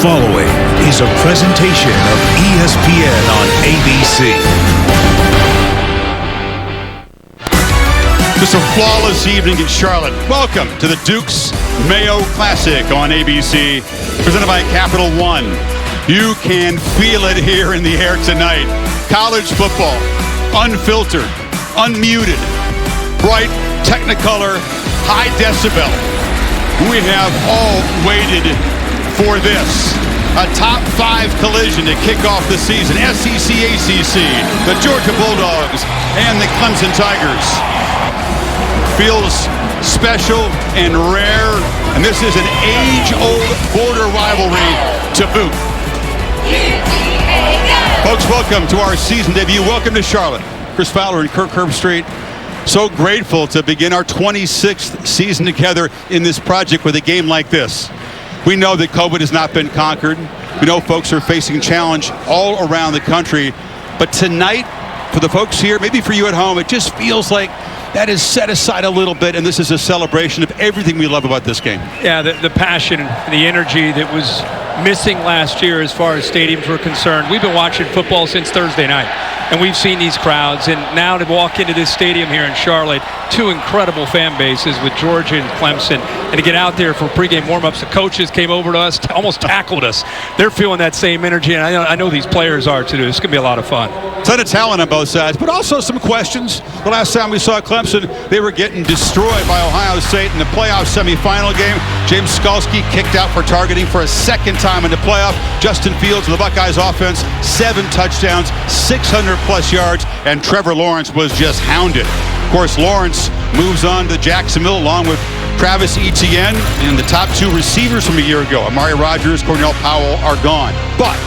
following is a presentation of ESPN on ABC. Just a flawless evening in Charlotte. Welcome to the Dukes Mayo Classic on ABC, presented by Capital One. You can feel it here in the air tonight. College football, unfiltered, unmuted, bright, technicolor, high decibel. We have all waited for this. A top 5 collision to kick off the season. SEC, ACC, the Georgia Bulldogs, and the Clemson Tigers. Feels special and rare, and this is an age-old border rivalry to boot. Folks, welcome to our season debut. Welcome to Charlotte. Chris Fowler and Kirk Herbstreit. So grateful to begin our 26th season together in this project with a game like this. We know that COVID has not been conquered. We know folks are facing challenge all around the country. But tonight, for the folks here, maybe for you at home, it just feels like that is set aside a little bit, and this is a celebration of everything we love about this game. Yeah, the passion, the energy that was missing last year as far as stadiums were concerned. We've been watching football since Thursday night, and we've seen these crowds. And now to walk into this stadium here in Charlotte, 2 incredible fan bases with Georgia and Clemson, and to get out there for pregame warm-ups. The coaches came over to us, almost tackled us. They're feeling that same energy, and I know these players are too. It's going to be a lot of fun. Ton of talent on both sides, but also some questions. The last time we saw Clemson, they were getting destroyed by Ohio State in the playoff semifinal game. James Skalski kicked out for targeting for a second time in the playoff. Justin Fields and the Buckeyes offense, 7 touchdowns, 600-plus yards, and Trevor Lawrence was just hounded. Of course, Lawrence moves on to Jacksonville along with Travis Etienne, and the top 2 receivers from a year ago, Amari Rodgers, Cornell Powell, are gone. But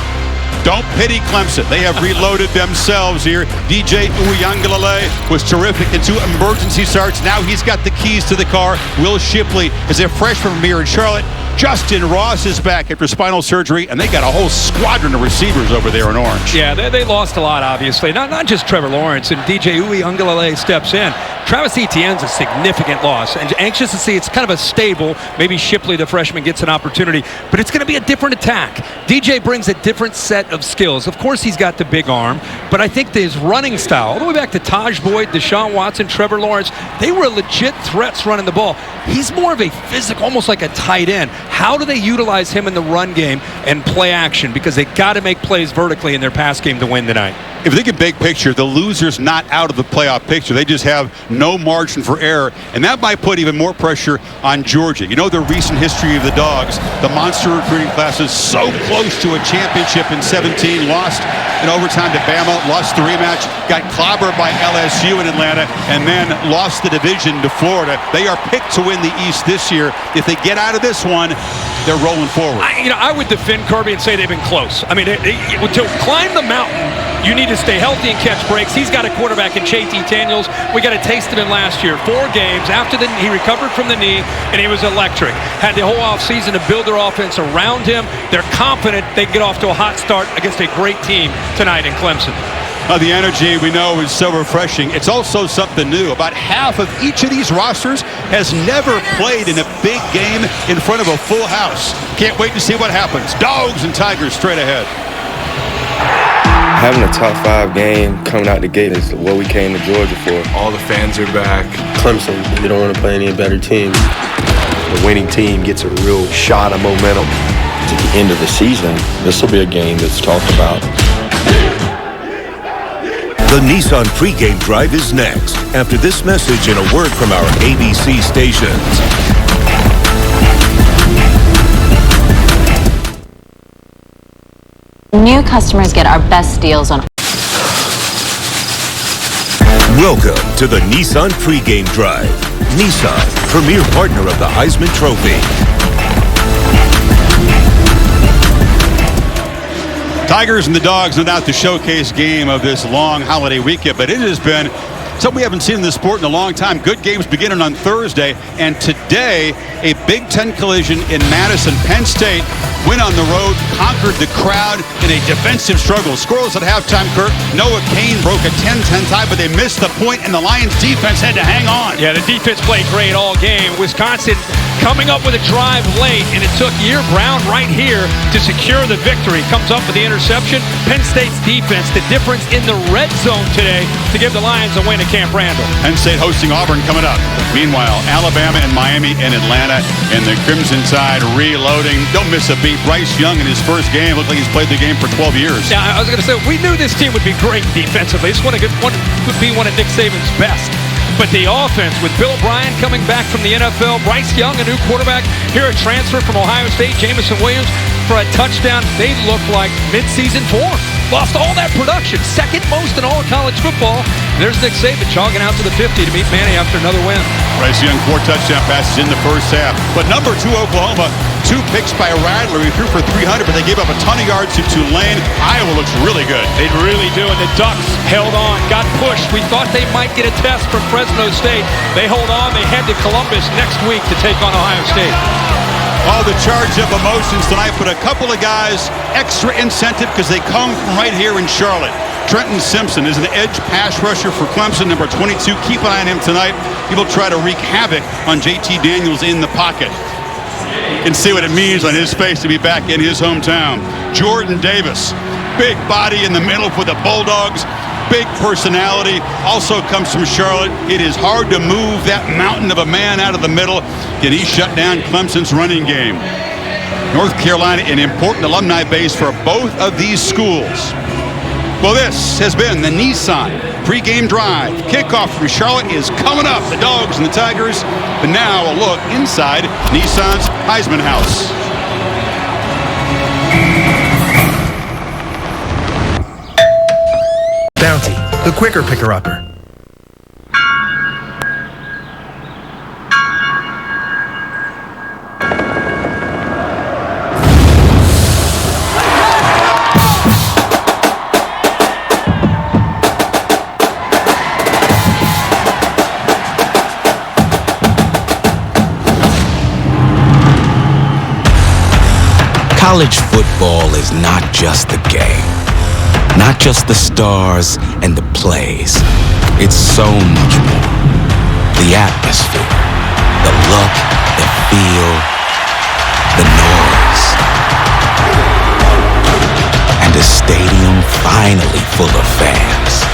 don't pity Clemson. They have reloaded themselves here. DJ Uiagalelei was terrific in 2 emergency starts. Now he's got the keys to the car. Will Shipley is a freshman from here in Charlotte. Justin Ross is back after spinal surgery, and they got a whole squadron of receivers over there in orange. Yeah, they lost a lot, obviously. Not just Trevor Lawrence, and DJ Uiagalelei steps in. Travis Etienne's a significant loss, and anxious to see. It's kind of a stable. Maybe Shipley, the freshman, gets an opportunity, but it's going to be a different attack. DJ brings a different set of skills. Of course, he's got the big arm, but I think his running style, all the way back to Taj Boyd, Deshaun Watson, Trevor Lawrence, they were legit threats running the ball. He's more of a physical, almost like a tight end. How do they utilize him in the run game and play action? Because they got to make plays vertically in their pass game to win tonight. If you think of big picture, the loser's not out of the playoff picture. They just have no margin for error, and that might put even more pressure on Georgia. You know the recent history of the Dogs. The monster recruiting class is so close to a championship in 17, lost in overtime to Bama, lost the rematch, got clobbered by LSU in Atlanta, and then lost the division to Florida. They are picked to win the East this year. If they get out of this one, they're rolling forward. I would defend Kirby and say they've been close. I mean, to climb the mountain, you need to stay healthy and catch breaks. He's got a quarterback in Chase Daniels. We got a taste of him last year. 4 games after he recovered from the knee, and he was electric. Had the whole offseason to build their offense around him. They're confident they can get off to a hot start against a great team tonight in Clemson. The energy we know is so refreshing. It's also something new. About half of each of these rosters has never played in a big game in front of a full house. Can't wait to see what happens. Dogs and Tigers straight ahead. Having a top 5 game coming out the gate is what we came to Georgia for. All the fans are back. Clemson, you don't want to play any better team. The winning team gets a real shot of momentum. At the end of the season, this will be a game that's talked about. The Nissan pregame drive is next, after this message and a word from our ABC stations. New customers get our best deals on. Welcome to the Nissan pregame drive. Nissan, premier partner of the Heisman Trophy. Tigers and the Dogs, no doubt the showcase game of this long holiday weekend, but it has been something we haven't seen in this sport in a long time. Good games beginning on Thursday, and today a Big Ten collision in Madison. Penn State went on the road, conquered the crowd in a defensive struggle. Scoreless at halftime, Kirk. Noah Kane broke a 10-10 tie, but they missed the point, and the Lions defense had to hang on. Yeah, the defense played great all game. Wisconsin coming up with a drive late, and it took Brown right here to secure the victory. Comes up with the interception. Penn State's defense, the difference in the red zone today to give the Lions a win at Camp Randall. Penn State hosting Auburn coming up. Meanwhile, Alabama and Miami and Atlanta, and the Crimson Tide reloading. Don't miss a beat. Bryce Young in his first game looked like he's played the game for 12 years. Yeah, I was going to say, we knew this team would be great defensively. This would be one of Nick Saban's best. But the offense, with Bill O'Brien coming back from the NFL, Bryce Young, a new quarterback, here a transfer from Ohio State, Jamison Williams, for a touchdown. They look like midseason form. Lost all that production, second most in all of college football. There's Nick Saban jogging out to the 50 to meet Manny after another win. Bryce Young, 4 touchdown passes in the first half. But number 2, Oklahoma, 2 picks by Rattler. He threw for 300, but they gave up a ton of yards to Tulane. Iowa looks really good. They really do, and the Ducks held on, got pushed. We thought they might get a test from Fresno State. They hold on. They head to Columbus next week to take on Ohio State. All the charged up emotions tonight, but a couple of guys extra incentive because they come from right here in Charlotte. Trenton Simpson is an edge pass rusher for Clemson, number 22. Keep an eye on him tonight. He will try to wreak havoc on JT Daniels in the pocket. You can see what it means on his face to be back in his hometown. Jordan Davis, big body in the middle for the Bulldogs. Big personality, also comes from Charlotte. It is hard to move that mountain of a man out of the middle. Can he shut down Clemson's running game? North Carolina, an important alumni base for both of these schools. Well, this has been the Nissan pregame drive. Kickoff from Charlotte is coming up. The Dogs and the Tigers. But now a look inside Nissan's Heisman House. Bounty, the quicker picker-upper. College football is not just the game. Not just the stars and the plays. It's so much more. The atmosphere, the look, the feel, the noise. And a stadium finally full of fans.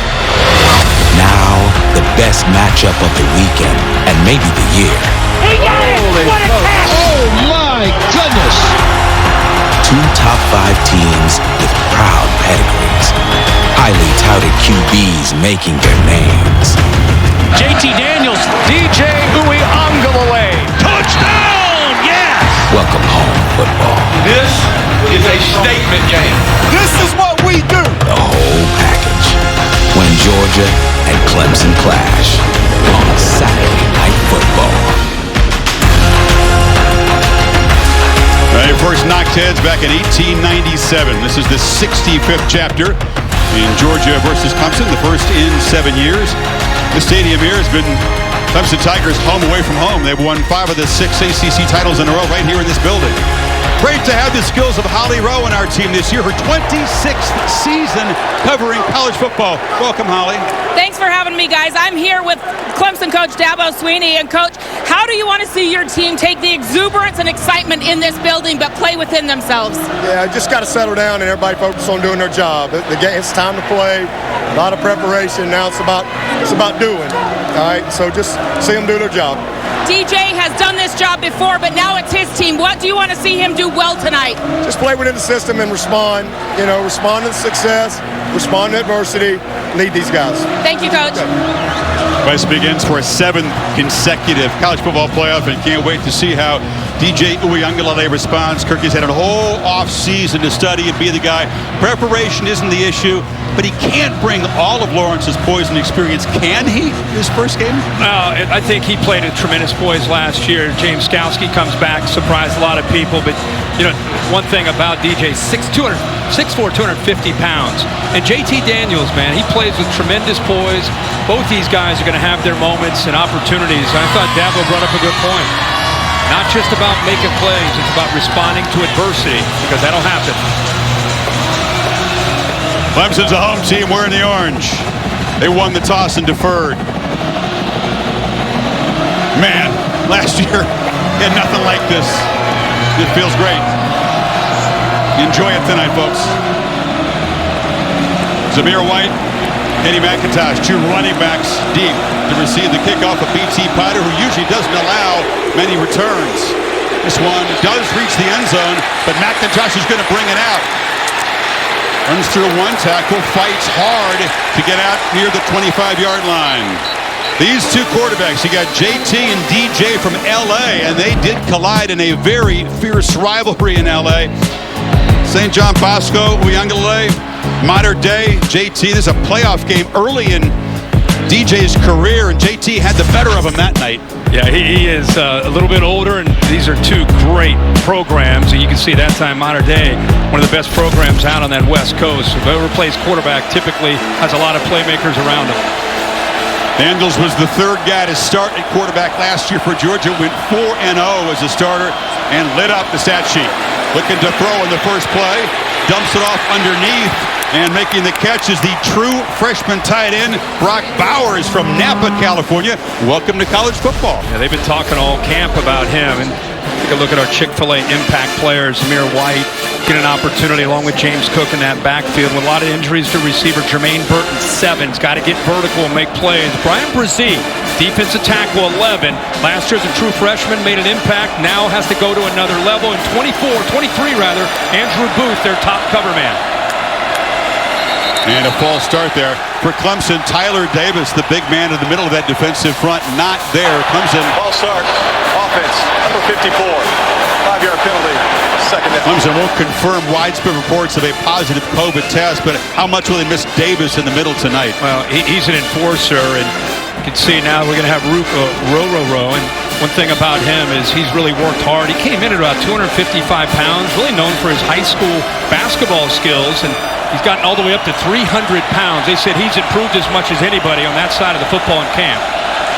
Now, the best matchup of the weekend and maybe the year. He got it! What a catch! Oh my goodness! 2 top 5 teams with proud pedigrees. Highly touted QBs making their names. JT Daniels, DJ Uiagalelei. Touchdown! Yes! Welcome home, football. This is a statement game. This is what we do. The whole package. When Georgia and Clemson clash on Saturday Night Football. They first knocked heads back in 1897. This is the 65th chapter in Georgia versus Clemson, the first in 7 years. The stadium here has been Clemson Tigers home away from home. They've won 5 of the 6 ACC titles in a row right here in this building. Great to have the skills of Holly Rowe on our team this year, her 26th season covering college football. Welcome, Holly. Thanks for having me, guys. I'm here with Clemson coach Dabo Swinney. And, Coach, how do you want to see your team take the exuberance and excitement in this building but play within themselves? Yeah, just got to settle down and everybody focus on doing their job. The game, it's time to play. A lot of preparation. Now it's about doing. All right, so just see them do their job. DJ has done this job before, but now it's his team. What do you want to see him do well tonight? Just play within the system and respond. You know, respond to success, respond to adversity, lead these guys. Thank you, Coach. Quest begins for a 7th consecutive college football playoff, and can't wait to see how DJ Uiagalelei responds. Kirky's had a whole off season to study and be the guy. Preparation isn't the issue, but he can't bring all of Lawrence's poise and experience. Can he, his first game? I think he played a tremendous poise last year. James Skowski comes back, surprised a lot of people. But, you know, one thing about DJ, 6'4", 250 pounds. And JT Daniels, man, he plays with tremendous poise. Both these guys are going to have their moments and opportunities. I thought Dabo brought up a good point. Not just about making plays, it's about responding to adversity, because that'll happen. Clemson's a home team wearing the orange. They won the toss and deferred. Man, last year, And nothing like this. It feels great. Enjoy it tonight, folks. Zamir White, Eddie McIntosh, two running backs deep to receive the kickoff of B.T. Potter, who usually doesn't allow many returns. This one does reach the end zone, but McIntosh is going to bring it out. Runs through one tackle, fights hard to get out near the 25-yard line. These two quarterbacks, you got JT and DJ from L.A., and they did collide in a very fierce rivalry in L.A. St. John Bosco, Uyunglele, modern day. JT, this is a playoff game early in DJ's career, and JT had the better of him that night. Yeah, he is a little bit older, and these are two great programs. And you can see that time, modern day, one of the best programs out on that West Coast. Whoever plays quarterback typically has a lot of playmakers around him. Daniels was the third guy to start at quarterback last year for Georgia, went 4-0 as a starter, and lit up the stat sheet. Looking to throw in the first play, dumps it off underneath, and making the catch is the true freshman tight end, Brock Bowers from Napa, California. Welcome to college football. Yeah, they've been talking all camp about him. And take a look at our Chick-fil-A impact players. Zamir White get an opportunity along with James Cook in that backfield with a lot of injuries to receiver. Jermaine Burton, 7's got to get vertical and make plays. Brian Brzee, defensive tackle, 11. Last year as a true freshman, made an impact. Now has to go to another level. And 23 rather, Andrew Booth, their top cover man. And a false start there for Clemson. Tyler Davis, the big man in the middle of that defensive front, not there. Clemson. False start. Offense, number 54. 5-yard penalty. Second down. Clemson won't confirm widespread reports of a positive COVID test, but how much will they miss Davis in the middle tonight? Well, he's an enforcer, and you can see now we're going to have Row. And one thing about him is he's really worked hard. He came in at about 255 pounds, really known for his high school basketball skills, and he's gotten all the way up to 300 pounds. They said he's improved as much as anybody on that side of the football in camp.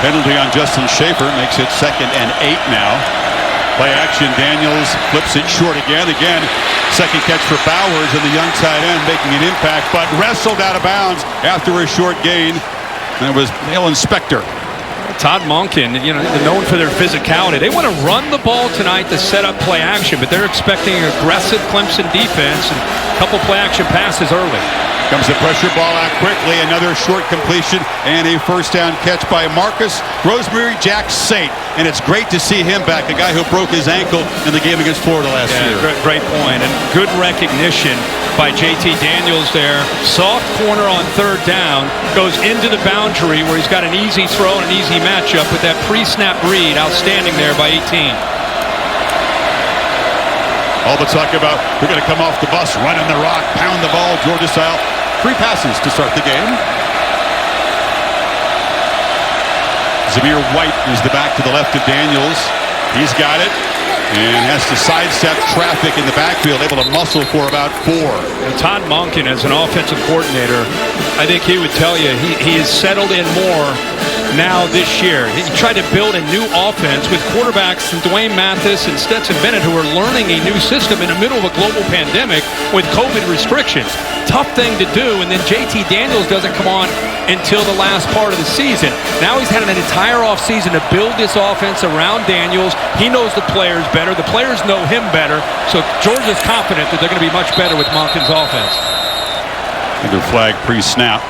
Penalty on Justin Schaefer makes it 2nd and 8 now. Play action, Daniels flips it short again. Second catch for Bowers, and the young tight end making an impact, but wrestled out of bounds after a short gain. And it was Alan Spector. Todd Monken, you know, they're known for their physicality. They want to run the ball tonight to set up play action, but they're expecting an aggressive Clemson defense and a couple play action passes early. Comes the pressure ball out quickly. Another short completion and a first down catch by Marcus Rosemary Jack Saint. And it's great to see him back, a guy who broke his ankle in the game against Florida last year. Great point. And good recognition by JT Daniels there. Soft corner on 3rd down. Goes into the boundary where he's got an easy throw and an easy matchup with that pre-snap read. Outstanding there by 18. All but talk about, we're going to come off the bus, run in the rock, pound the ball, Georgia style. 3 passes to start the game. Zamir White is the back to the left of Daniels. He's got it and has to sidestep traffic in the backfield, able to muscle for about 4. And Todd Monken, as an offensive coordinator, I think he would tell you he has settled in more now this year. He tried to build a new offense with quarterbacks and Dwayne Mathis and Stetson Bennett, who are learning a new system in the middle of a global pandemic with COVID restrictions. Tough thing to do, and then JT Daniels doesn't come on until the last part of the season. Now he's had an entire offseason to build this offense around Daniels. He knows the players better. The players know him better. So Georgia's confident that they're going to be much better with Monken's offense. Another flag pre-snap.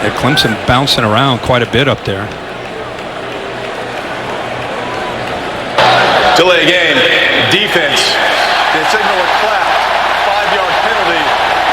Yeah, Clemson bouncing around quite a bit up there. Delay game. Defense. They signal a clap. 5-yard penalty.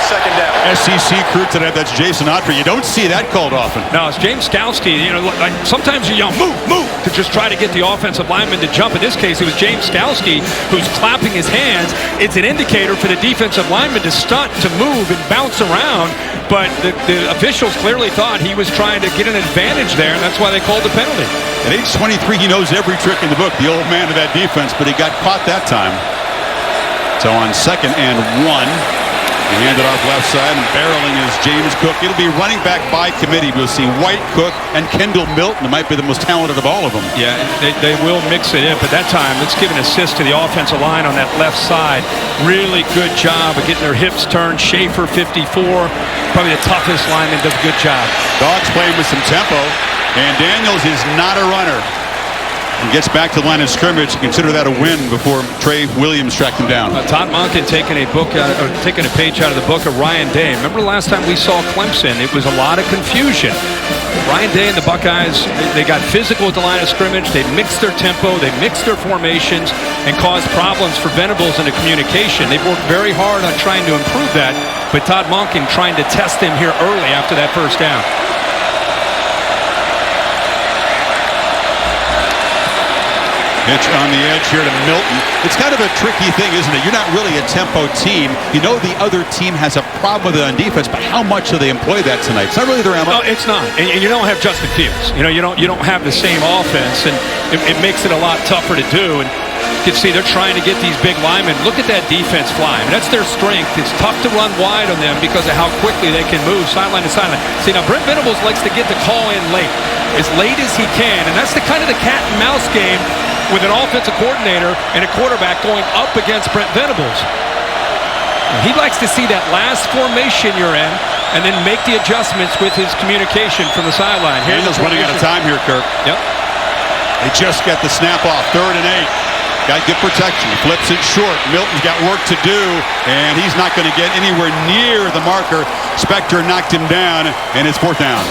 Second down. SEC crew today, that's Jason Autry. You don't see that called often. No, it's James Skalski. You know, like sometimes you yell, move, move, to just try to get the offensive lineman to jump. In this case, it was James Skalski who's clapping his hands. It's an indicator for the defensive lineman to stunt, to move, and bounce around. But the officials clearly thought he was trying to get an advantage there, and that's why they called the penalty. At age 23, he knows every trick in the book, the old man of that defense, but he got caught that time. So on 2nd and 1, he handed off left side, and barreling is James Cook. It'll be running back by committee. We'll see White, Cook, and Kendall Milton. It might be the most talented of all of them. Yeah, they will mix it in, but that time, let's give an assist to the offensive line on that left side. Really good job of getting their hips turned. Schaefer, 54, probably the toughest lineman, does a good job. Dogs playing with some tempo, and Daniels is not a runner. and gets back to the line of scrimmage. Consider that a win before Trey Williams tracked him down. Todd Monken taking a page out of the book of Ryan Day. Remember the last time we saw Clemson? It was a lot of confusion. Ryan Day and the Buckeyes, they got physical at the line of scrimmage. They mixed their tempo, they mixed their formations, and caused problems for Venables in the communication. They've worked very hard on trying to improve that, but Todd Monken trying to test him here early after that first down. Pitch on the edge here to Milton. It's kind of a tricky thing, isn't it? You're not really a tempo team. You know the other team has a problem with it on defense, but how much do they employ that tonight? It's not really their MO. No, it's not. And you don't have Justin Fields. You know, you don't have the same offense, and it makes it a lot tougher to do. And you can see they're trying to get these big linemen. Look at that defense fly. I mean, that's their strength. It's tough to run wide on them because of how quickly they can move sideline to sideline. See, now Brent Venables likes to get the call in late as he can, and that's the kind of the cat and mouse game with an offensive coordinator and a quarterback going up against Brent Venables. He likes to see that last formation you're in and then make the adjustments with his communication from the sideline. Daniels running out of time here, Kirk. Yep. They just got the snap off. 3rd and 8. Got good protection. Flips it short. Milton's got work to do, and he's not going to get anywhere near the marker. Spector knocked him down, and it's 4th down.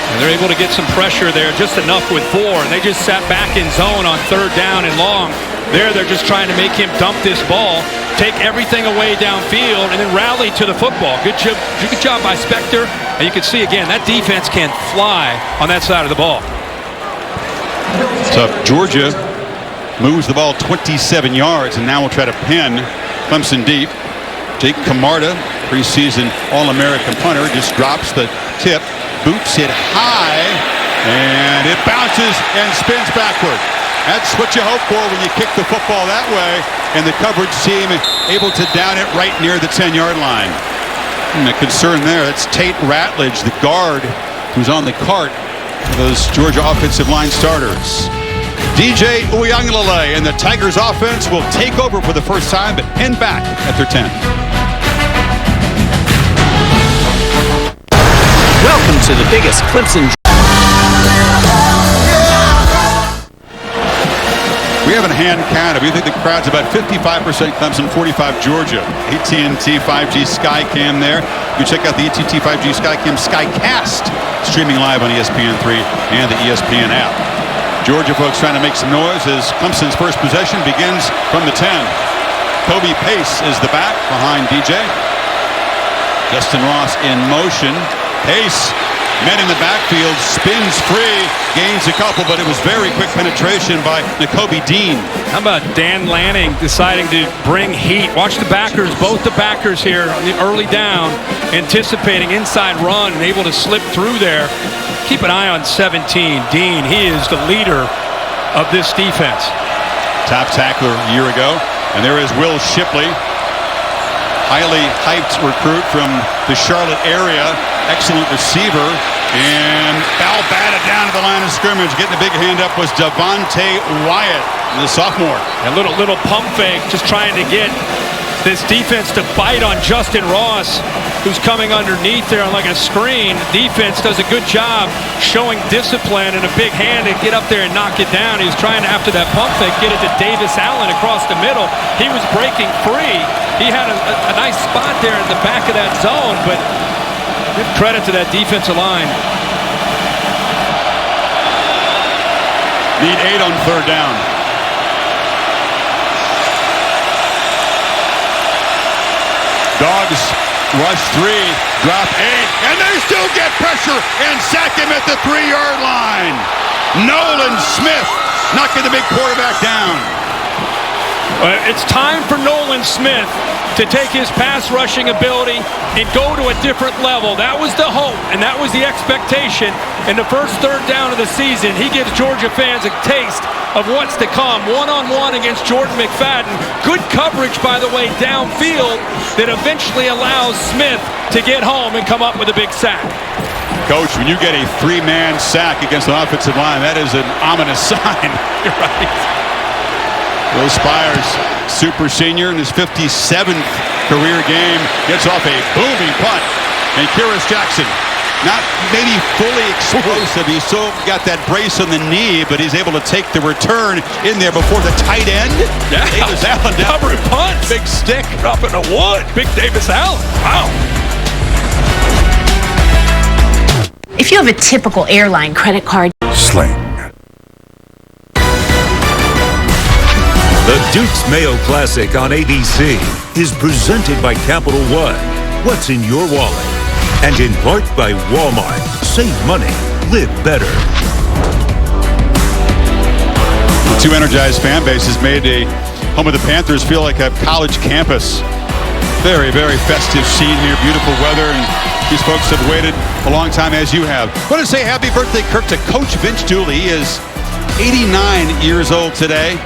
And they're able to get some pressure there, just enough with 4. And they just sat back in zone on 3rd down and long. They're just trying to make him dump this ball, take everything away downfield, and then rally to the football. Good job by Spector. And you can see, again, that defense can fly on that side of the ball. So Georgia moves the ball 27 yards, and now we'll try to pin Clemson deep. Jake Camarda, preseason All-American punter, just drops the tip. Boots it high, and it bounces and spins backward. That's what you hope for when you kick the football that way, and the coverage team able to down it right near the 10-yard line. And the concern there, that's Tate Ratledge, the guard who's on the cart for those Georgia offensive line starters. DJ Uiagalelei and the Tigers offense will take over for the first time, but pinned back at their 10. Welcome to the biggest Clemson. We haven't hand counted. We think the crowd's about 55% Clemson, 45 Georgia. AT&T 5G Skycam there. You can check out the AT&T 5G Skycam Skycast streaming live on ESPN3 and the ESPN app. Georgia folks trying to make some noise as Clemson's first possession begins from the 10. Kobe Pace is the back behind DJ. Justin Ross in motion. Pace, met in the backfield, spins free, gains a couple, but it was very quick penetration by Nakobe Dean. How about Dan Lanning deciding to bring heat? Watch the backers, both the backers here on the early down, anticipating inside run and able to slip through there. Keep an eye on 17, Dean. He is the leader of this defense. Top tackler a year ago. And there is Will Shipley, highly hyped recruit from the Charlotte area. Excellent receiver, and foul batted down to the line of scrimmage. Getting a big hand up was Devontae Wyatt, the sophomore. A little pump fake, just trying to get this defense to bite on Justin Ross, who's coming underneath there on like a screen. The defense does a good job showing discipline and a big hand to get up there and knock it down. He was trying to, after that pump fake, get it to Davis Allen across the middle. He was breaking free. He had a nice spot there in the back of that zone, but give credit to that defensive line. Need 8 on 3rd down. Dogs rush 3, drop 8, and they still get pressure and sack him at the 3-yard line. Nolan Smith knocking the big quarterback down. It's time for Nolan Smith to take his pass rushing ability and go to a different level. That was the hope, and that was the expectation. In the first 3rd down of the season, he gives Georgia fans a taste of what's to come. One-on-one against Jordan McFadden. Good coverage, by the way, downfield that eventually allows Smith to get home and come up with a big sack. Coach, when you get a 3-man sack against an offensive line, that is an ominous sign. You're right. Will Spires, super senior in his 57th career game, gets off a booming punt. And Kyrus Jackson Not maybe fully explosive. He's still got that brace on the knee, but he's able to take the return in there before the tight end. Yeah. Davis Allen down. Covering punch. Big stick. Dropping a wood. Big Davis Allen. Wow. If you have a typical airline credit card, Sling. The Duke's Mayo Classic on ABC is presented by Capital One. What's in your wallet? And in part by Walmart. Save money. Live better. The two energized fan bases made a home of the Panthers feel like a college campus. Very, very festive scene here. Beautiful weather, and these folks have waited a long time, as you have. I want to say happy birthday, Kirk, to Coach Vince Dooley. He is 89 years old today.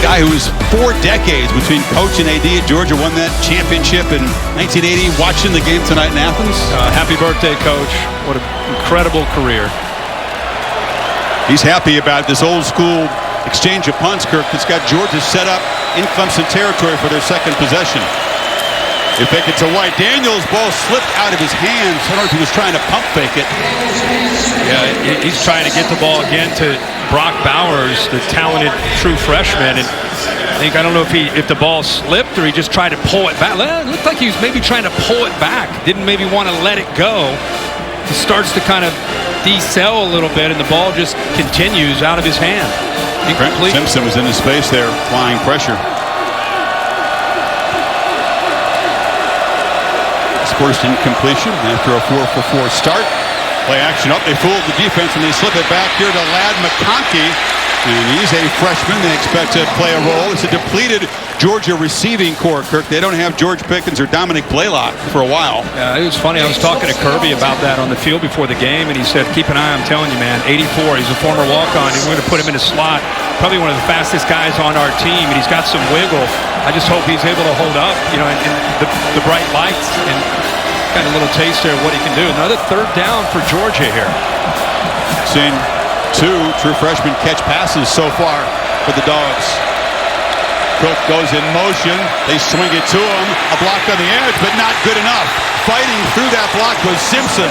Guy who was 4 decades between coach and AD at Georgia, won that championship in 1980. Watching the game tonight in Athens. Happy birthday, Coach. What an incredible career. He's happy about this old school exchange of punts, Kirk, that's got Georgia set up in Clemson territory for their second possession. They fake it to White. Daniels' ball slipped out of his hands. I don't know if he was trying to pump fake it. Yeah, he's trying to get the ball again to Brock Bowers, the talented true freshman. And I don't know if the ball slipped or he just tried to pull it back. It looked like he was maybe trying to pull it back. Didn't maybe want to let it go. He starts to kind of decel a little bit, and the ball just continues out of his hand. Incomplete. Simpson was in his face there, applying pressure. First incompletion after a 4-for-4 start. Play action up. They fooled the defense and they slip it back here to Ladd McConkey. And he's a freshman. They expect to play a role. It's a depleted Georgia receiving corps, Kirk. They don't have George Pickens or Dominic Blaylock for a while. Yeah, it was funny. I was talking to Kirby about that on the field before the game, and he said, keep an eye, I'm telling you, man, 84. He's a former walk-on. He's going to put him in a slot. Probably one of the fastest guys on our team, and he's got some wiggle. I just hope he's able to hold up, in the bright lights, and got a little taste there of what he can do. Another third down for Georgia here. Seen 2 true freshmen catch passes so far for the Dogs. Cook goes in motion. They swing it to him. A block on the edge, but not good enough. Fighting through that block was Simpson.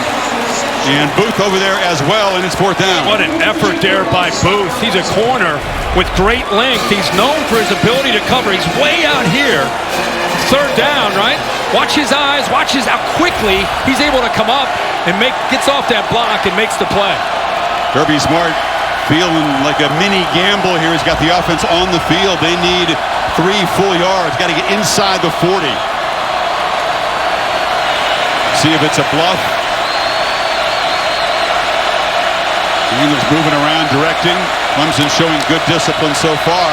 And Booth over there as well, and it's 4th down. What an effort there by Booth. He's a corner with great length. He's known for his ability to cover. He's way out here. 3rd down, right? Watch his eyes. Watch how quickly he's able to come up and gets off that block and makes the play. Kirby Smart feeling like a mini gamble here. He's got the offense on the field. They need 3 full yards. Got to get inside the 40. See if it's a bluff. Daniels moving around, directing. Clemson showing good discipline so far.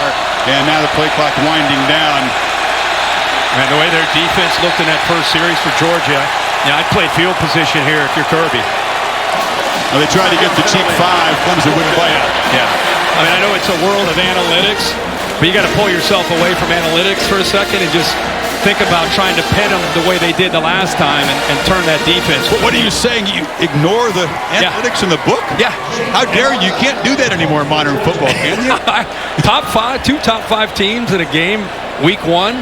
And now the play clock winding down. And the way their defense looked in that first series for Georgia, I'd play field position here if you're Kirby. Well, they tried to get the cheap 5. Clemson wouldn't play it. Yeah. I know it's a world of analytics, but you got to pull yourself away from analytics for a second and just think about trying to pin them the way they did the last time and turn that defense. What are you saying? You ignore the analytics in the book? Yeah. How dare you? You can't do that anymore in modern football, can you? Two top 5 teams in a game, week 1.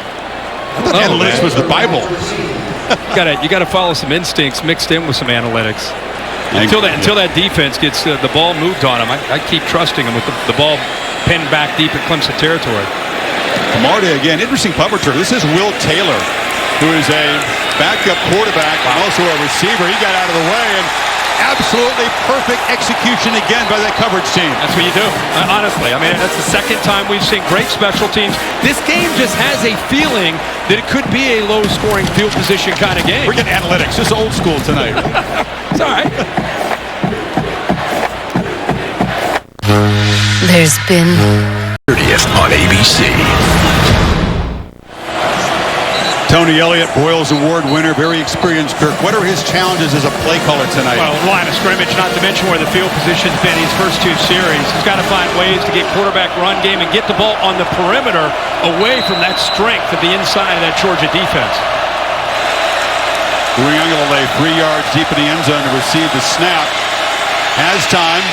I thought analytics was the Bible. You got to follow some instincts mixed in with some analytics. Until that defense gets the ball moved on them, I keep trusting them with the ball pinned back deep in Clemson territory. Camarda again, interesting punt return. This is Will Taylor, who is a backup quarterback and also a receiver. He got out of the way, and absolutely perfect execution again by that coverage team. That's what you do. Honestly, that's the second time we've seen great special teams. This game just has a feeling that it could be a low-scoring field position kind of game. We're getting analytics. This is old school tonight. It's all right. there's been 30th on ABC. Tony Elliott, Broyles Award winner, very experienced. Kirk, what are his challenges as a play caller tonight? Well, line of scrimmage, not to mention where the field position's been these first 2 series. He's got to find ways to get quarterback run game and get the ball on the perimeter away from that strength at the inside of that Georgia defense. Uiagalelei 3 yards deep in the end zone to receive the snap. Has time,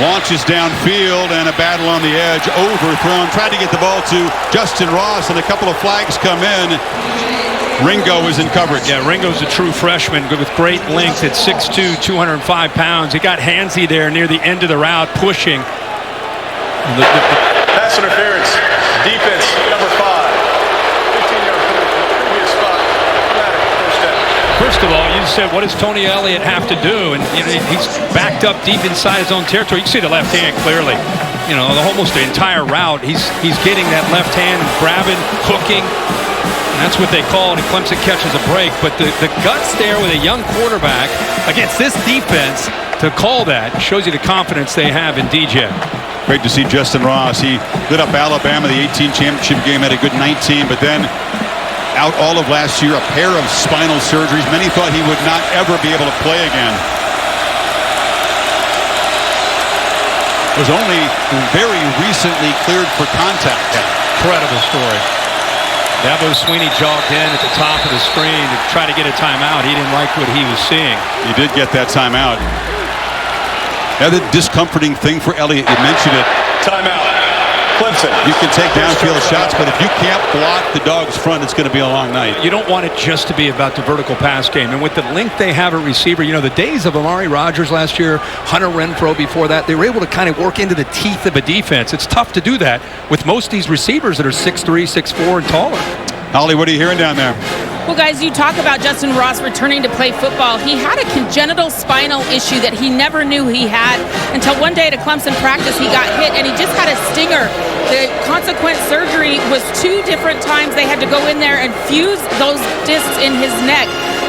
launches downfield, and a battle on the edge, overthrown. Tried to get the ball to Justin Ross, and a couple of flags come in. Ringo is in coverage. Yeah, Ringo's a true freshman with great length at 6'2", 205 pounds. He got handsy there near the end of the route, pushing. Pass interference. Defense, number 5. 15-yard penalty. Previous spot. First down. First of all, you said, what does Tony Elliott have to do? And he's backed up deep inside his own territory. You can see the left hand clearly. Almost the entire route, he's getting that left hand, grabbing, hooking. And that's what they call it. And Clemson catches a break. But the guts there with a young quarterback against this defense to call that shows you the confidence they have in DJ. Great to see Justin Ross. He lit up Alabama, the 18 championship game, had a good 19, but then out all of last year, a pair of spinal surgeries. Many thought he would not ever be able to play again. Was only very recently cleared for contact. Incredible story. Dabo Swinney jogged in at the top of the screen to try to get a timeout. He didn't like what he was seeing. He did get that timeout. Another discomforting thing for Elliott, you mentioned it. Timeout. Clemson. You can take downfield shots, but if you can't block the Dogs' front, it's going to be a long night. You don't want it just to be about the vertical pass game. And with the length they have at receiver, the days of Amari Rodgers last year, Hunter Renfrow before that, they were able to kind of work into the teeth of a defense. It's tough to do that with most of these receivers that are 6'3", 6'4", and taller. Holly, what are you hearing down there? Well, guys, you talk about Justin Ross returning to play football. He had a congenital spinal issue that he never knew he had until one day at a Clemson practice he got hit and he just had a stinger. The consequent surgery was 2 different times they had to go in there and fuse those discs in his neck.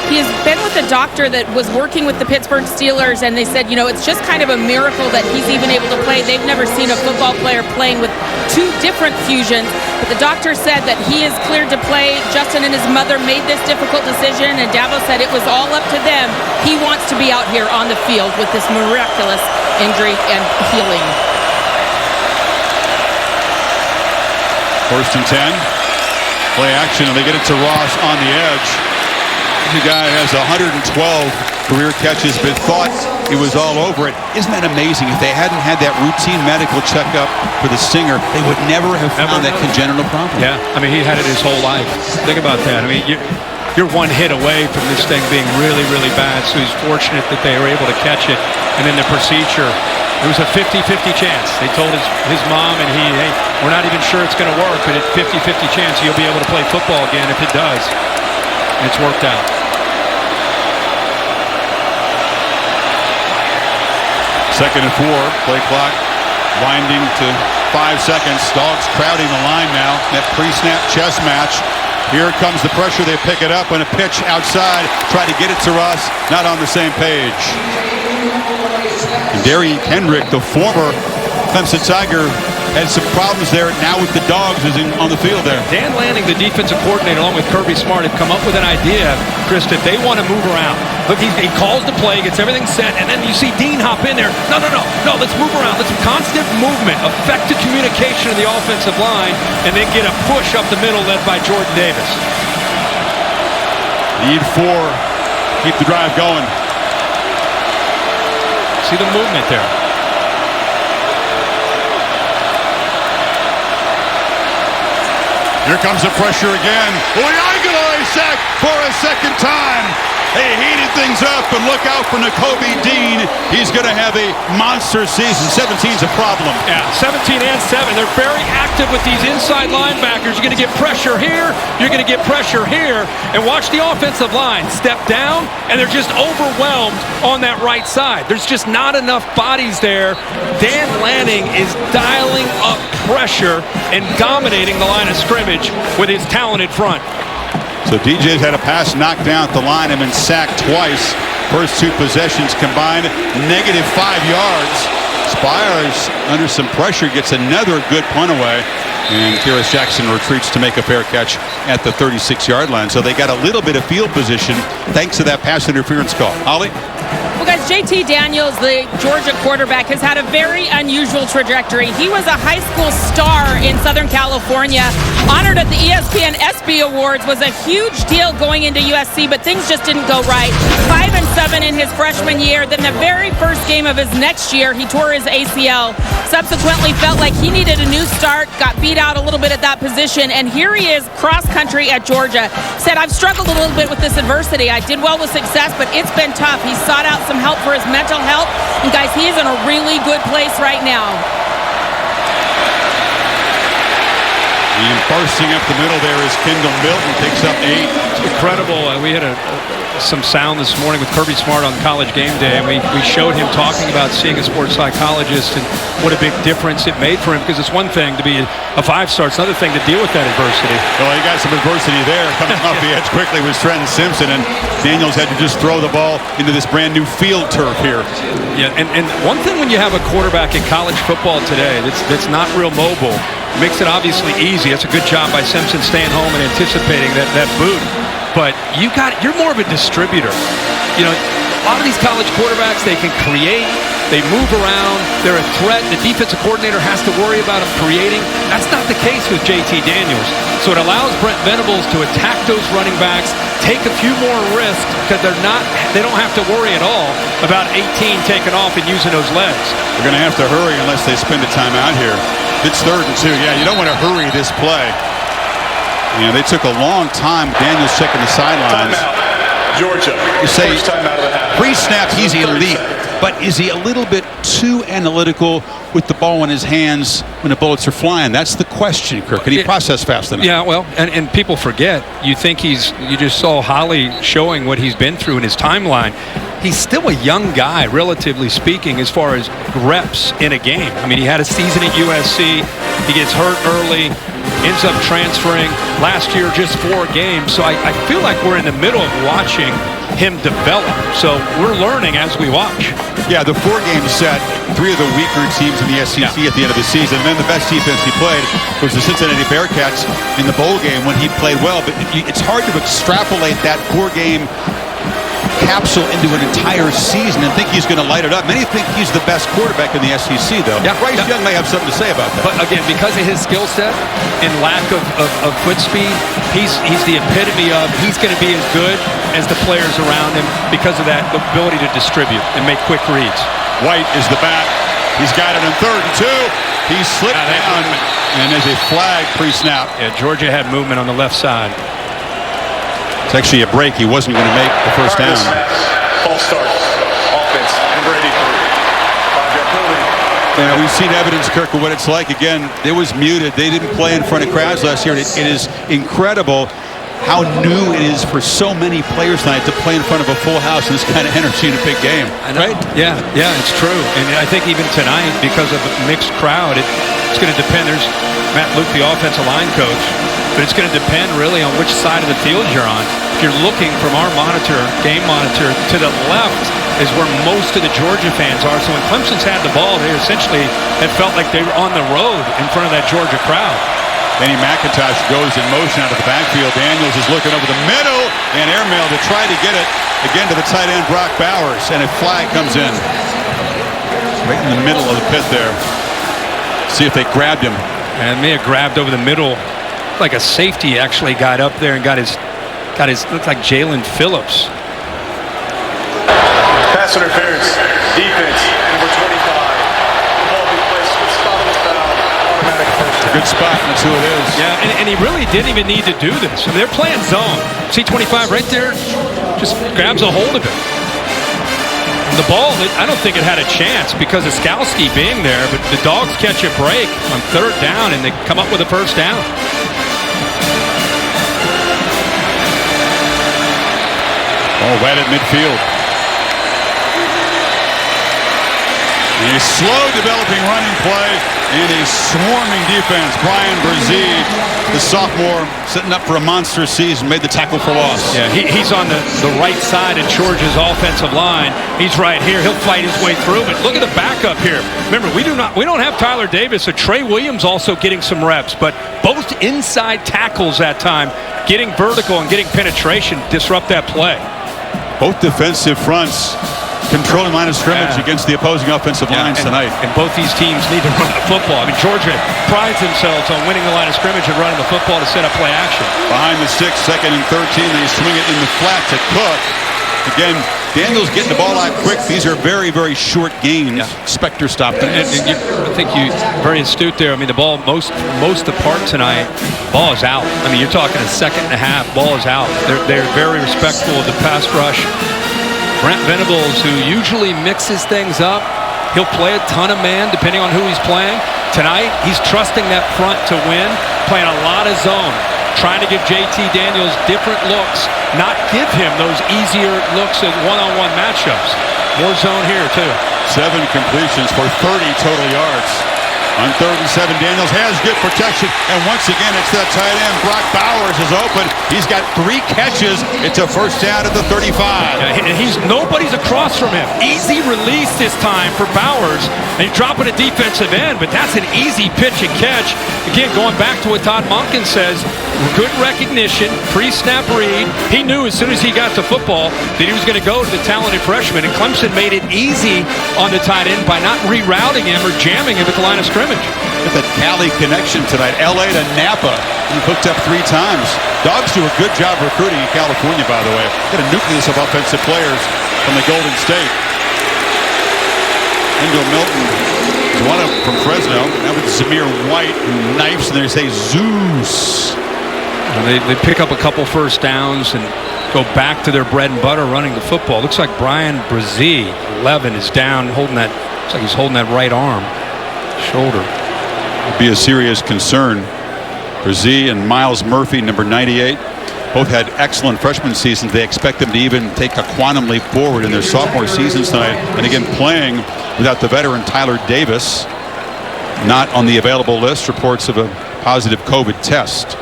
He has been with a doctor that was working with the Pittsburgh Steelers, and they said, it's just kind of a miracle that he's even able to play. They've never seen a football player playing with 2 different fusions. But the doctor said that he is cleared to play. Justin and his mother made this difficult decision, and Dabo said it was all up to them. He wants to be out here on the field with this miraculous injury and healing. First and 10. Play action, and they get it to Ross on the edge. The guy has 112 career catches, but thought it was all over it. Isn't that amazing? If they hadn't had that routine medical checkup for the stinger, they would never have found that congenital problem. Yeah, he had it his whole life. Think about that. You're one hit away from this thing being really, really bad, so he's fortunate that they were able to catch it. And then the procedure, it was a 50-50 chance. They told his mom and hey, we're not even sure it's going to work, but it's 50-50 chance you'll be able to play football again if it does. And it's worked out. Second and 4, play clock winding to 5 seconds. Dogs crowding the line now. That pre-snap chess match. Here comes the pressure. They pick it up on a pitch outside. Try to get it to Ross. Not on the same page. And Derrick Henry, the former Clemson Tiger, had some problems there. Now with the Dogs is on the field there. Dan Lanning, the defensive coordinator, along with Kirby Smart, have come up with an idea, Chris, that they want to move around. Look, he calls the play, gets everything set, and then you see Dean hop in there. No, let's move around. Let's constant movement, effective communication of the offensive line, and then get a push up the middle led by Jordan Davis. Need 4. Keep the drive going. See the movement there. Here comes the pressure again. Uiagalelei sacked for a second time. They heated things up, and look out for Nakobe Dean. He's going to have a monster season. 17's a problem. Yeah, 17 and 7. They're very active with these inside linebackers. You're going to get pressure here. You're going to get pressure here. And watch the offensive line step down, and they're just overwhelmed on that right side. There's just not enough bodies there. Dan Lanning is dialing up pressure and dominating the line of scrimmage with his talented front. So DJ's had a pass knocked down at the line and been sacked twice. First 2 possessions combined, -5 yards. Spires, under some pressure, gets another good punt away. And Kyrus Jackson retreats to make a fair catch at the 36-yard line. So they got a little bit of field position thanks to that pass interference call. Holly? Well, guys, JT Daniels, the Georgia quarterback, has had a very unusual trajectory. He was a high school star in Southern California, honored at the ESPN ESPY Awards, was a huge deal going into USC, but things just didn't go right. 5-7 in his freshman year. Then the very first game of his next year, he tore his ACL. Subsequently felt like he needed a new start, got beat out a little bit at that position, and here he is cross country at Georgia. Said, I've struggled a little bit with this adversity. I did well with success, but it's been tough. He sought out some help for his mental health, and guys, he is in a really good place right now. And bursting up the middle there is Kendall Milton, picks up 8. It's incredible. We had some sound this morning with Kirby Smart on College Game Day, and we showed him talking about seeing a sports psychologist and what a big difference it made for him, because it's one thing to be a 5-star, it's another thing to deal with that adversity. Well, he got some adversity there. Coming off the edge quickly was Trenton Simpson, and Daniels had to just throw the ball into this brand new field turf here. Yeah, and one thing when you have a quarterback in college football today that's not real mobile, makes it obviously easy. That's a good job by Simpson staying home and anticipating that boot. But you're more of a distributor. You know, a lot of these college quarterbacks, they can create, they move around, they're a threat. The defensive coordinator has to worry about them creating. That's not the case with JT Daniels. So it allows Brent Venables to attack those running backs, take a few more risks, because they don't have to worry at all about 18 taking off and using those legs. They're going to have to hurry unless they spend a timeout here. It's 3rd and 2. Yeah, you don't want to hurry this play. You know, they took a long time. Daniels checking the sidelines. Timeout. Georgia. You say first time out of the half. Pre-snap, he's elite. But is he a little bit too analytical with the ball in his hands when the bullets are flying? That's the question, Kirk. Can he process fast enough? Yeah, well, and people forget. You think you just saw Holly showing what he's been through in his timeline. He's still a young guy, relatively speaking, as far as reps in a game. I mean, he had a season at USC. He gets hurt early, ends up transferring. Last year, just 4 games. So I feel like we're in the middle of watching him develop. So we're learning as we watch. Yeah, the 4-game set, 3 of the weaker teams in the SEC at the end of the season. And then the best defense he played was the Cincinnati Bearcats in the bowl game when he played well. But it's hard to extrapolate that 4-game capsule into an entire season and think he's going to light it up. Many think he's the best quarterback in the SEC, though. Yeah, Bryce Young may have something to say about that. But again, because of his skill set and lack of foot speed, he's the epitome of he's going to be as good as the players around him because of that ability to distribute and make quick reads. White is the back. He's got it in 3rd and 2. He slipped down, and there's a flag pre-snap. Yeah, Georgia had movement on the left side. It's actually a break. He wasn't going to make the first down. False start. Offense. Number 83. 5-yard penalty. Yeah, we've seen evidence, Kirk, of what it's like. Again, it was muted. They didn't play in front of crowds last year. It is incredible how new it is for so many players tonight to play in front of a full house and this kind of energy in a big game. Right? Yeah, it's true. And I think even tonight, because of a mixed crowd, it's going to depend. There's Matt Luke, the offensive line coach. But it's going to depend really on which side of the field you're on. If you're looking from our game monitor, to the left is where most of the Georgia fans are. So when Clemson's had the ball, they essentially had felt like they were on the road in front of that Georgia crowd. Benny McIntosh goes in motion out of the backfield. Daniels is looking over the middle and airmail to try to get it again to the tight end, Brock Bowers. And a flag comes in right in the middle of the pit there. See if they grabbed him. And may have grabbed over the middle. Like a safety actually got up there and got his looked like Jalen Phillips. Pass interference. Defense. Number 25. The ball be placed with spot foul. Automatic first down. Good spot. That's who it is. Yeah, and he really didn't even need to do this. I mean, they're playing zone. See 25 right there? Just grabs a hold of it. The ball, I don't think it had a chance because of Skalski being there, but the Dogs catch a break on 3rd down and they come up with a first down. Oh, right at midfield. A slow developing running play and a swarming defense. Brian Brzee, the sophomore, sitting up for a monstrous season, made the tackle for loss. Yeah, he's on the right side of Georgia's offensive line. He's right here. He'll fight his way through. But look at the backup here. Remember, we don't have Tyler Davis. So Trey Williams also getting some reps, but both inside tackles that time, getting vertical and getting penetration, disrupt that play. Both defensive fronts controlling line of scrimmage against the opposing offensive lines tonight. And both these teams need to run the football. I mean, Georgia prides themselves on winning the line of scrimmage and running the football to set up play action. Behind the sticks, 2nd and 13. They swing it in the flat to Cook. Again, Daniels getting the ball out quick. These are very, very short gains. Spector stopped it. I think you very astute there. I mean, the ball most of the part tonight, ball is out. I mean, you're talking a 2nd and a half, ball is out. They're very respectful of the pass rush. Brent Venables, who usually mixes things up, he'll play a ton of man depending on who he's playing. Tonight, he's trusting that front to win, playing a lot of zone, trying to give JT Daniels different looks, not give him those easier looks in one-on-one matchups. More zone here, too. 7 completions for 30 total yards. On 3rd and 7, Daniels has good protection, and once again, it's that tight end. Brock Bowers is open. He's got 3 catches. It's a first down at the 35. Nobody's across from him. Easy release this time for Bowers, and he's dropping a defensive end, but that's an easy pitch and catch. Again, going back to what Todd Monken says, good recognition, pre-snap read. He knew as soon as he got the football that he was going to go to the talented freshman, and Clemson made it easy on the tight end by not rerouting him or jamming him at the line of scrimmage. With the Cali connection tonight, LA to Napa. He hooked up 3 times. Dogs do a good job recruiting in California, by the way. Got a nucleus of offensive players from the Golden State. Wendell Milton is one of them from Fresno. Now with Zamir White, who knifes, and they say Zeus. They pick up a couple first downs and go back to their bread and butter running the football. Looks like Brian Brzee, 11, is down, holding that. Looks like he's holding that right arm. Shoulder. Would be a serious concern. Brzee and Miles Murphy, number 98, both had excellent freshman seasons. They expect them to even take a quantum leap forward in their sophomore seasons tonight. And again, playing without the veteran Tyler Davis, not on the available list. Reports of a positive COVID test.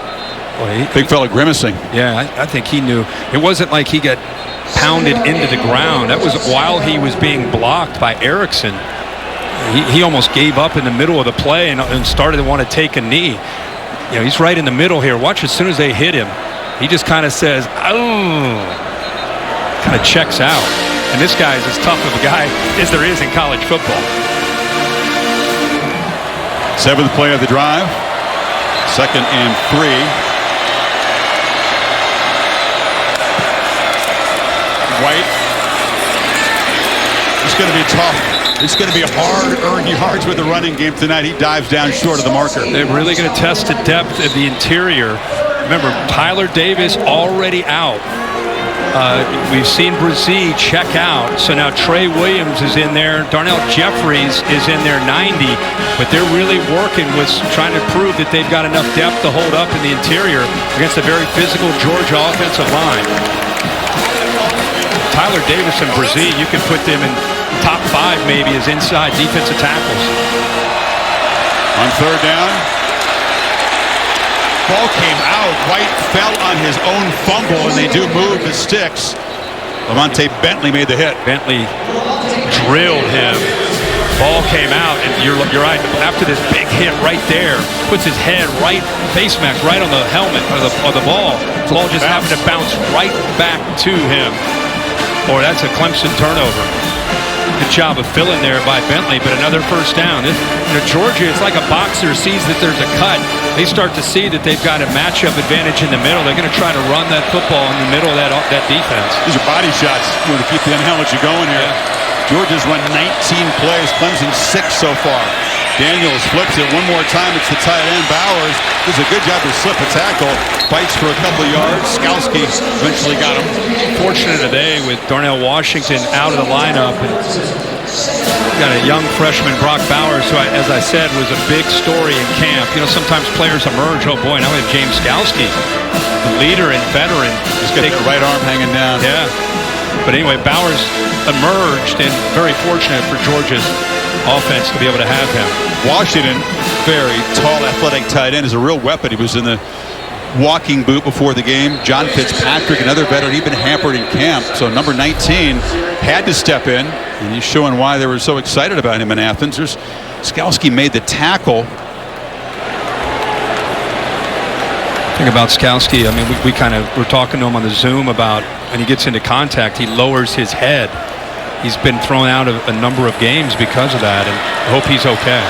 Well, big fella grimacing. Yeah, I think he knew. It wasn't like he got pounded into the ground. That was while he was being blocked by Erickson. He almost gave up in the middle of the play and started to want to take a knee. You know, he's right in the middle here. Watch, as soon as they hit him, he just kind of says, oh, kind of checks out. And this guy is as tough of a guy as there is in college football. 7th play of the drive. 2nd and 3. White. It's going to be tough. It's going to be hard-earned yards with the running game tonight. He dives down short of the marker. They're really going to test the depth of the interior. Remember, Tyler Davis already out. We've seen Brzee check out. So now Trey Williams is in there. Darnell Jeffries is in there, 90. But they're really working with trying to prove that they've got enough depth to hold up in the interior against a very physical Georgia offensive line. Tyler Davis and Brzee, you can put them in top 5 maybe as inside defensive tackles. On 3rd down, ball came out. White fell on his own fumble, and they do move the sticks. Lamonte Bentley made the hit. Bentley drilled him. Ball came out, and you're right. After this big hit right there, puts his head right, face mask right on the helmet of the ball. The ball just happened to bounce right back to him. Or that's a Clemson turnover. Good job of filling there by Bentley, but another first down. Georgia, it's like a boxer sees that there's a cut. They start to see that they've got a matchup advantage in the middle. They're going to try to run that football in the middle of that defense. These are body shots. You want to keep the analogy going here. Georgia's run 19 plays. Clemson 6 so far. Daniels flips it one more time. It's the tight end, Bowers. Does a good job to slip a tackle. Fights for a couple of yards. Skalski eventually got him. Fortunate today with Darnell Washington out of the lineup. And got a young freshman, Brock Bowers, who, as I said, was a big story in camp. You know, sometimes players emerge. Oh, boy, now we have James Skalski, the leader and veteran. He's got the right arm hanging down. Yeah. But anyway, Bowers emerged, and very fortunate for Georgia's offense to be able to have him. Washington, very tall, athletic tight end, is a real weapon. He was in the walking boot before the game. John Fitzpatrick, another veteran, he'd been hampered in camp. So number 19 had to step in, and he's showing why they were so excited about him in Athens. Skalski made the tackle. Thing about Skalski, I mean, we're talking to him on the Zoom about when he gets into contact, he lowers his head. he's been thrown out of a number of games because of that, and I hope he's okay.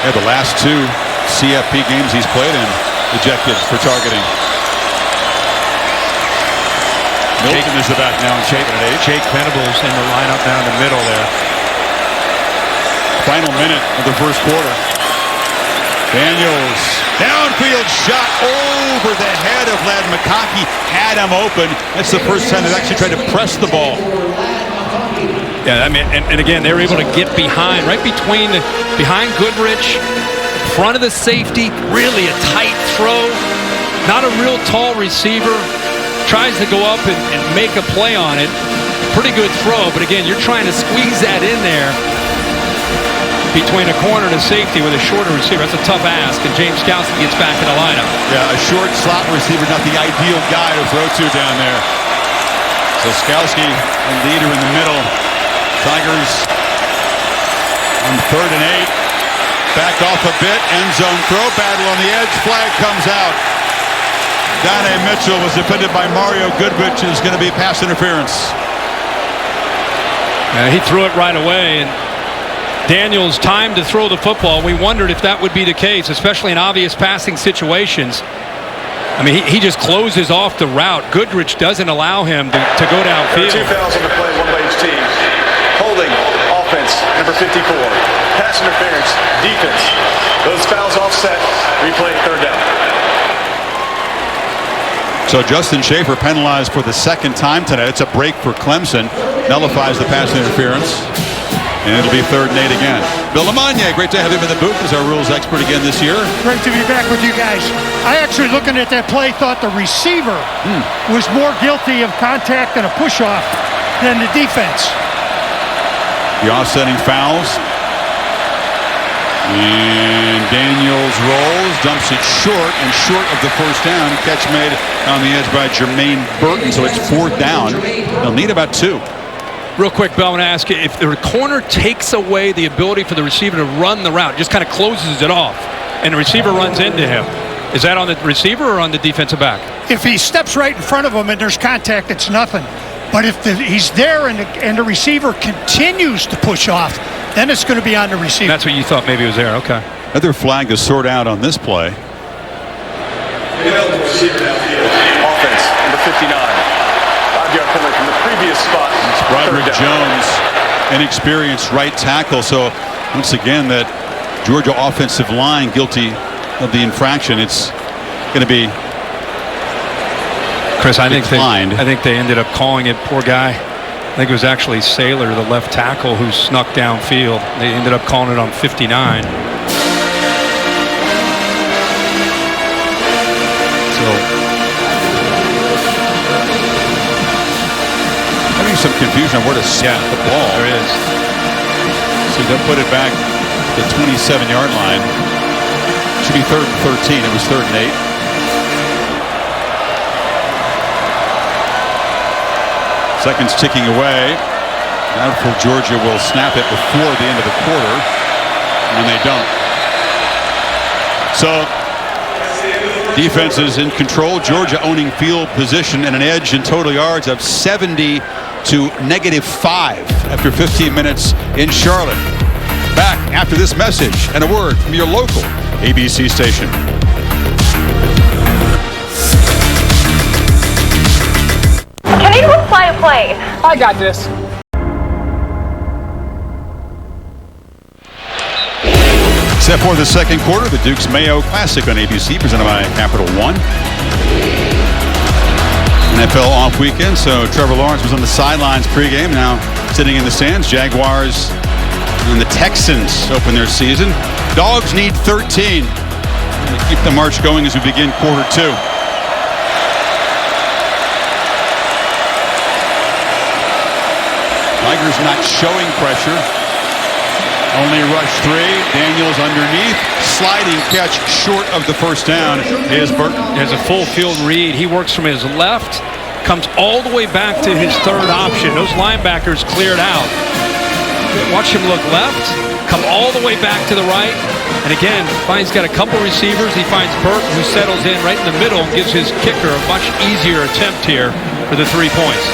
Yeah, the last 2 CFP games he's played in, ejected for targeting. Milton is the back now and shaking at 8. Jake Venables in the lineup down the middle there. Final minute of the first quarter. Daniels, downfield shot over the head of Ladd McConkey, had him open. That's the first time they've actually tried to press the ball. Yeah, I mean, and again, they were able to get behind, right behind Goodrich, front of the safety, really a tight throw. Not a real tall receiver. Tries to go up and make a play on it. Pretty good throw, but again, you're trying to squeeze that in there between a corner and a safety with a shorter receiver. That's a tough ask, and James Skowski gets back in the lineup. Yeah, a short slot receiver, not the ideal guy to throw to down there. So Skowski, a leader in the middle. Tigers on 3rd and 8. Back off a bit, end zone throw, battle on the edge, flag comes out. Donnie Mitchell was defended by Mario Goodrich, and it's going to be pass interference. He threw it right away, and Daniels timed to throw the football. We wondered if that would be the case, especially in obvious passing situations. I mean, he just closes off the route. Goodrich doesn't allow him to go downfield. 2 fouls on the play, 1 by each team. Holding, offense, number 54. Pass interference, defense. Those fouls offset, replay 3rd down. So Justin Schaefer penalized for the 2nd time tonight. It's a break for Clemson. Nullifies the pass interference. And it'll be 3rd and 8 again. Bill Lamagna, great to have him in the booth as our rules expert again this year. Great to be back with you guys. I actually, looking at that play, thought the receiver was more guilty of contact and a push-off than the defense. The offsetting fouls. And Daniels rolls, dumps it short, and short of the first down. Catch made on the edge by Jermaine Burton, so it's 4th down. They'll need about 2. Real quick, Bill, I want to ask you, if the corner takes away the ability for the receiver to run the route, just kind of closes it off, and the receiver runs into him, is that on the receiver or on the defensive back? If he steps right in front of him and there's contact, it's nothing. But if he's there and the receiver continues to push off, then it's going to be on the receiver. That's what you thought maybe was there, okay. Another flag to sort out on this play. Offense, number 59. 5-yard penalty from the previous spot. It's Broderick Jones, inexperienced right tackle. So once again, that Georgia offensive line guilty of the infraction. It's going to be Chris, I think declined. they ended up calling it, poor guy. I think it was actually Saylor, the left tackle, who snuck downfield. They ended up calling it on 59. Some confusion on where to snap the ball. There is. See, they'll put it back to the 27-yard line. Should be 3rd and 13. It was 3rd and 8. Seconds ticking away. Doubtful Georgia will snap it before the end of the quarter, and they don't. So defense is in control. Georgia owning field position and an edge in total yards of 70 to -5 after 15 minutes in Charlotte. Back after this message and a word from your local ABC station. Can anyone fly a plane? I got this. Set for the 2nd quarter, the Duke's Mayo Classic on ABC, presented by Capital One. NFL off weekend, so Trevor Lawrence was on the sidelines pregame, now sitting in the stands. Jaguars and the Texans open their season. Dogs need 13 to keep the march going as we begin quarter 2. Tigers not showing pressure. Only rush 3. Daniels underneath. Sliding catch short of the first down is Burton. Has a full field read. He works from his left, comes all the way back to his 3rd option. Those linebackers cleared out. Watch him look left, come all the way back to the right. And again, he's got a couple receivers. He finds Burton, who settles in right in the middle and gives his kicker a much easier attempt here for the 3 points.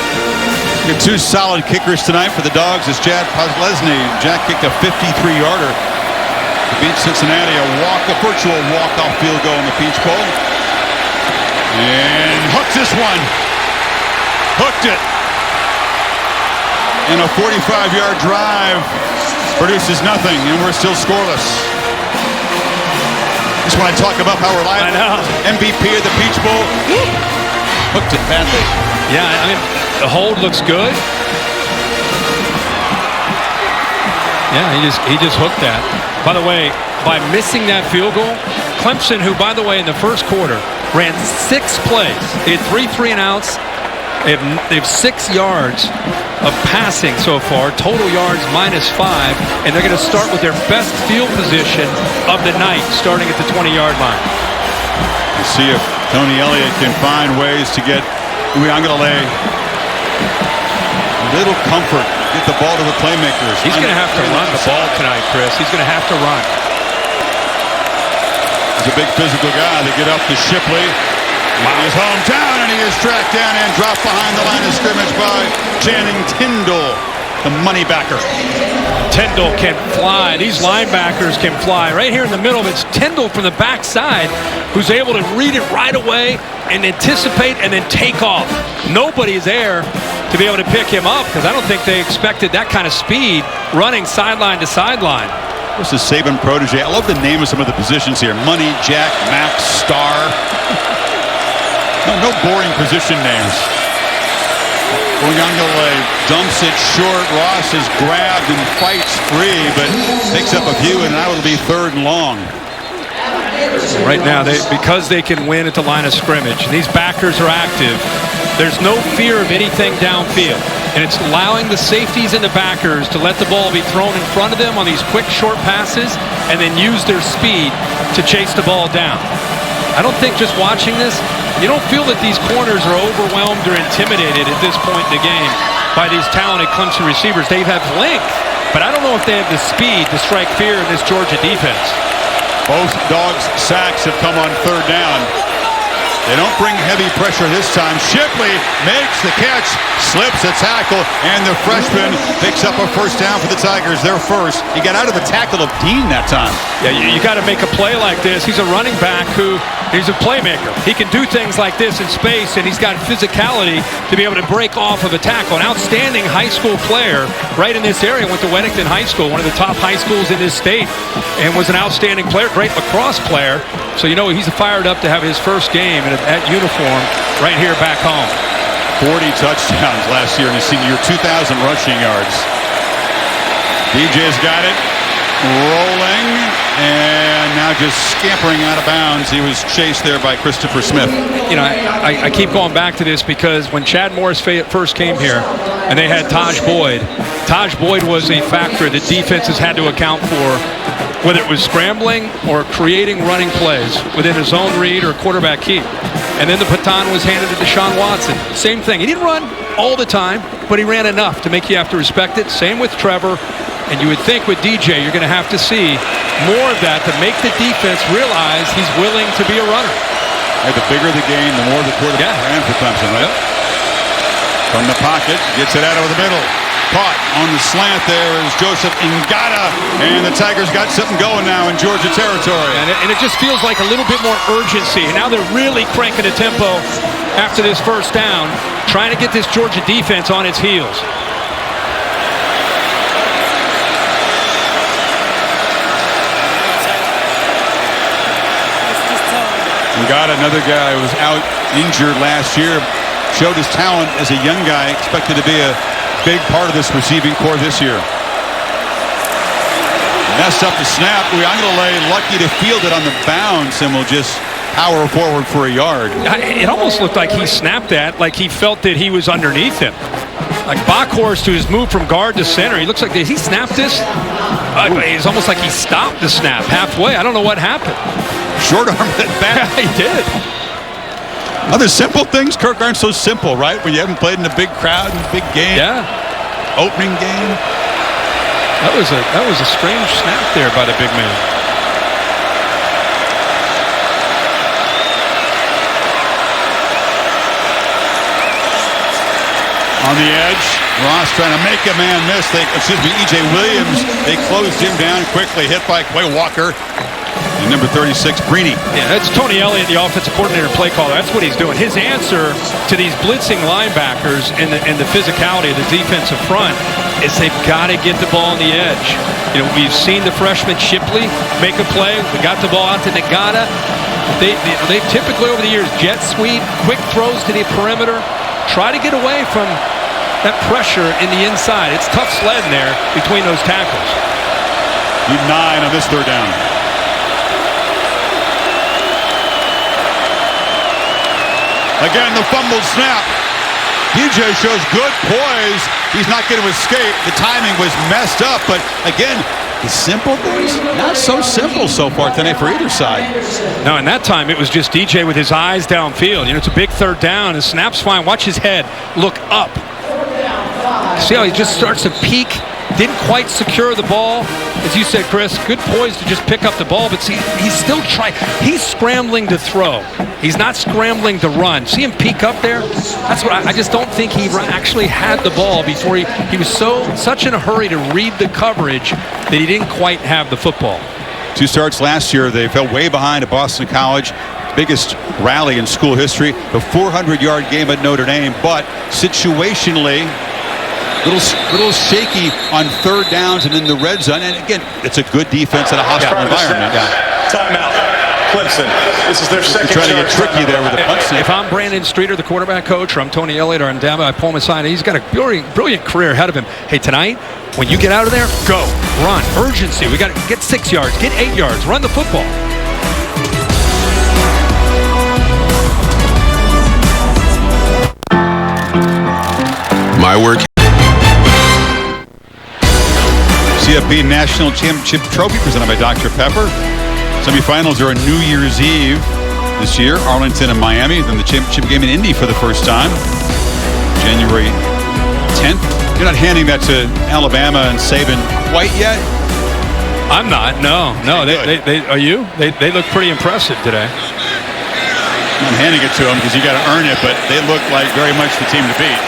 Got two solid kickers tonight for the Dogs as Chad Podlesny. Jack kicked a 53-yarder to beat Cincinnati. A virtual walk-off field goal in the Peach Bowl. And hooked this one. Hooked it. And a 45-yard drive produces nothing, and we're still scoreless. That's when I talk about how reliable. I know. MVP of the Peach Bowl. Hooked it badly. Yeah, I mean, the hold looks good. Yeah, he just hooked that. By the way, by missing that field goal, Clemson, who, by the way, in the first quarter ran 6 plays. They had 3 3-and-outs. They have 6 yards of passing so far, total yards -5, and they're going to start with their best field position of the night, starting at the 20-yard line. We'll see if Tony Elliott can find ways to get Uiagalelei a little comfort, get the ball to the playmakers. He's going to have to run the ball tonight, Chris. He's going to have to run. He's a big physical guy. They get up to Shipley. His hometown, and he is tracked down and dropped behind the line of scrimmage by Channing Tindall, the money backer. Tindall can fly. These linebackers can fly. Right here in the middle, it's Tindall from the backside who's able to read it right away and anticipate and then take off. Nobody's there to be able to pick him up because I don't think they expected that kind of speed running sideline to sideline. This is Saban protege. I love the name of some of the positions here. Money, Jack, Max, Star. No boring position names. Uiagalelei dumps it short. Ross is grabbed and fights free, but picks up a few, and now it'll be 3rd and long. Right now, because they can win at the line of scrimmage, and these backers are active, there's no fear of anything downfield. And it's allowing the safeties and the backers to let the ball be thrown in front of them on these quick, short passes, and then use their speed to chase the ball down. I don't think just watching this, you don't feel that these corners are overwhelmed or intimidated at this point in the game by these talented Clemson receivers. They have length, but I don't know if they have the speed to strike fear in this Georgia defense. Both Dogs' sacks have come on 3rd down. They don't bring heavy pressure this time. Shipley makes the catch, slips a tackle, and the freshman picks up a 1st down for the Tigers. Their first. He got out of the tackle of Dean that time. Yeah, you got to make a play like this. He's a running back he's a playmaker. He can do things like this in space, and he's got physicality to be able to break off of a tackle. An outstanding high school player right in this area. Went to Weddington High School, one of the top high schools in this state, and was an outstanding player, great lacrosse player. So, you know, he's fired up to have his first game in that uniform right here back home. 40 touchdowns last year in his senior year, 2,000 rushing yards. DJ's got it, rolling, and now just scampering out of bounds. He was chased there by Christopher Smith. You know, I keep going back to this because when Chad Morris first came here and they had Taj Boyd was a factor that defenses had to account for, whether it was scrambling or creating running plays within a zone read or quarterback keep. And then the baton was handed to Deshaun Watson. Same thing. He didn't run all the time, but he ran enough to make you have to respect it. Same with Trevor. And you would think with DJ, you're going to have to see more of that to make the defense realize he's willing to be a runner. The bigger the game, the more the quarterback ran for Clemson, right? Yep. From the pocket, gets it out over the middle. Caught on the slant there is Joseph Ngata, and the Tigers got something going now in Georgia territory. And it just feels like a little bit more urgency. Now they're really cranking the tempo after this 1st down, trying to get this Georgia defense on its heels. Ngata, another guy who was out injured last year, showed his talent as a young guy, expected to be a big part of this receiving core this year. Messed up the snap. Uiagalelei lucky to field it on the bounce and will just power forward for a yard. It almost looked like he snapped that, like he felt that he was underneath him. Like Bockhorst, who's moved from guard to center, he looks like, did he snap this? It's almost like he stopped the snap halfway. I don't know what happened. Short armed it back. Yeah, he did. Other simple things, Kirk, aren't so simple, right? When you haven't played in a big crowd and a big game. Yeah. Opening game. That was a strange snap there by the big man. On On the edge, Ross trying to make a man miss. E.J. Williams, they closed him down quickly, hit by Quay Walker. And number 36, Breeny. Yeah, that's Tony Elliott, the offensive coordinator and play caller. That's what he's doing. His answer to these blitzing linebackers and the physicality of the defensive front is they've got to get the ball on the edge. You know, we've seen the freshman Shipley make a play. We got the ball out to Nagata. They typically over the years jet sweep, quick throws to the perimeter, try to get away from that pressure in the inside. It's tough sledding there between those tackles. Need 9 on this third down. Again, the fumbled snap. DJ shows good poise. He's not going to escape. The timing was messed up, but again, the simple things, not so simple so far tonight for either side. No, and that time it was just DJ with his eyes downfield. You know, it's a big third down. His snap's fine. Watch his head look up. See how he just starts to peek? Didn't quite secure the ball. As you said, Chris, good poise to just pick up the ball, but see, he's still trying. He's scrambling to throw. He's not scrambling to run. See him peek up there? That's what I just don't think he actually had the ball before he was such in a hurry to read the coverage that he didn't quite have the football. 2 starts last year. They fell way behind at Boston College. Biggest rally in school history. The 400-yard game at Notre Dame, but situationally, little shaky on third downs and in the red zone. And again, it's a good defense in a hostile environment. Timeout. Clemson. This is their second. Trying to get tricky there with the punt snap. If I'm Brandon Streeter, the quarterback coach, or I'm Tony Elliott, or I'm Dabo, I pull him aside. He's got a brilliant career ahead of him. Hey, tonight, when you get out of there, go, run, urgency. We got to get 6 yards, get 8 yards, run the football. My work. CFP National Championship Trophy presented by Dr. Pepper. Semifinals are on New Year's Eve this year. Arlington and Miami. Then the championship game in Indy for the first time. January 10th. You're not handing that to Alabama and Saban quite yet? I'm not. No. They are you? They look pretty impressive today. I'm handing it to them because you got to earn it, but they look like very much the team to beat.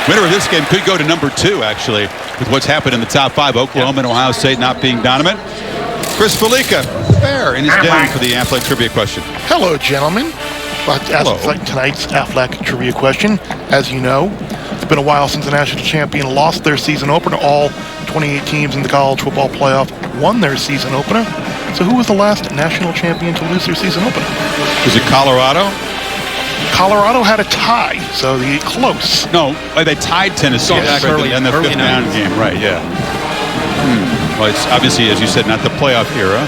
Winner of this game could go to number 2, actually, with what's happened in the top 5. Oklahoma and Ohio State not being dominant. Chris Felica, the Bear, in his den for the Athletic Trivia question. Hello, gentlemen. Hello. Tonight's Athletic Trivia question. As you know, it's been a while since the national champion lost their season opener. All 28 teams in the college football playoff won their season opener. So who was the last national champion to lose their season opener? Was it Colorado? Colorado had a tie, so close. No, they tied Tennessee in the fifth down game. Right, yeah. Well, it's obviously, as you said, not the playoff era.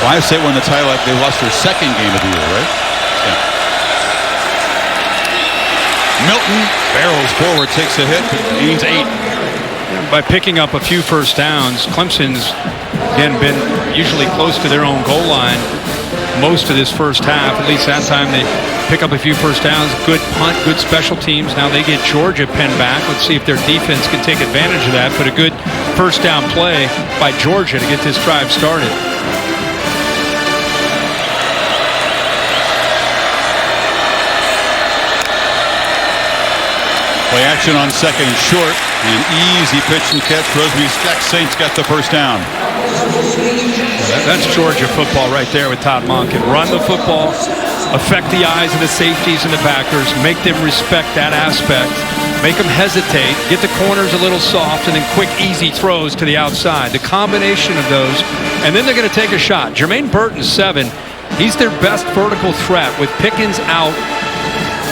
Ohio State won the title. They lost their second game of the year, right? Yeah. Milton barrels forward, takes a hit, gains 8. By picking up a few first downs, Clemson's again been usually close to their own goal line most of this first half. At least that time they pick up a few first downs. Good punt, good special teams. Now they get Georgia pinned back. Let's see if their defense can take advantage of that. But a good first down play by Georgia to get this drive started. Play action on second and short. An easy pitch and catch. Roseby Saints got the first down. That's Georgia football right there with Todd Monken. Run the football, affect the eyes of the safeties and the backers, make them respect that aspect, make them hesitate, get the corners a little soft, and then quick, easy throws to the outside. The combination of those, and then they're going to take a shot. Jermaine Burton's 7. He's their best vertical threat with Pickens out.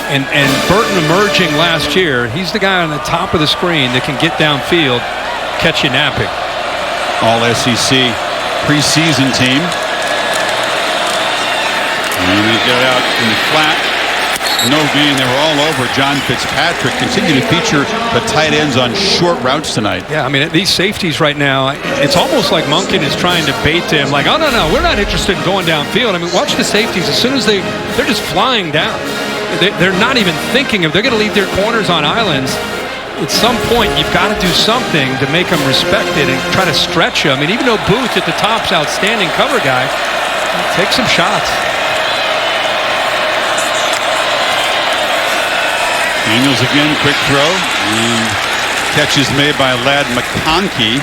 And Burton emerging last year, he's the guy on the top of the screen that can get downfield, catch you napping. All SEC preseason team. And they get out in the flat. No gain. They were all over John Fitzpatrick. Continue to feature the tight ends on short routes tonight. Yeah, I mean, these safeties right now, it's almost like Monken is trying to bait them. Like, oh, no, we're not interested in going downfield. I mean, watch the safeties. As soon as they're just flying down. They're not even thinking of, they're going to leave their corners on islands. At some point, you've got to do something to make them respected and try to stretch them. I mean, even though Booth at the top's outstanding cover guy, take some shots. Daniels again, quick throw. And catch is made by Ladd McConkey.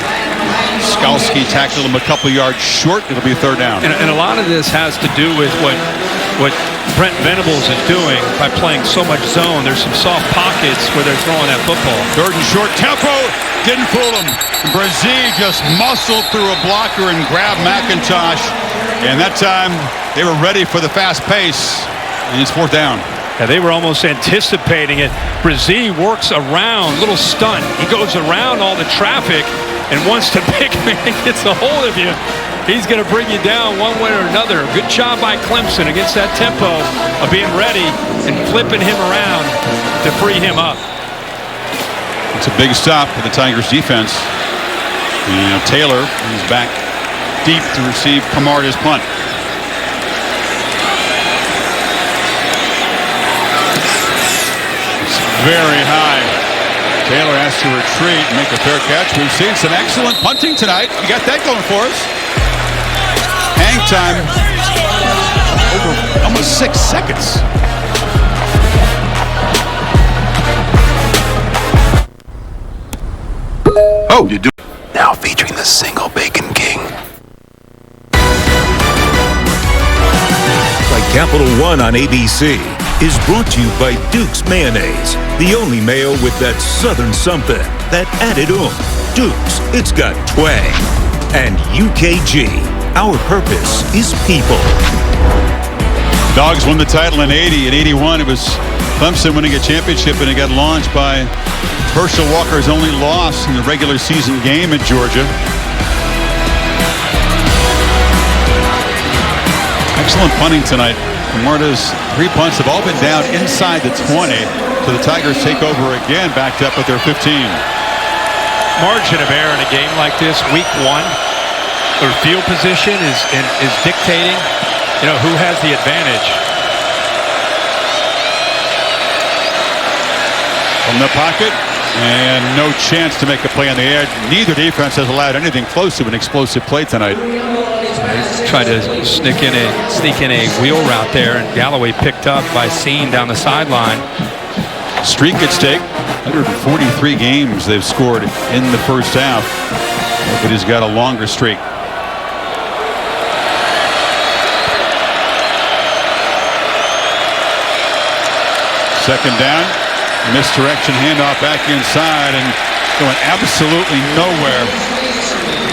Skalski tackled him a couple yards short. It'll be third down. And a lot of this has to do with what Brent Venables is doing by playing so much zone. There's some soft pockets where they're throwing that football. Third and short. Tempo didn't fool him. Brazil just muscled through a blocker and grabbed McIntosh. And that time they were ready for the fast pace. And it's fourth down. Yeah, they were almost anticipating it. Brazil works around, little stunt. He goes around all the traffic, and once the big man gets a hold of you, he's going to bring you down one way or another. Good job by Clemson against that tempo of being ready and flipping him around to free him up. It's a big stop for the Tigers defense. And Taylor is back deep to receive Camarda's punt. Very high. Taylor has to retreat and make a fair catch. We've seen some excellent punting tonight. We got that going for us. Hang time over almost 6 seconds. Oh, you do. Now featuring the single bacon king. By Capital One on ABC is brought to you by Duke's Mayonnaise, the only mayo with that southern something, that added oomph. Duke's, it's got twang. And UKG, our purpose is people. Dogs won the title in 80. In 81, it was Clemson winning a championship, and it got launched by Herschel Walker's only loss in the regular season game at Georgia. Excellent punting tonight. Camarda's 3 punts have all been down inside the 20. So the Tigers take over again, backed up at their 15. Margin of error in a game like this, week one, or field position is dictating, who has the advantage. From the pocket, and no chance to make a play on the edge. Neither defense has allowed anything close to an explosive play tonight. Tried to sneak in a wheel route there, and Galloway picked up by Sean down the sideline. Streak at stake. 143 games they've scored in the first half, but he's got a longer streak. Second down, misdirection handoff back inside and going absolutely nowhere.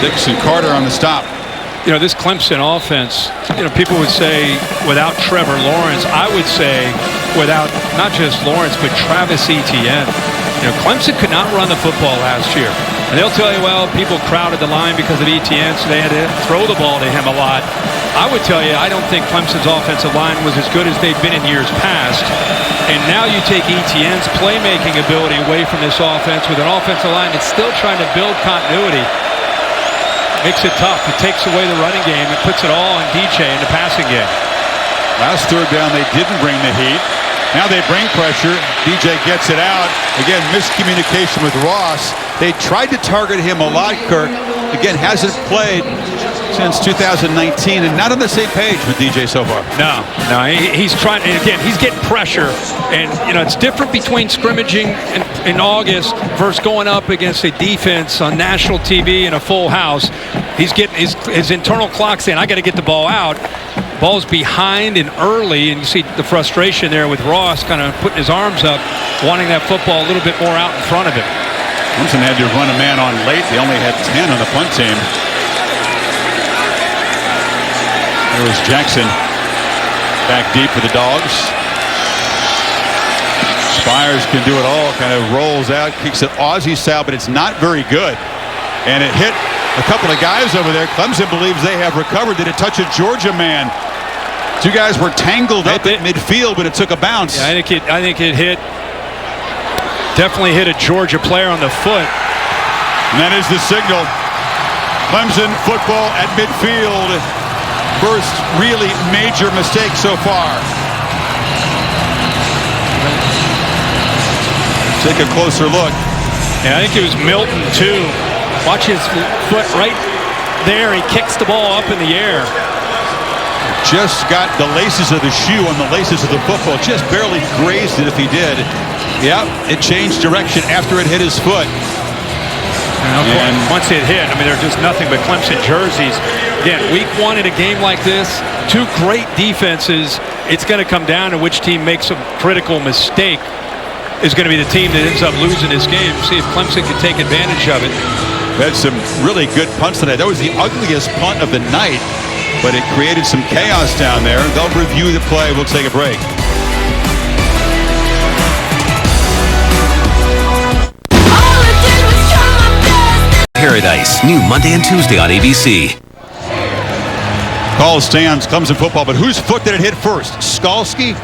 Dixon Carter on the stop. This Clemson offense, people would say without Trevor Lawrence. I would say without not just Lawrence, but Travis Etienne. Clemson could not run the football last year. And they'll tell you, well, people crowded the line because of Etienne, so they had to throw the ball to him a lot. I would tell you, I don't think Clemson's offensive line was as good as they've been in years past. And now you take Etienne's playmaking ability away from this offense with an offensive line that's still trying to build continuity. Makes it tough. It takes away the running game. It puts it all on DJ in the passing game. Last third down, they didn't bring the heat. Now they bring pressure. DJ gets it out. Again, miscommunication with Ross. They tried to target him a lot, Kirk. Again, hasn't played since 2019 and not on the same page with DJ so far. No, he's trying, and again, he's getting pressure. And, it's different between scrimmaging in August versus going up against a defense on national TV in a full house. He's getting his internal clock saying, I got to get the ball out. Ball's behind and early, and you see the frustration there with Ross kind of putting his arms up, wanting that football a little bit more out in front of him. Clemson had to run a man on late. They only had 10 on the punt team. There was Jackson back deep for the Dogs. Spires can do it all, kind of rolls out, kicks it Aussie style, but it's not very good. And it hit a couple of guys over there. Clemson believes they have recovered. Did it touch a Georgia man? Two guys were tangled up at midfield, but it took a bounce. Yeah, I think it hit. Definitely hit a Georgia player on the foot. And that is the signal. Clemson football at midfield. First really major mistake so far. Take a closer look. Yeah, I think it was Milton too. Watch his foot right there. He kicks the ball up in the air. just got the laces of the shoe on the laces of the football. Just barely grazed it if he did. Yep, it changed direction after it hit his foot. And once it hit, I mean, they're just nothing but Clemson jerseys. Again, week one in a game like this, two great defenses. It's going to come down to which team makes a critical mistake is going to be the team that ends up losing this game. See if Clemson can take advantage of it. Had some really good punts tonight. That was the ugliest punt of the night, but it created some chaos down there. They'll review the play. We'll take a break. Paradise, new Monday and Tuesday on ABC. Call stands, Clemson football, but whose foot did it hit first? Skalski?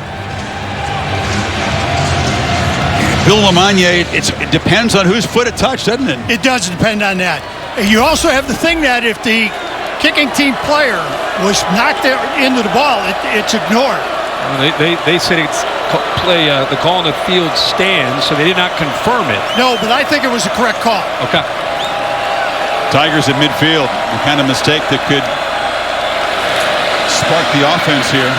Bill Lamagna, it depends on whose foot it touched, doesn't it? It does depend on that. You also have the thing that if the kicking team player was knocked into the ball, it's ignored. They said it's the call on the field stands, so they did not confirm it. No, but I think it was a correct call. Okay. Tigers at midfield, the kind of mistake that could spark the offense here.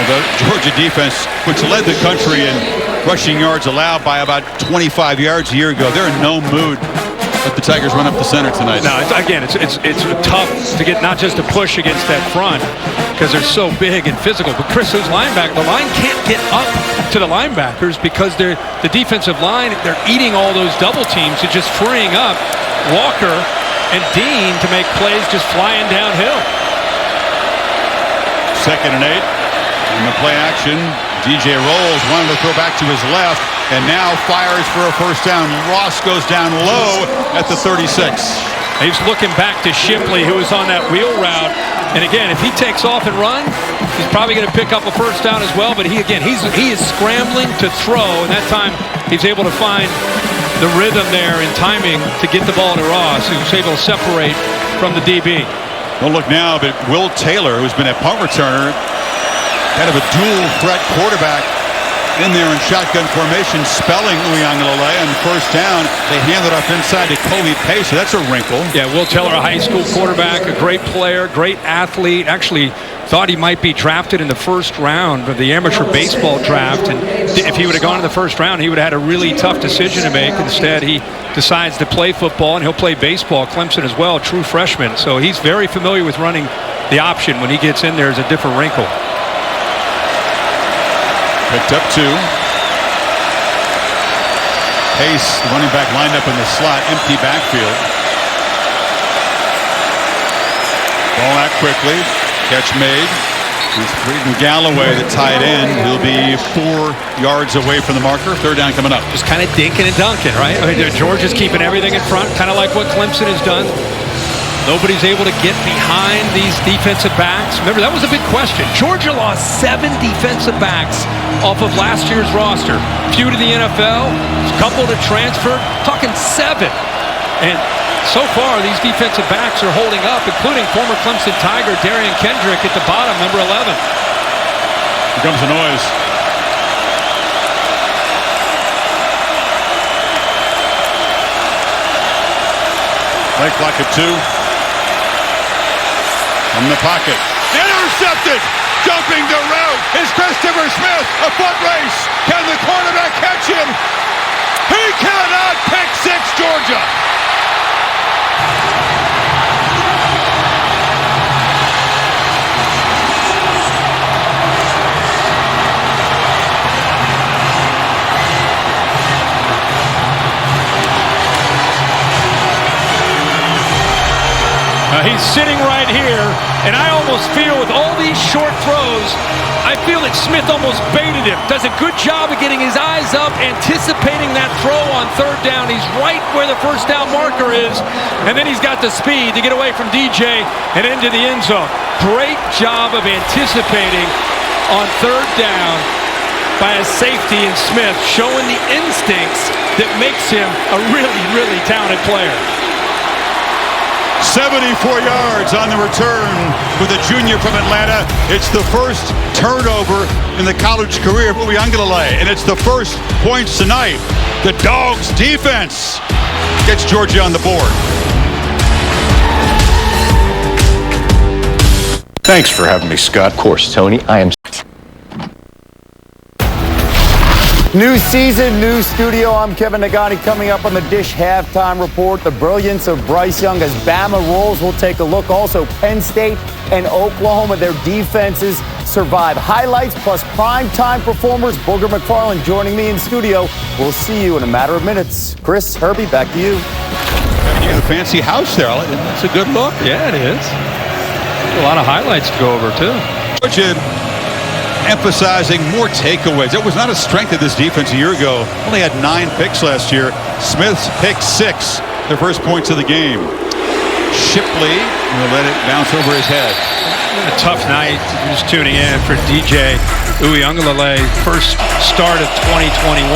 The Georgia defense, which led the country in rushing yards allowed by about 25 yards a year ago, they're in no mood. Let the Tigers run up the center tonight. No, it's tough to get not just a push against that front because they're so big and physical. But Chris, those linebackers, the line can't get up to the linebackers because the defensive line, they're eating all those double teams. It's just freeing up Walker and Dean to make plays just flying downhill. 2nd and 8. In the play action, DJ rolls, wanted to throw back to his left, and now fires for a first down. Ross goes down low at the 36. He's looking back to Shipley, who was on that wheel route. And again, if he takes off and runs, he's probably going to pick up a first down as well. But he is scrambling to throw, and that time he's able to find the rhythm there and timing to get the ball to Ross, who's able to separate from the DB. Don't look now, but Will Taylor, who's been a punt returner, kind of a dual threat quarterback in there in shotgun formation, spelling Uiagalelei, and first down, they hand it off inside to Kobe Pace, so that's a wrinkle. Yeah, Will Taylor, a high school quarterback, a great player, great athlete, actually thought he might be drafted in the first round of the amateur baseball draft, and if he would have gone in the first round, he would have had a really tough decision to make. Instead, he decides to play football, and he'll play baseball, Clemson as well, true freshman, so he's very familiar with running the option. When he gets in there, is a different wrinkle. Picked up 2. Pace, the running back, lined up in the slot, empty backfield. Ball out quickly, catch made. It's Breeden Galloway, the tight end. He'll be 4 yards away from the marker. Third down coming up. Just kind of dinking and dunking, right? I mean, Georgia's keeping everything in front, kind of like what Clemson has done. Nobody's able to get behind these defensive backs. Remember, that was a big question. Georgia lost 7 defensive backs off of last year's roster. Few to the NFL, a couple that transferred, talking 7. And so far, these defensive backs are holding up, including former Clemson Tiger Darian Kendrick at the bottom, number 11. Here comes the noise. Play clock at 2. From the pocket. Intercepted! Jumping the route is Christopher Smith. A foot race. Can the quarterback catch him? He cannot. Pick 6, Georgia. He's sitting right here, and I almost feel with all these short throws, I feel that Smith almost baited him. Does a good job of getting his eyes up, anticipating that throw on third down. He's right where the first down marker is, and then he's got the speed to get away from DJ and into the end zone. Great job of anticipating on third down by a safety in Smith, showing the instincts that makes him a really, really talented player. 74 yards on the return for the junior from Atlanta. It's the first turnover in the college career of Uiagalelei, and it's the first points tonight. The Dogs defense gets Georgia on the board. Thanks for having me, Scott. Of course, Tony. I am. New season, new studio. I'm Kevin Nagani. Coming up on the Dish Halftime Report, the brilliance of Bryce Young as Bama rolls. We'll take a look. Also, Penn State and Oklahoma, their defenses survive. Highlights plus primetime performers. Booger McFarland joining me in studio. We'll see you in a matter of minutes. Chris, Herbie, back to you. You got a fancy house there. That's a good look. Yeah, it is. A lot of highlights to go over, too. Georgia emphasizing more takeaways. That was not a strength of this defense a year ago. Only had 9 picks last year. Smith's pick 6, their first points of the game. Shipley will let it bounce over his head. A tough night. Just tuning in for DJ Uiagalelei. First start of 2021,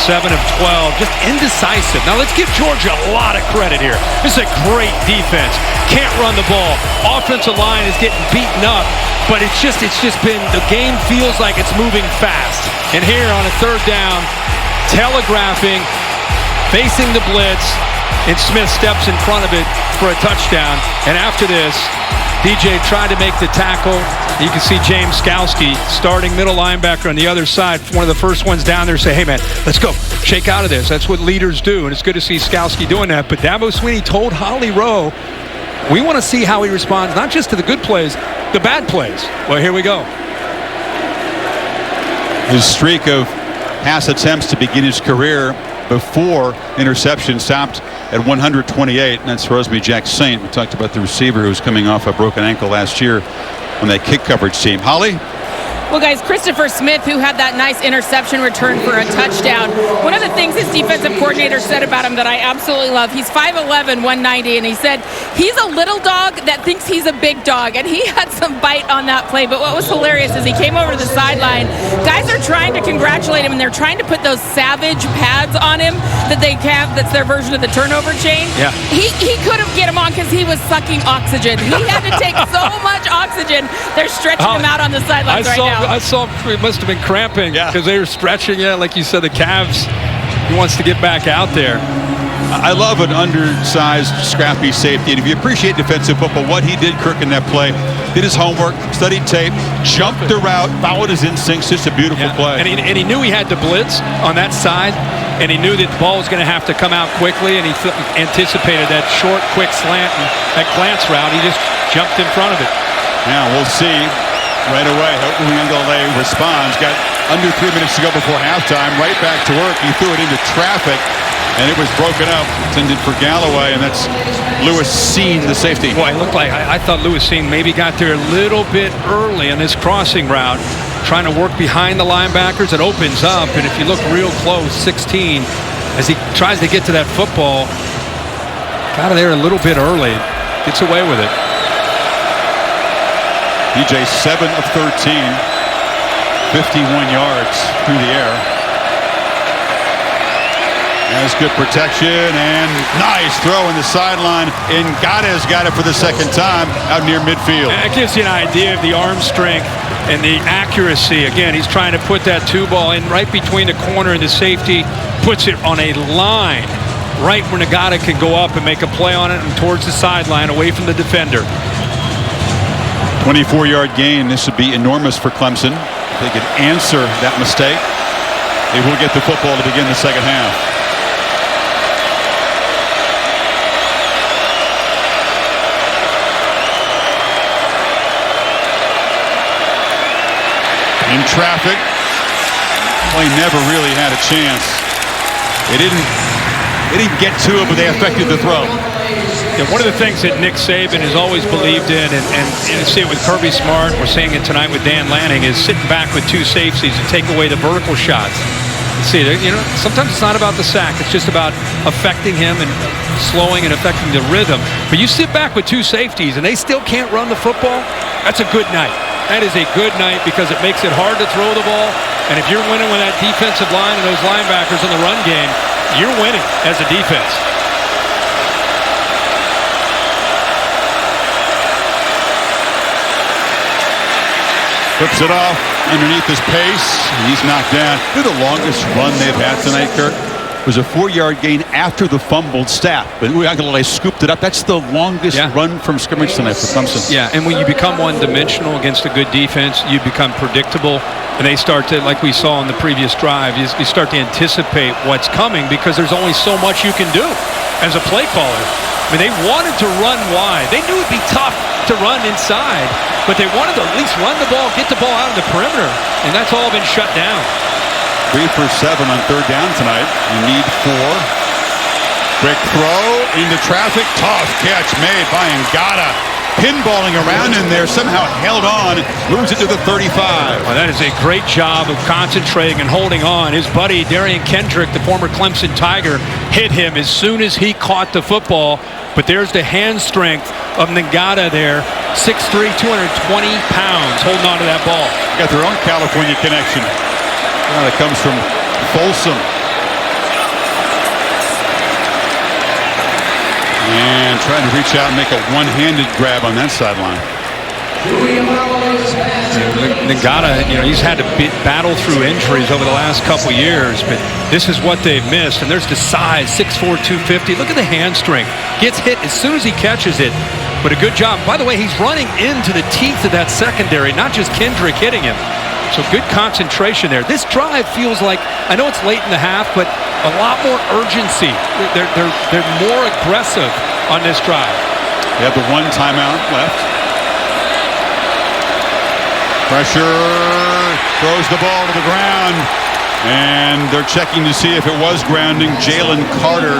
7 of 12, just indecisive. Now let's give Georgia a lot of credit here. This is a great defense. Can't run the ball. Offensive line is getting beaten up, but it's just been, the game feels like it's moving fast. And here on a third down, telegraphing, facing the blitz, and Smith steps in front of it for a touchdown. And after this, DJ tried to make the tackle. You can see James Skalski, starting middle linebacker on the other side, one of the first ones down there, say, hey, man, let's go. Shake out of this. That's what leaders do, and it's good to see Skalski doing that. But Dabo Swinney told Holly Rowe, we want to see how he responds, not just to the good plays, the bad plays. Well, here we go. His streak of pass attempts to begin his career before interception stopped at 128, and that's Rosemary Jack Saint. We talked about the receiver who was coming off a broken ankle last year on that kick coverage team. Holly? Well, guys, Christopher Smith, who had that nice interception return for a touchdown. One of the things his defensive coordinator said about him that I absolutely love, he's 5'11", 190, and he said he's a little dog that thinks he's a big dog, and he had some bite on that play. But what was hilarious is he came over to the sideline. Guys are trying to congratulate him, and they're trying to put those savage pads on him that they have, that's their version of the turnover chain. Yeah. He couldn't get him on because he was sucking oxygen. He had to take so much oxygen. They're stretching him out on the sidelines right now. I saw he must have been cramping because they were stretching. Yeah, like you said, the calves. He wants to get back out there. I love an undersized, scrappy safety. And if you appreciate defensive football, what he did, Kirk, in that play, did his homework, studied tape, jumped the route, followed his instincts. Just a beautiful play. And he knew he had to blitz on that side, and he knew that the ball was going to have to come out quickly, and he anticipated that short, quick slant and that glance route. He just jumped in front of it. Now we'll see right away how Uiagalelei responds. Got under 3 minutes to go before halftime. Right back to work. He threw it into traffic, and it was broken up. Intended for Galloway, and that's Lewis Seen, the safety. Boy, it looked like I thought Lewis Seen maybe got there a little bit early on this crossing route, trying to work behind the linebackers. It opens up, and if you look real close, 16, as he tries to get to that football, got there a little bit early. Gets away with it. DJ 7 of 13, 51 yards through the air. Has good protection and nice throw in the sideline. Ngata's got it for the second time out near midfield. And it gives you an idea of the arm strength and the accuracy. Again, he's trying to put that 2-ball in right between the corner and the safety, puts it on a line right where Ngata can go up and make a play on it and towards the sideline away from the defender. 24-yard gain. This would be enormous for Clemson. If they could answer that mistake, they will get the football to begin the second half. In traffic, play never really had a chance. They didn't get to it, but they affected the throw. Yeah, one of the things that Nick Saban has always believed in, and you see it with Kirby Smart, we're seeing it tonight with Dan Lanning, is sitting back with 2 safeties and take away the vertical shots. See, sometimes it's not about the sack. It's just about affecting him and slowing and affecting the rhythm. But you sit back with 2 safeties and they still can't run the football, that's a good night. That is a good night because it makes it hard to throw the ball. And if you're winning with that defensive line and those linebackers in the run game, you're winning as a defense. Flips it off underneath his pace. He's knocked down. They're the longest run they've had tonight, Kirk. was a 4-yard gain after the fumbled snap. But Uiagalelei scooped it up. That's the longest run from scrimmage tonight for Clemson. Yeah, and when you become one-dimensional against a good defense, you become predictable. And they start to, like we saw on the previous drive, you start to anticipate what's coming because there's only so much you can do as a play caller. I mean, they wanted to run wide. They knew it'd be tough to run inside, but they wanted to at least run the ball, get the ball out of the perimeter, and that's all been shut down. 3 for 7 on 3rd down tonight. You need 4. Quick throw into traffic. Tough catch made by Ngata. Pinballing around in there, somehow held on, moves it to the 35. Well, that is a great job of concentrating and holding on. His buddy, Darian Kendrick, the former Clemson Tiger, hit him as soon as he caught the football. But there's the hand strength of Ngata there. 6'3", 220 pounds, holding on to that ball. Got their own California connection. That comes from Folsom. And trying to reach out and make a one-handed grab on that sideline. Ngata, he's had to battle through injuries over the last couple years, but this is what they've missed. And there's the size, 6'4", 250. Look at the hand strength. Gets hit as soon as he catches it, but a good job. By the way, he's running into the teeth of that secondary, not just Kendrick hitting him. So good concentration there. This drive feels like, I know it's late in the half, but a lot more urgency. They're more aggressive on this drive. They have the 1 timeout left. Pressure, throws the ball to the ground, and they're checking to see if it was grounding. Jalen Carter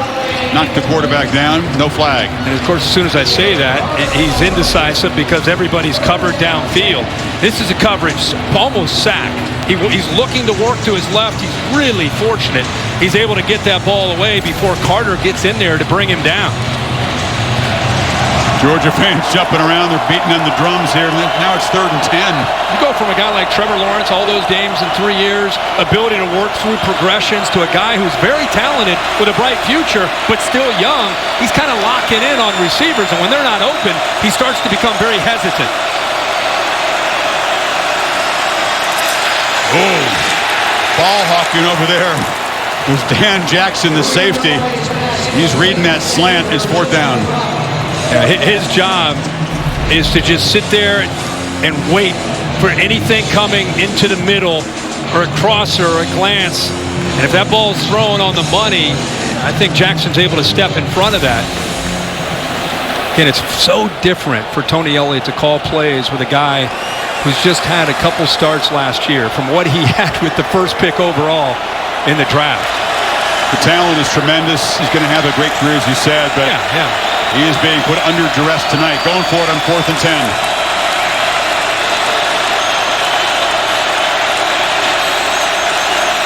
knocked the quarterback down. No flag. And of course, as soon as I say that, he's indecisive because everybody's covered downfield. This is a coverage, almost sack. He's looking to work to his left. He's really fortunate. He's able to get that ball away before Carter gets in there to bring him down. Georgia fans jumping around. They're beating on the drums here. Now it's 3rd and 10. You go from a guy like Trevor Lawrence, all those games in 3 years, ability to work through progressions, to a guy who's very talented with a bright future, but still young. He's kind of locking in on receivers, and when they're not open, he starts to become very hesitant. Oh, ball hawking over there was Dan Jackson, the safety. He's reading that slant. It's 4th down. Yeah, his job is to just sit there and wait for anything coming into the middle, or a crosser or a glance. And if that ball's thrown on the money, I think Jackson's able to step in front of that. Again, it's so different for Tony Elliott to call plays with a guy who's just had a couple starts last year from what he had with the 1st pick overall in the draft. The talent is tremendous. He's going to have a great career, as you said, but he is being put under duress tonight. Going for it on 4th and 10.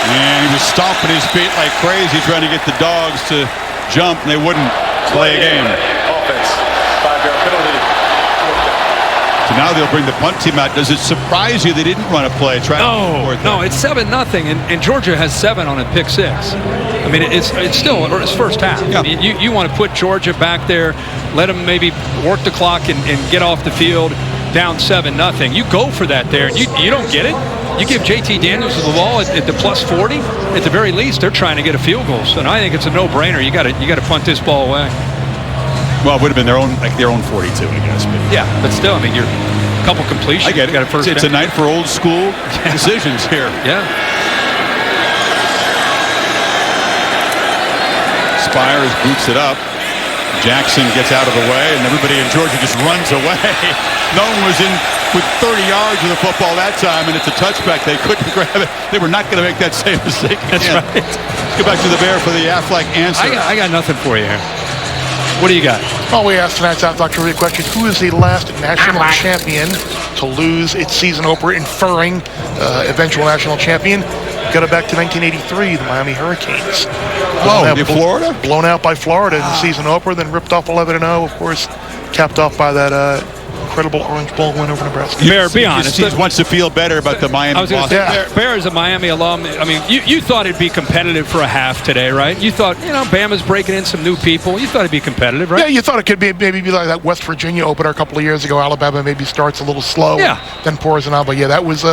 And he was stomping his feet like crazy, trying to get the Dogs to jump, and they wouldn't play a game. Offense, 5-yard penalty. So now they'll bring the punt team out. Does it surprise you they didn't run a play? No, it's 7-0, and Georgia has 7 on a pick 6. I mean, it's still it's first half. Yeah. I mean, you want to put Georgia back there, let them maybe work the clock and get off the field down 7-0. You go for that there, and you don't get it. You give JT Daniels the ball at the plus 40. At the very least, they're trying to get a field goal. So I think it's a no-brainer. You got to punt this ball away. Well, it would have been their own 42, I guess. But yeah, but still, I mean, you're a couple completions. I get it. Got a first it's a night for old school decisions here. Yeah. Spires boots it up. Jackson gets out of the way, and everybody in Georgia just runs away. No one was in with 30 yards of the football that time, and it's a touchback. They couldn't grab it. They were not going to make that same mistake. That's right. Let's go back to the Bear for the Affleck answer. I got nothing for you here. What do you got? Well, we asked tonight's Outdoor Trivia question, who is the last national champion to lose its season opener, inferring eventual national champion? Got it back to 1983, the Miami Hurricanes. Florida? Blown out by Florida in the season opener, then ripped off 11-0, of course, capped off by that incredible Orange Bowl win over Nebraska. Bear, be honest. He wants to feel better about the Miami. I was going to say, Bear is a Miami alum. I mean, you thought it'd be competitive for a half today, right? You thought, Bama's breaking in some new people. You thought it'd be competitive, right? Yeah, you thought it could be maybe like that West Virginia opener a couple of years ago. Alabama maybe starts a little slow, then pours it on. But yeah, that was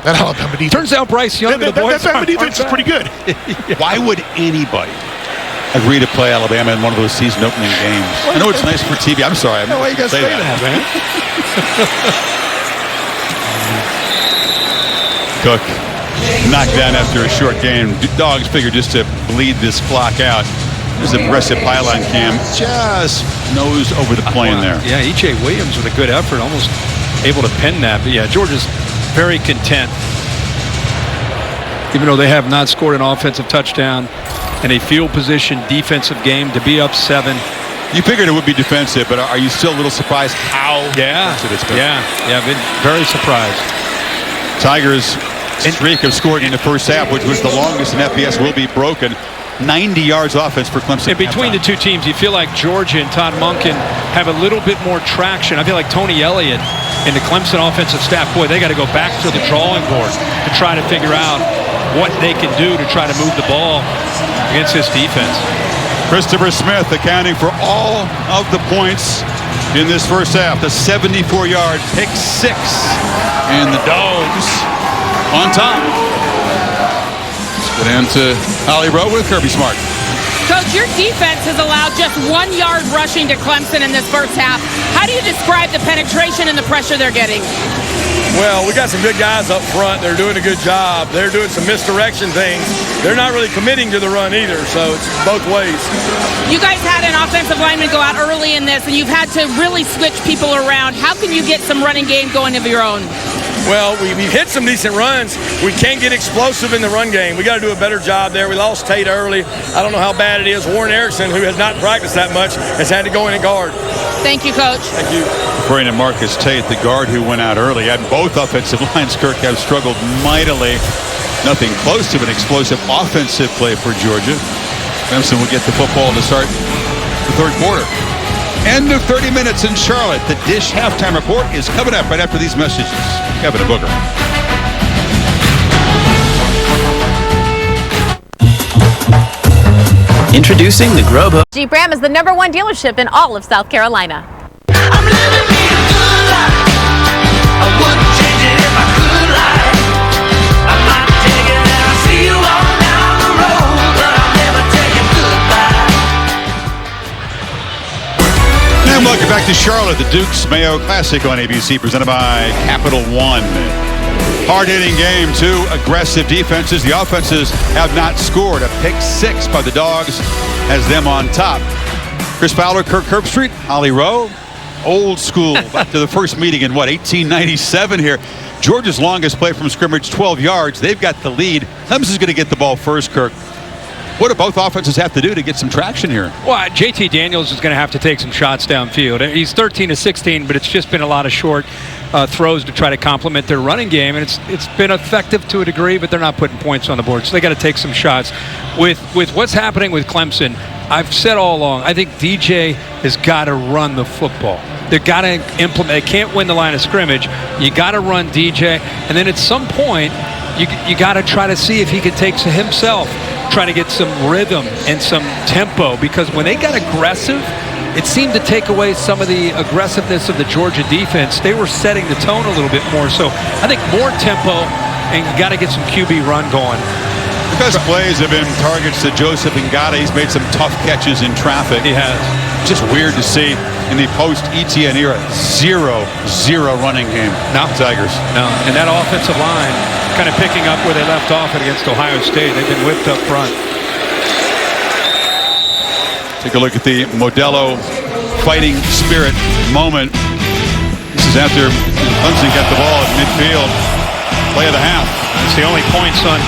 That Alabama defense. Turns out Bryce Young and the boys Alabama defense is pretty good. Yeah. Why would anybody agree to play Alabama in one of those season opening games? I know it's nice for TV. I'm sorry. Why you got to say that, man? Cook knocked down after a short game. Dogs figured just to bleed this clock out. There's a aggressive pylon cam. Just nose over the plane there. Yeah, E.J. Williams with a good effort, almost able to pin that. But yeah, Georgia's very content. Even though they have not scored an offensive touchdown in a field position defensive game, to be up 7. You figured it would be defensive, but are you still a little surprised how defensive it's been? Yeah, been very surprised. Tigers' streak of scoring in the first half, which was the longest in FBS, will be broken. 90 yards offense for Clemson. And between the two teams, you feel like Georgia and Todd Monken have a little bit more traction. I feel like Tony Elliott and the Clemson offensive staff, boy, they got to go back to the drawing board to try to figure out what they can do to try to move the ball against this defense. Christopher Smith accounting for all of the points in this first half. The 74-yard pick 6. And the Dogs on top. Let's get into Holly Rowe with Kirby Smart. Coach, your defense has allowed just 1 yard rushing to Clemson in this first half. How do you describe the penetration and the pressure they're getting? Well, we got some good guys up front. They're doing a good job. They're doing some misdirection things. They're not really committing to the run either, so it's both ways. You guys had an offensive lineman go out early in this, and you've had to really switch people around. How can you get some running game going of your own? Well, we've hit some decent runs. We can't get explosive in the run game. We got to do a better job there. We lost Tate early. I don't know how bad it is. Warren Erickson, who has not practiced that much, has had to go in and guard. Thank you, Coach. Thank you. Referring to Marcus Tate, the guard who went out early, and both offensive lines, Kirk, have struggled mightily. Nothing close to an explosive offensive play for Georgia. Clemson will get the football to start the third quarter. End of 30 minutes in Charlotte. The Dish Halftime Report is coming up right after these messages. Kevin and Booker. Introducing the Grubhub. Jeep Ram is the #1 dealership in all of South Carolina. I'm living me a good life. I wouldn't change it if I could lie. I might take it and I'll see you all down the road, but I'll never tell you goodbye. And welcome back to Charlotte, the Dukes Mayo Classic on ABC, presented by Capital One. Hard-hitting game, 2 aggressive defenses. The offenses have not scored. A pick 6 by the Dogs has them on top. Chris Fowler, Kirk Herbstreit, Holly Rowe, old school. Back to the first meeting in, 1897 here. Georgia's longest play from scrimmage, 12 yards. They've got the lead. Clemson's going to get the ball first, Kirk. What do both offenses have to do to get some traction here? Well, JT Daniels is going to have to take some shots downfield. He's 13 of 16, but it's just been a lot of short throws to try to complement their running game, and it's been effective to a degree, but they're not putting points on the board, so they got to take some shots. With what's happening with Clemson, I've said all along, I think DJ has got to run the football. They've got to implement. They can't win the line of scrimmage. You got to run DJ, and then at some point, you got to try to see if he can take to himself, try to get some rhythm and some tempo, because when they got aggressive, it seemed to take away some of the aggressiveness of the Georgia defense. They were setting the tone a little bit more. So I think more tempo, and you got to get some QB run going. The best plays have been targets to Joseph Ngata. He's made some tough catches in traffic. He has. Just weird to see in the post-ETN era, 0-0 running game. No. Tigers. No, and that offensive line kind of picking up where they left off against Ohio State. They've been whipped up front. Take a look at the Modelo fighting spirit moment. This is after Clemson got the ball at midfield. Play of the half. It's the only points on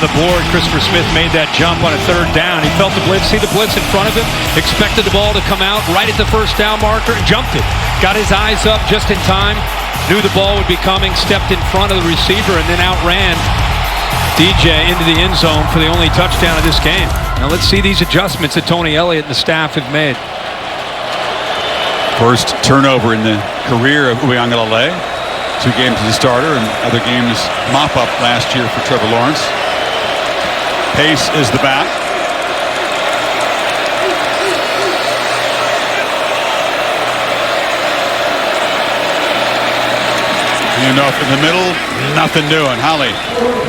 the board. Christopher Smith made that jump on a 3rd down. He felt the blitz, see the blitz in front of him, expected the ball to come out right at the 1st down marker, and jumped it. Got his eyes up just in time, knew the ball would be coming, stepped in front of the receiver, and then outran DJ into the end zone for the only touchdown of this game. Now let's see these adjustments that Tony Elliott and the staff have made. First turnover in the career of Uiagalelei. 2 games as a starter and other games mop-up last year for Trevor Lawrence. Pace is the back. Handoff in the middle, nothing doing. Holly.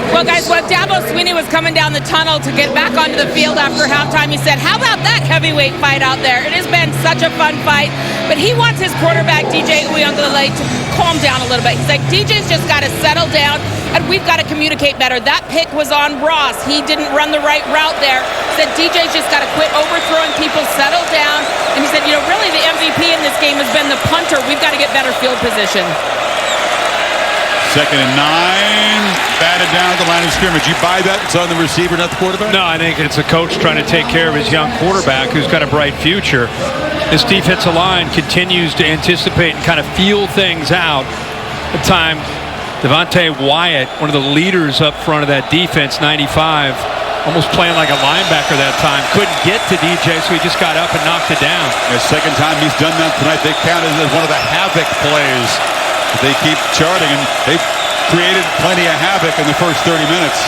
Well, guys, when Dabo Swinney was coming down the tunnel to get back onto the field after halftime, he said, how about that heavyweight fight out there? It has been such a fun fight, but he wants his quarterback, DJ Uiagalelei, to calm down a little bit. He's like, DJ's just got to settle down, and we've got to communicate better. That pick was on Ross. He didn't run the right route there. He said, DJ's just got to quit overthrowing people, settle down. And he said, you know, really the MVP in this game has been the punter. We've got to get better field position. 2nd and 9, batted down at the line of scrimmage. You buy that? It's on the receiver, not the quarterback? No, I think it's a coach trying to take care of his young quarterback who's got a bright future. This defensive line continues to anticipate and kind of feel things out. At the time, Devontae Wyatt, one of the leaders up front of that defense, 95, almost playing like a linebacker that time. Couldn't get to DJ, so he just got up and knocked it down. The second time he's done that tonight. They counted it as one of the havoc plays. They keep charting, and they've created plenty of havoc in the first 30 minutes.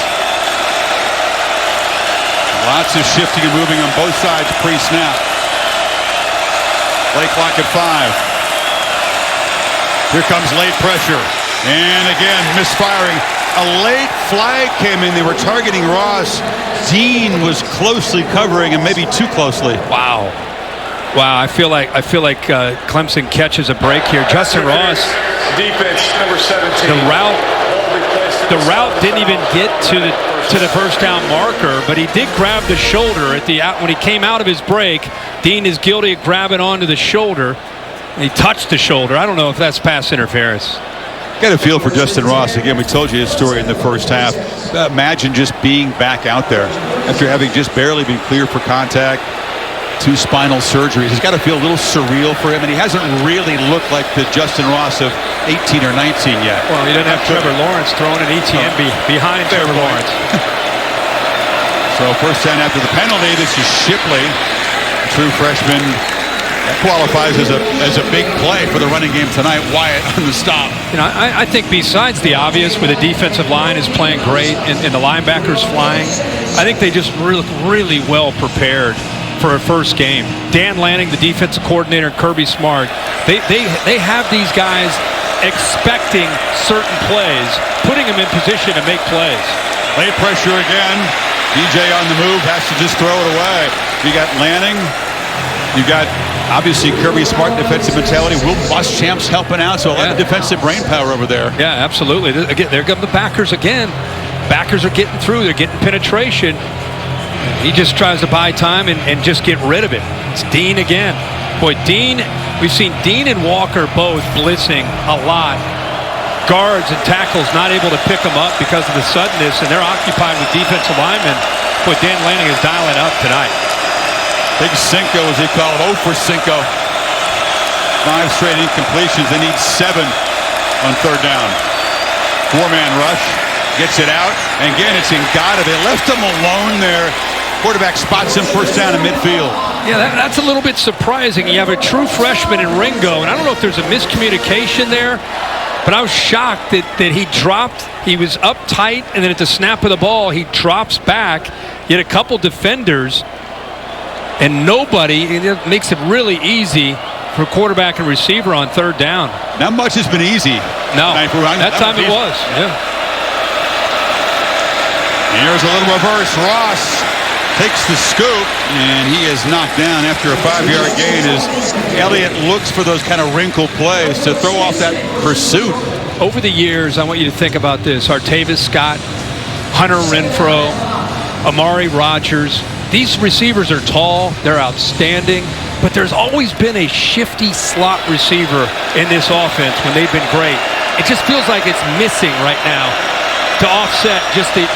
Lots of shifting and moving on both sides pre-snap. Play clock at 5. Here comes late pressure. And again, misfiring. A late flag came in. They were targeting Ross. Dean was closely covering, and maybe too closely. Wow. Wow, I feel like Clemson catches a break here. Justin Ross. Defense number 17. The route didn't even get to the first down marker, but he did grab the shoulder when he came out of his break. Dean is guilty of grabbing onto the shoulder. He touched the shoulder. I don't know if that's pass interference. Got a feel for Justin Ross. Again, we told you his story in the first half. Imagine just being back out there after having just barely been cleared for contact. 2 spinal surgeries. It's got to feel a little surreal for him, and he hasn't really looked like the Justin Ross of 18 or 19 yet. Well, he doesn't have Trevor Lawrence throwing an ETN behind Trevor Lawrence. So first down after the penalty. This is Shipley, a true freshman. That qualifies as a big play for the running game tonight. Wyatt on the stop. You know, I think besides the obvious, where the defensive line is playing great and the linebackers flying, I think they just really well prepared for a first game. Dan Lanning, the defensive coordinator, and Kirby Smart, they have these guys expecting certain plays, putting them in position to make plays. Late pressure again. DJ on the move, has to just throw it away. You got Lanning. You got, obviously, Kirby Smart defensive mentality. Will Muschamp's helping out, so a lot of defensive brain power over there. Yeah, absolutely. Again, there come the backers again. Backers are getting through. They're getting penetration. He just tries to buy time and just get rid of it. It's Dean again. Boy, Dean, we've seen Dean and Walker both blitzing a lot. Guards and tackles not able to pick them up because of the suddenness, and they're occupied with defensive linemen. Boy, Dan Lanning is dialing up tonight. Big Cinco, as they call it, 0 for Cinco. 5 straight incompletions. They need 7 on third down. 4-man rush. Gets it out. And again, it's Ngata. They left him alone there. Quarterback spots him first down in midfield. Yeah, that's a little bit surprising. You have a true freshman in Ringo, and I don't know if there's a miscommunication there, but I was shocked that he dropped. He was up tight, and then at the snap of the ball, he drops back. You had a couple defenders, and nobody. It makes it really easy for quarterback and receiver on third down. Not much has been easy. No, that time it was. Yeah. Here's a little reverse. Ross takes the scoop, and he is knocked down after a 5-yard gain as Elliott looks for those kind of wrinkle plays to throw off that pursuit. Over the years, I want you to think about this. Artavis Scott, Hunter Renfrow, Amari Rodgers. These receivers are tall. They're outstanding. But there's always been a shifty slot receiver in this offense when they've been great. It just feels like it's missing right now to offset just the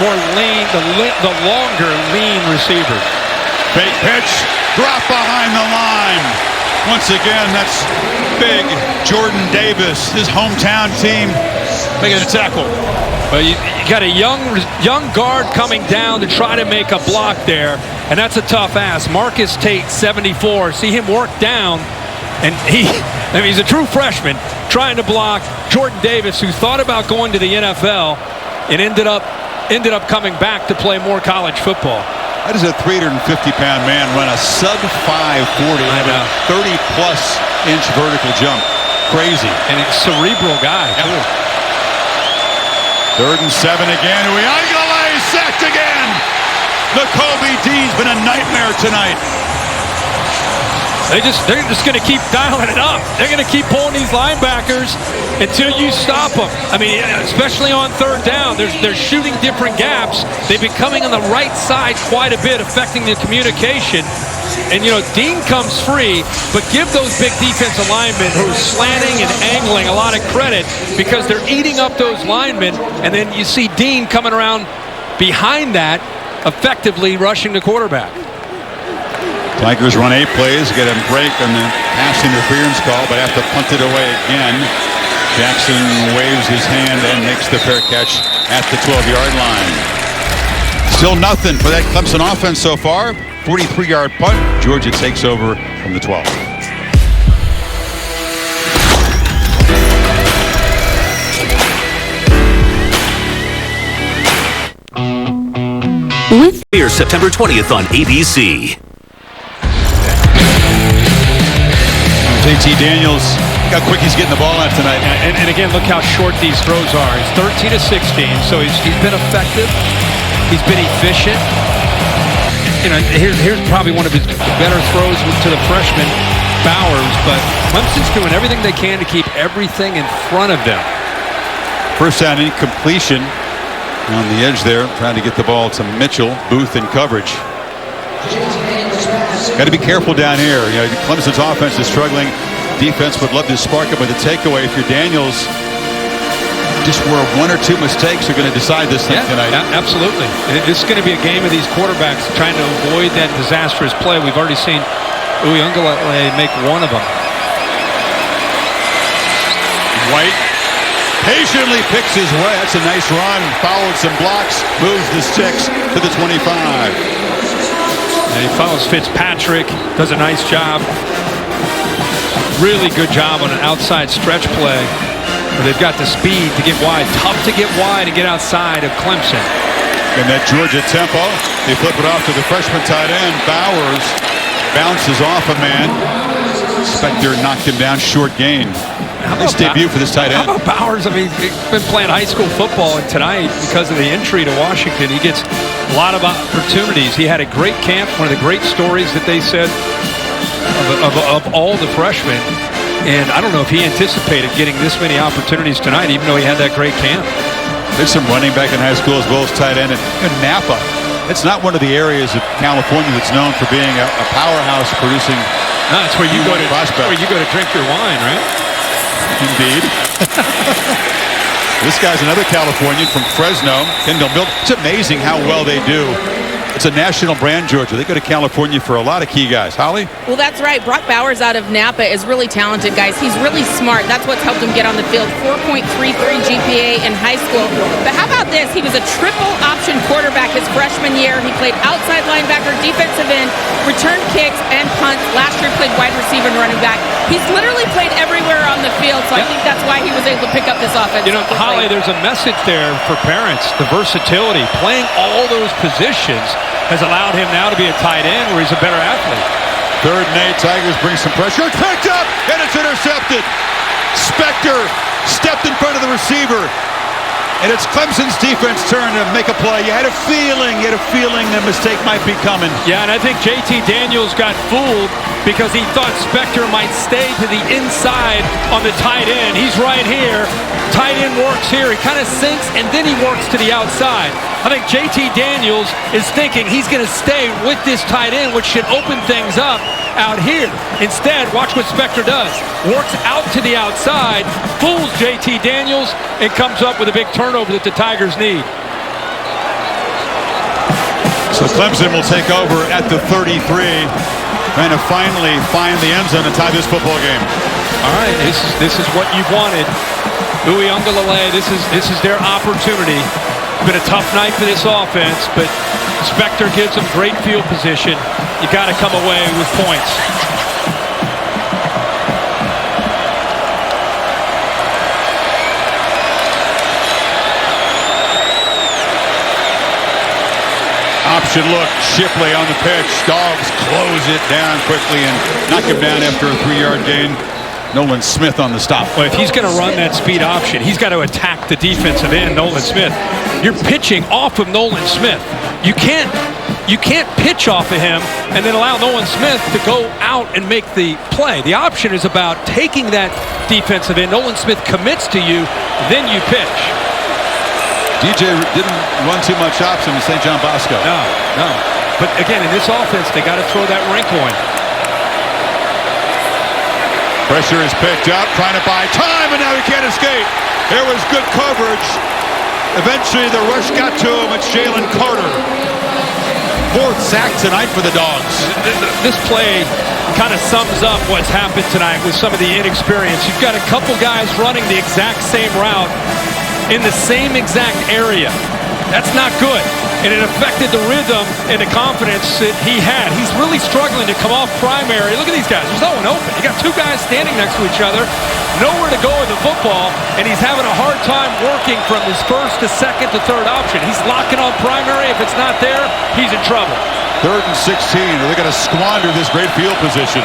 more lean, the longer lean receivers. Fake pitch, drop behind the line. Once again, that's big Jordan Davis, his hometown team, making a tackle. Well, you got a young guard coming down to try to make a block there, and that's a tough ask. Marcus Tate, 74. See him work down, and he's a true freshman trying to block Jordan Davis, who thought about going to the NFL and ended up coming back to play more college football. That is a 350-pound man run a sub-540 and a 30-plus inch vertical jump. crazy. And a cerebral guy, too. 3rd and 7 again. Uiagalelei sacked again. The Kobe D's been a nightmare tonight. They're just going to keep dialing it up. They're going to keep pulling these linebackers until you stop them. I mean, especially on 3rd down, they're shooting different gaps. They've been coming on the right side quite a bit, affecting the communication. And, you know, Dean comes free, but give those big defensive linemen who are slanting and angling a lot of credit because they're eating up those linemen. And then you see Dean coming around behind that, effectively rushing the quarterback. Tigers run 8 plays, get a break on the pass interference call, but have to punt it away again. Jackson waves his hand and makes the fair catch at the 12-yard line. Still nothing for that Clemson offense so far. 43-yard punt. Georgia takes over from the 12. With here September 20th on ABC. JT Daniels, look how quick he's getting the ball out tonight. And again, look how short these throws are. It's 13 to 16, so he's been effective. He's been efficient. You know, here's probably one of his better throws to the freshman, Bowers, but Clemson's doing everything they can to keep everything in front of them. First down incompletion on the edge there, trying to get the ball to Mitchell. Booth in coverage. Got to be careful down here. You know, Clemson's offense is struggling. Defense would love to spark it with a takeaway. If you're Daniels, just where 1 or 2 mistakes are going to decide this thing tonight. Absolutely. It's going to be a game of these quarterbacks trying to avoid that disastrous play. We've already seen Uiagalelei make one of them. White patiently picks his way. That's a nice run. Followed some blocks. Moves the sticks to the 25. And he follows Fitzpatrick, does a nice job. Really good job on an outside stretch play. They've got the speed to get wide. Tough to get wide and get outside of Clemson. And that Georgia tempo, they flip it off to the freshman tight end. Bowers bounces off a man. Spector knocked him down, short gain. Nice debut for this tight end. How about Bowers? I mean, he's been playing high school football, and tonight, because of the entry to Washington, he gets a lot of opportunities. He had a great camp, one of the great stories that they said of all the freshmen. And I don't know if he anticipated getting this many opportunities tonight, even though he had that great camp. There's some running back in high school as well as tight end. And Napa, it's not one of the areas of California that's known for being a powerhouse producing. No, it's where you go to drink your wine, right? Indeed. This guy's another Californian from Fresno, Kendall Mill. It's amazing how well they do. It's a national brand, Georgia. They go to California for a lot of key guys. Holly? Well, that's right. Brock Bowers out of Napa is really talented, guys. He's really smart. That's what's helped him get on the field. 4.33 GPA in high school. But how about this? He was a triple option quarterback his freshman year. He played outside linebacker, defensive end, returned kicks, and punts. Last year played wide receiver and running back. He's literally played everywhere on the field, so I think that's why he was able to pick up this offense. You know, Holly, there's a message there for parents. The versatility, playing all those positions has allowed him now to be a tight end where he's a better athlete. 3rd and 8, Tigers bring some pressure. It's picked up, and it's intercepted. Spector stepped in front of the receiver. And it's Clemson's defense turn to make a play. You had a feeling a mistake might be coming. Yeah, and I think JT Daniels got fooled because he thought Spector might stay to the inside on the tight end. He's right here. Tight end works here. He kind of sinks, and then he works to the outside. I think JT Daniels is thinking he's going to stay with this tight end, which should open things up out here. Instead, watch what Spector does. Works out to the outside, fools JT Daniels, and comes up with a big turnover that the Tigers need. So Clemson will take over at the 33, trying to finally find the end zone to tie this football game. All right, this is what you wanted. Uiagalelei, this is their opportunity. It's been a tough night for this offense, but Spector gives them great field position. You got to come away with points. Option look, Shipley on the pitch. Dogs close it down quickly and knock him down after a 3-yard gain. Nolan Smith on the stop. Well, if he's going to run that speed option, he's got to attack the defensive end, Nolan Smith. You're pitching off of Nolan Smith. You can't pitch off of him and then allow Nolan Smith to go out and make the play. The option is about taking that defensive end. Nolan Smith commits to you, then you pitch. DJ didn't run too much option to St. John Bosco. No. But again, in this offense, they got to throw that wrinkle in. Pressure is picked up, trying to buy time, and now he can't escape. There was good coverage. Eventually, the rush got to him. It's Jalen Carter. 4th sack tonight for the Dogs. This play kind of sums up what's happened tonight with some of the inexperience. You've got a couple guys running the exact same route in the same exact area. That's not good. And it affected the rhythm and the confidence that he had. He's really struggling to come off primary. Look at these guys. There's no one open. You got 2 guys standing next to each other, nowhere to go with the football, and he's having a hard time working from his first to second to third option. He's locking on primary. If it's not there, he's in trouble. 3rd and 16. Are they going to squander this great field position?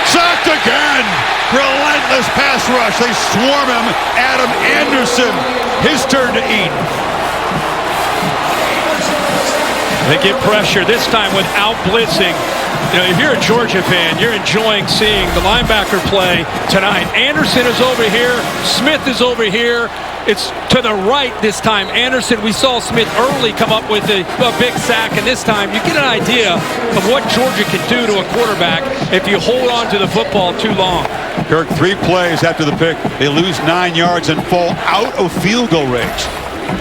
Sacked again. Relentless pass rush. They swarm him. Adam Anderson. His turn to eat. They get pressure this time without blitzing. You know, if you're a Georgia fan, you're enjoying seeing the linebacker play tonight. Anderson is over here. Smith is over here. It's to the right this time. Anderson, we saw Smith early come up with a big sack, and this time you get an idea of what Georgia can do to a quarterback if you hold on to the football too long. Kirk, 3 plays after the pick. They lose 9 yards and fall out of field goal range.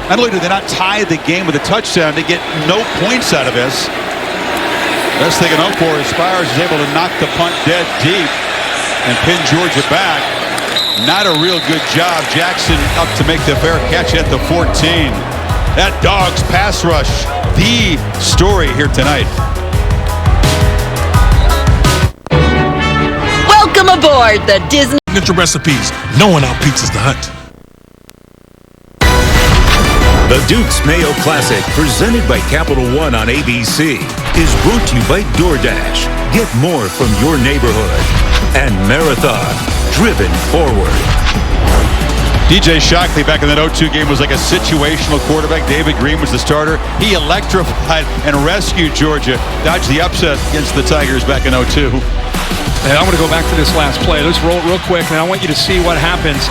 Not only do they not tie the game with a touchdown, they get no points out of this. Best they can hope for is Spires is able to knock the punt dead deep and pin Georgia back. Not a real good job. Jackson up to make the fair catch at the 14. That Dogs pass rush, the story here tonight. Welcome aboard the Disney Signature recipes. No one outpizzas the hunt. The Dukes Mayo Classic, presented by Capital One on ABC, is brought to you by DoorDash. Get more from your neighborhood. And Marathon, driven forward. DJ Shockley back in that 0-2 game was like a situational quarterback. David Green was the starter. He electrified and rescued Georgia. Dodged the upset against the Tigers back in 0-2. And I'm going to go back to this last play. Let's roll it real quick, and I want you to see what happens.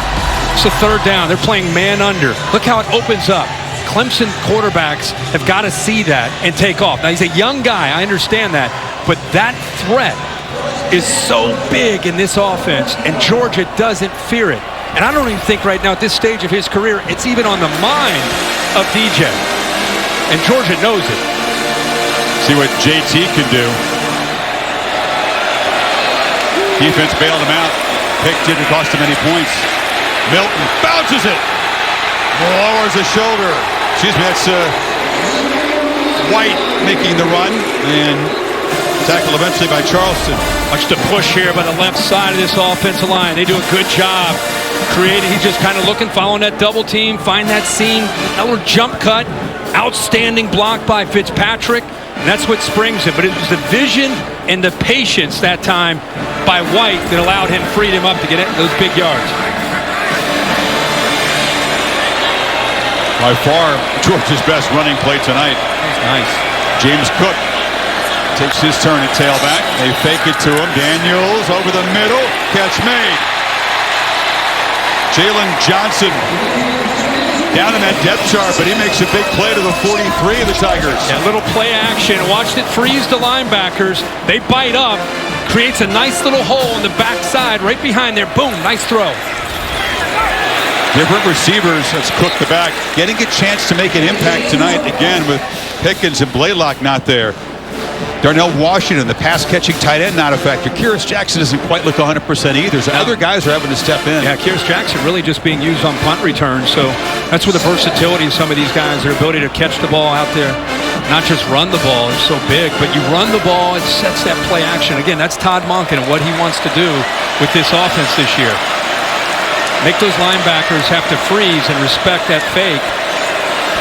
It's a 3rd down. They're playing man under. Look how it opens up. Clemson quarterbacks have got to see that and take off. Now, he's a young guy. I understand that. But that threat is so big in this offense, and Georgia doesn't fear it. And I don't even think right now at this stage of his career it's even on the mind of DJ. And Georgia knows it. See what JT can do. Defense bailed him out. Pick didn't cost him any points. Milton bounces it. Lowers the shoulder. Excuse me, that's White making the run. And tackled eventually by Charleston. Watch the push here by the left side of this offensive line. They do a good job creating. He's just kind of looking, following that double team, find that seam, that little jump cut. Outstanding block by Fitzpatrick. And that's what springs it. But it was the vision and the patience that time by White that allowed him, freed him up to get those big yards. By far, Georgia's best running play tonight. Nice. James Cook takes his turn at tailback. They fake it to him. Daniels over the middle. Catch made. Jalen Johnson down in that depth chart, but he makes a big play to the 43 of the Tigers. Yeah, little play action. Watched it freeze the linebackers. They bite up. Creates a nice little hole in the backside right behind there. Boom, nice throw. Different receivers. Let's Cook the back. Getting a chance to make an impact tonight again with Pickens and Blaylock not there. Darnell Washington, the pass-catching tight end, not a factor. Kyrus Jackson doesn't quite look 100% either. So other guys are having to step in. Yeah, Kyrus Jackson really just being used on punt returns. So that's where the versatility of some of these guys, their ability to catch the ball out there, not just run the ball, is so big. But you run the ball, it sets that play action. Again, that's Todd Monken and what he wants to do with this offense this year. Make those linebackers have to freeze and respect that fake.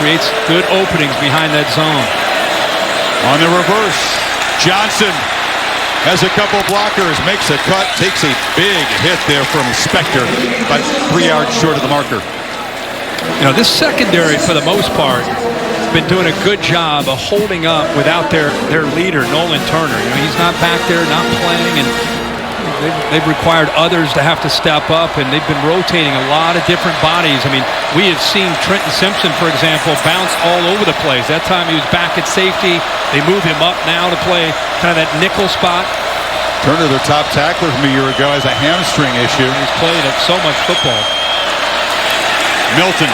Creates good openings behind that zone. On the reverse, Johnson has a couple blockers, makes a cut, takes a big hit there from Spector, about 3 yards short of the marker. You know, this secondary, for the most part, has been doing a good job of holding up without their leader, Nolan Turner. You know, he's not back there, not playing, and they've required others to have to step up, and they've been rotating a lot of different bodies. I mean, we have seen Trenton Simpson, for example, bounce all over the place. That time he was back at safety. They move him up now to play kind of that nickel spot. Turner, their top tackler from a year ago, has a hamstring issue. He's played at so much football. Milton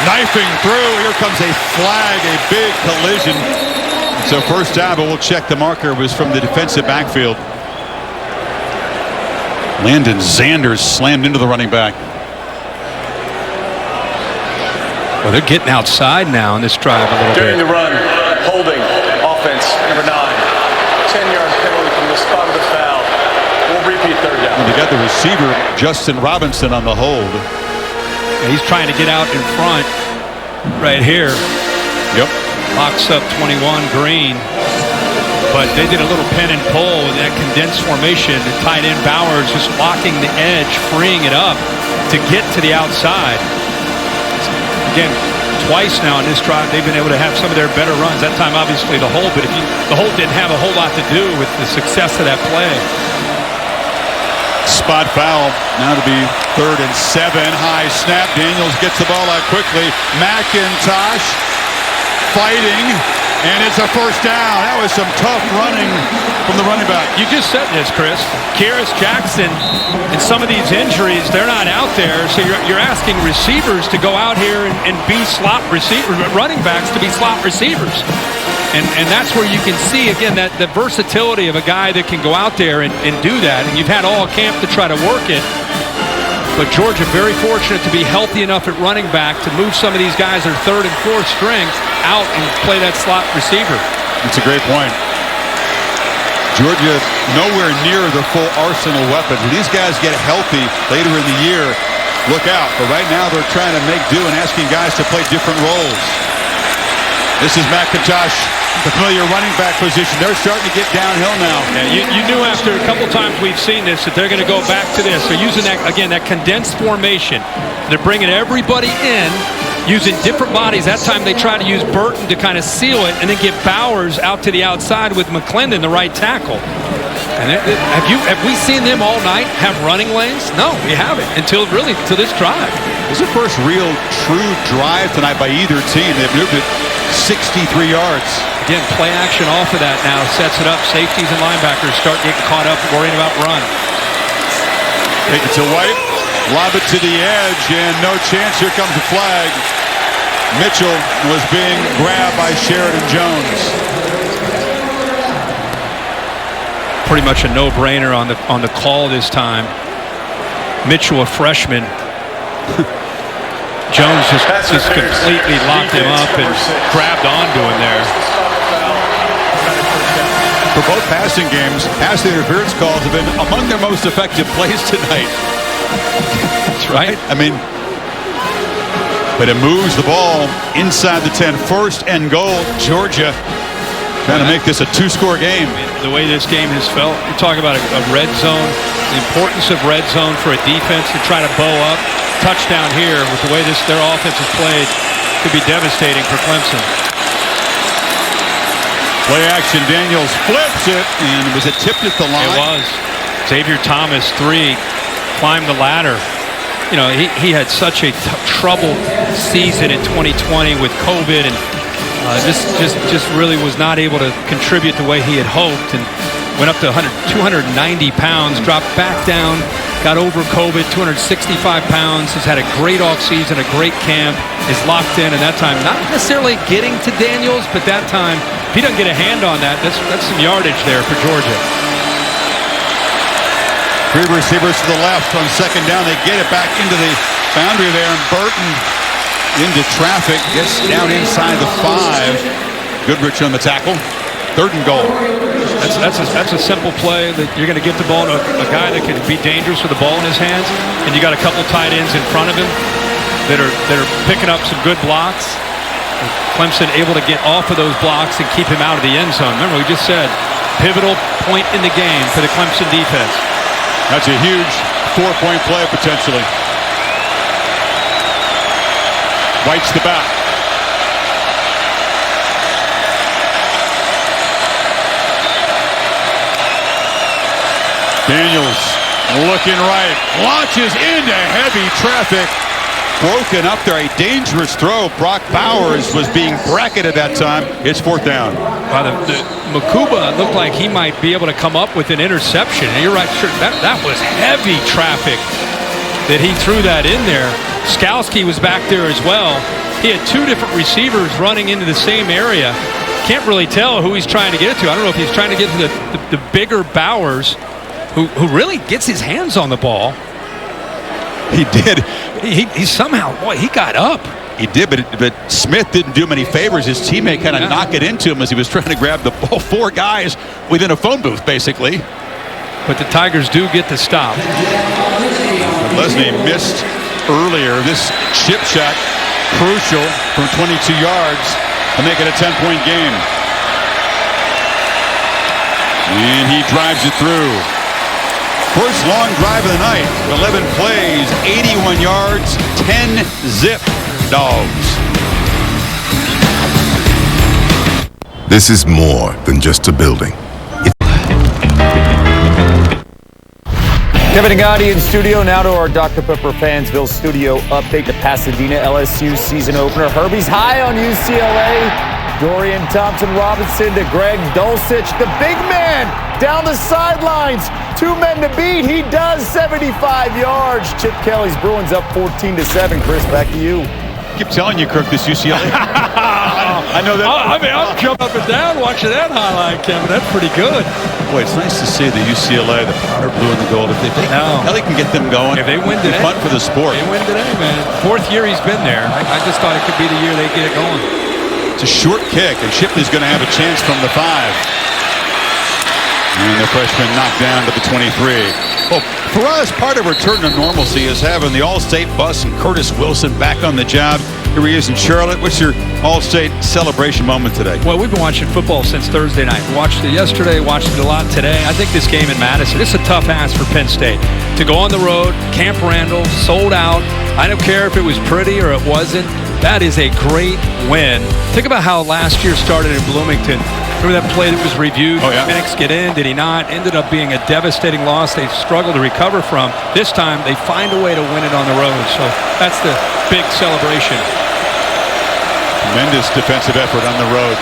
knifing through. Here comes a flag, a big collision. So first down, but we'll check the marker. It was from the defensive backfield. Landon Zanders slammed into the running back. Well, they're getting outside now in this drive a little During bit. the run, holding, offense, number 9. 10-yard penalty from the spot of the foul. We'll repeat third down. And they got the receiver, Justin Robinson, on the hold. And he's trying to get out in front right here. Yep. Locks up 21 Green. But they did a little pin and pull in that condensed formation. The tight end Bowers just locking the edge, freeing it up to get to the outside. Again, twice now in this drive, they've been able to have some of their better runs. That time, obviously, the hold, but the hold didn't have a whole lot to do with the success of that play. Spot foul. Now to be 3rd and 7. High snap. Daniels gets the ball out quickly. McIntosh fighting. And it's a first down. That was some tough running from the running back. You just said this, Chris. Kyrus Jackson and some of these injuries, they're not out there. So you're asking receivers to go out here and be slot receivers, running backs to be slot receivers. And that's where you can see, again, that the versatility of a guy that can go out there and do that. And you've had all camp to try to work it. But Georgia very fortunate to be healthy enough at running back to move some of these guys that are 3rd and 4th strings out and play that slot receiver. That's a great point. Georgia nowhere near their full arsenal weapons. When these guys get healthy later in the year, look out. But right now they're trying to make do and asking guys to play different roles. This is McIntosh, the familiar running back position. They're starting to get downhill now. Yeah, you knew after a couple times we've seen this that they're going to go back to this. They're using that, again, that condensed formation. They're bringing everybody in, using different bodies. That time they try to use Burton to kind of seal it and then get Bowers out to the outside with McClendon, the right tackle. And have we seen them all night have running lanes? No, we haven't until this drive. This is the first real true drive tonight by either team. They've moved it 63 yards. Again, play action off of that now sets it up. Safeties and linebackers start getting caught up worrying about run. Take it to White, lob it to the edge, and no chance. Here comes the flag. Mitchell was being grabbed by Sheridan Jones. Pretty much a no-brainer on the call this time. Mitchell, a freshman. Jones just completely locked him up and grabbed onto him there. For both passing games, pass interference calls have been among their most effective plays tonight. That's right. I mean, but it moves the ball inside the 10. 1st and goal, Georgia trying to make this a 2-score game. The way this game has felt, you talk about a red zone, the importance of red zone for a defense to try to bow up. Touchdown here with the way their offense is played could be devastating for Clemson. Play action, Daniels flips it, and was it tipped at the line? It was. Xavier Thomas, 3, climbed the ladder. You know, he had such a troubled season in 2020 with COVID and just really was not able to contribute the way he had hoped, and went up to 290 pounds, dropped back down, got over COVID, 265 pounds, has had a great offseason, a great camp, is locked in, and that time not necessarily getting to Daniels, but that time, if he doesn't get a hand on that, that's some yardage there for Georgia. 3 receivers to the left on 2nd down. They get it back into the boundary there, and Burton into traffic, gets down inside the 5. Goodrich on the tackle. 3rd and goal. That's a simple play that you're going to get the ball to a guy that can be dangerous with the ball in his hands, and you got a couple tight ends in front of him that are picking up some good blocks. Clemson able to get off of those blocks and keep him out of the end zone. Remember, we just said pivotal point in the game for the Clemson defense. That's a huge 4-point play potentially. White's the back. Daniels looking right, launches into heavy traffic. Broken up there, a dangerous throw. Brock Bowers was being bracketed that time. It's 4th down. Wow, the Makuba looked like he might be able to come up with an interception. And you're right, sure, that was heavy traffic that he threw that in there. Skalski was back there as well. He had 2 different receivers running into the same area. Can't really tell who he's trying to get it to. I don't know if he's trying to get to the bigger Bowers, who really gets his hands on the ball. He did. He somehow, boy, he got up. He did, but Smith didn't do him any favors. His teammate kind of knocked it into him as he was trying to grab the ball. 4 guys within a phone booth, basically. But the Tigers do get the stop. Lesney missed earlier. This chip shot, crucial from 22 yards to make it a 10-point game. And he drives it through. First long drive of the night, 11 plays, 81 yards, 10 zip. Dogs. This is more than just a building. Kevin Nagati in studio. Now to our Dr. Pepper Fansville studio update. The Pasadena LSU season opener. Herbie's high on UCLA. Dorian Thompson-Robinson to Greg Dulcich. The big man down the sidelines. 2 men to beat. He does 75 yards. Chip Kelly's Bruins up 14-7. Chris, back to you. I keep telling you, Kirk, this UCLA. I know that. I mean, I'll jump up and down watching that highlight, Kevin. That's pretty good. Boy, it's nice to see the UCLA, the powder blue and the gold. If they can get them going. If they win today, fun for the sport. They win today, man. 4th year he's been there. I just thought it could be the year they get it going. It's a short kick, and Shipley's going to have a chance from the 5. And the freshman knocked down to the 23. Well, for us, part of return to normalcy is having the All-State bus and Curtis Wilson back on the job. Here he is in Charlotte. What's your All-State celebration moment today? Well, we've been watching football since Thursday night. We watched it yesterday, watched it a lot today. I think this game in Madison, it's a tough ask for Penn State. To go on the road, Camp Randall, sold out. I don't care if it was pretty or it wasn't. That is a great win. Think about how last year started in Bloomington. Remember that play that was reviewed? Oh, yeah. Did Penix get in? Did he not? Ended up being a devastating loss they struggled to recover from. This time, they find a way to win it on the road. So that's the big celebration. Tremendous defensive effort on the road.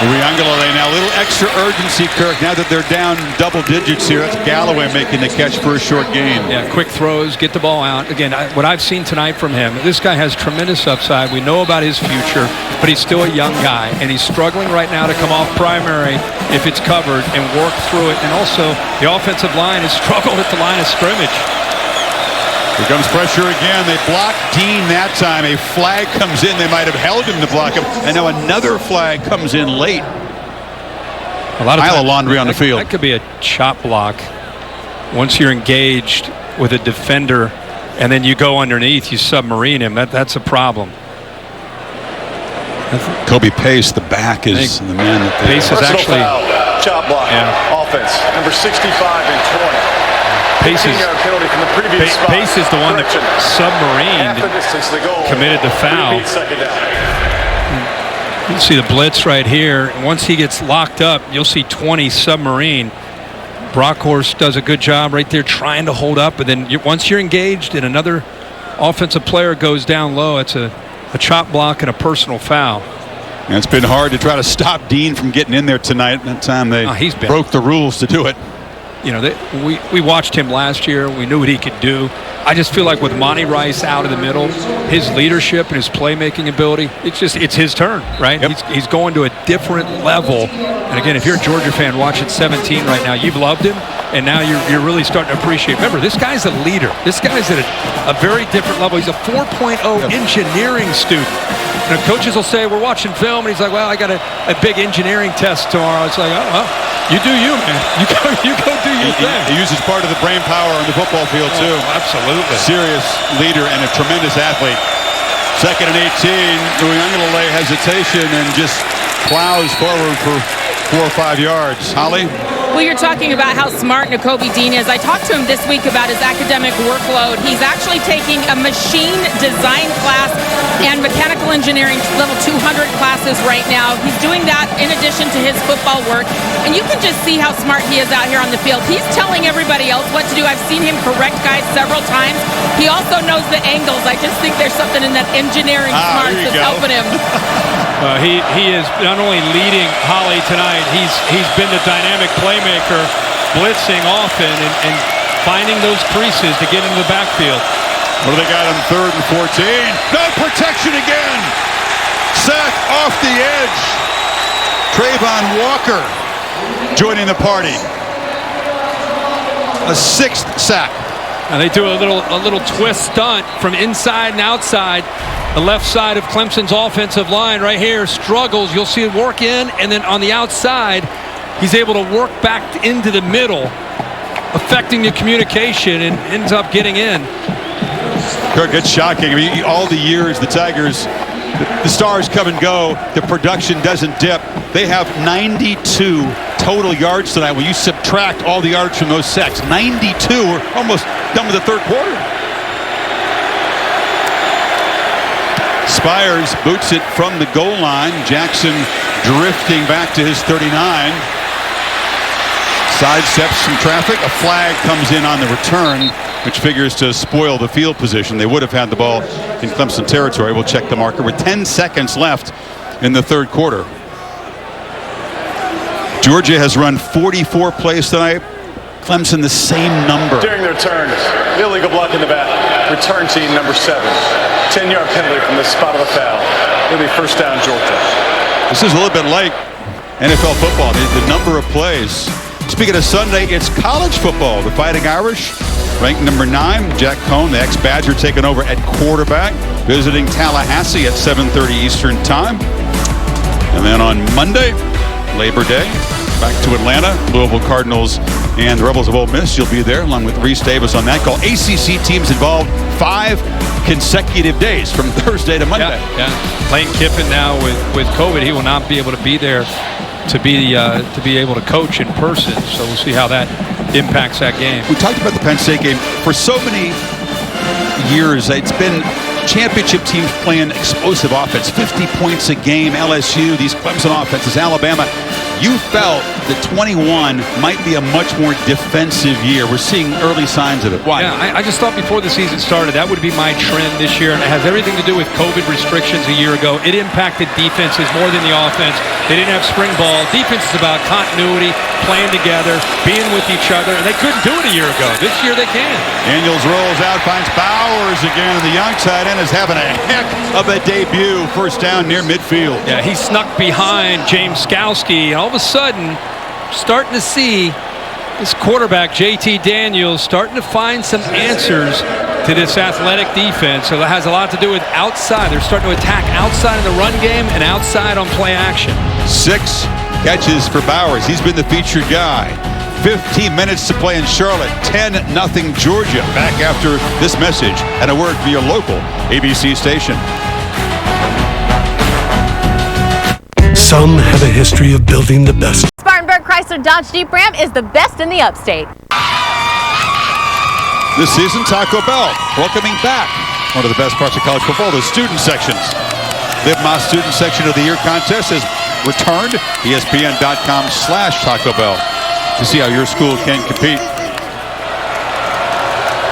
Uiagalelei now a little extra urgency, Kirk, now that they're down double digits here. That's Galloway making the catch for a short gain. Yeah, quick throws, get the ball out. Again, what I've seen tonight from him, this guy has tremendous upside. We know about his future, but he's still a young guy, and he's struggling right now to come off primary if it's covered and work through it. And also, the offensive line has struggled at the line of scrimmage. Here comes pressure again. They block Dean that time. A flag comes in. They might have held him to block him. And now another flag comes in late. A lot of pile of laundry on the field. That could be a chop block. Once you're engaged with a defender and then you go underneath, you submarine him. That's a problem. Kobe Pace, the back, is the man that they... Pace is actually... Foul. Chop block. Yeah. Offense. Number 65 and 20. Pace is the one that submarined, committed the foul. You see the blitz right here. Once he gets locked up, you'll see 20 submarine. Brockhorst does a good job right there trying to hold up, but then once you're engaged and another offensive player goes down low, it's a chop block and a personal foul. And it's been hard to try to stop Dean from getting in there tonight. That time they broke the rules to do it. You know, we watched him last year. We knew what he could do. I just feel like with Monty Rice out of the middle, his leadership and his playmaking ability, it's his turn, right? Yep. He's going to a different level. And again, if you're a Georgia fan watching 17 right now, you've loved him, and now you're really starting to appreciate. Remember, this guy's a leader. This guy's at a very different level. He's a 4.0 engineering student. You know, coaches will say, we're watching film, and he's like, well, I got a big engineering test tomorrow. It's like, oh, well, you do you, man. You go do your thing. He uses part of the brain power on the football field, too. Absolutely. Serious leader and a tremendous athlete. 2nd and 18. Uiagalelei hesitation and just plows forward for 4 or 5 yards. Holly? Well, you're talking about how smart Nakobe Dean is. I talked to him this week about his academic workload. He's actually taking a machine design class and mechanical engineering level 200 classes right now. He's doing that in addition to his football work. And you can just see how smart he is out here on the field. He's telling everybody else what to do. I've seen him correct guys several times. He also knows the angles. I just think there's something in that engineering smarts that's helping him. He is not only leading Holly tonight, he's been the dynamic playmaker, blitzing often and finding those creases to get into the backfield. What do they got on 3rd and 14? No protection again. Sack off the edge. Trayvon Walker joining the party. A 6th sack. And they do a little twist stunt from inside and outside. The left side of Clemson's offensive line right here struggles. You'll see it work in, and then on the outside, he's able to work back into the middle, affecting the communication, and ends up getting in. Kirk, it's shocking. I mean, all the years the Tigers, the stars come and go, the production doesn't dip. They have 92 total yards tonight when you subtract all the yards from those sacks. 92. We're almost done with the 3rd quarter. Spires boots it from the goal line. Jackson drifting back to his 39. Sidesteps some traffic. A flag comes in on the return, which figures to spoil the field position. They would have had the ball in Clemson territory. We'll check the marker with 10 seconds left in the 3rd quarter. Georgia has run 44 plays tonight. Clemson the same number. During the returns, illegal block in the back. Return team number 7. 10-yard penalty from the spot of the foul. It'll be 1st down, Georgia. This is a little bit like NFL football, the number of plays. Speaking of Sunday, it's college football. The Fighting Irish, ranked number 9. Jack Cohn, the ex-Badger, taking over at quarterback, visiting Tallahassee at 7:30 Eastern Time. And then on Monday, Labor Day, back to Atlanta, Louisville Cardinals and the Rebels of Ole Miss. You'll be there along with Reese Davis on that call. ACC teams involved 5 consecutive days from Thursday to Monday. Yeah. Lane Kiffin now with COVID, he will not be able to be there to be able to coach in person. So we'll see how that impacts that game. We talked about the Penn State game for so many years. It's been championship teams playing explosive offense, 50 points a game. LSU, these Clemson offenses, Alabama. You felt that 21 might be a much more defensive year. We're seeing early signs of it. Why? Yeah, I just thought before the season started that would be my trend this year, and it has everything to do with COVID restrictions a year ago. It impacted defenses more than the offense. They didn't have spring ball. Defense is about continuity, playing together, being with each other, and they couldn't do it a year ago. This year they can. Daniels rolls out, finds Bowers again, and the young tight end is having a heck of a debut. 1st down near midfield. Yeah, he snuck behind James Skowski, and all of a sudden, starting to see this quarterback, JT Daniels, starting to find some answers to this athletic defense. So that has a lot to do with outside. They're starting to attack outside in the run game and outside on play action. 6 catches for Bowers. He's been the featured guy. 15 minutes to play in Charlotte. 10-0 Georgia. Back after this message and a word for your local ABC station. Some have a history of building the best. Spartanburg Chrysler Dodge Jeep Ram is the best in the upstate. This season, Taco Bell welcoming back one of the best parts of college football, the student sections. Live My Student Section of the Year contest has returned. ESPN.com/Taco Bell to see how your school can compete.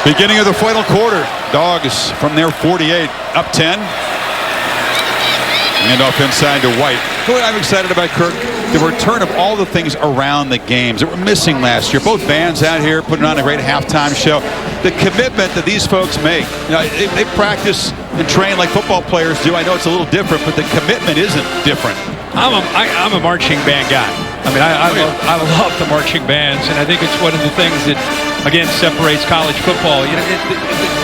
Beginning of the final quarter. Dogs from their 48 up 10. And off inside to White. What I'm excited about, Kirk, the return of all the things around the games that were missing last year. Both bands out here putting on a great halftime show. The commitment that these folks make. You know, they practice and train like football players do. I know it's a little different, but the commitment isn't different. I'm a marching band guy. I mean, I love the marching bands, and I think it's one of the things that, again, separates college football. You know,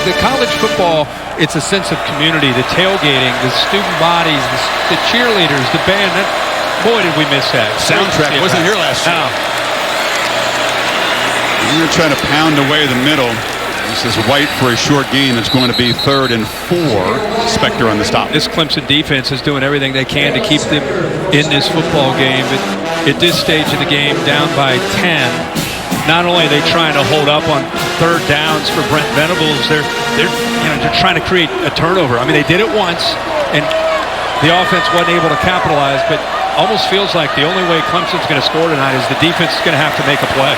the college football, it's a sense of community, the tailgating, the student bodies, the cheerleaders, the band. Boy, did we miss that. Soundtrack wasn't here last year. No. You're trying to pound away the middle. This is White for a short gain. It's going to be 3rd and 4. Spector on the stop. This Clemson defense is doing everything they can to keep them in this football game. But at this stage of the game, down by 10. Not only are they trying to hold up on third downs for Brent Venables, they're trying to create a turnover. I mean, they did it once, and the offense wasn't able to capitalize, but almost feels like the only way Clemson's going to score tonight is the defense is going to have to make a play.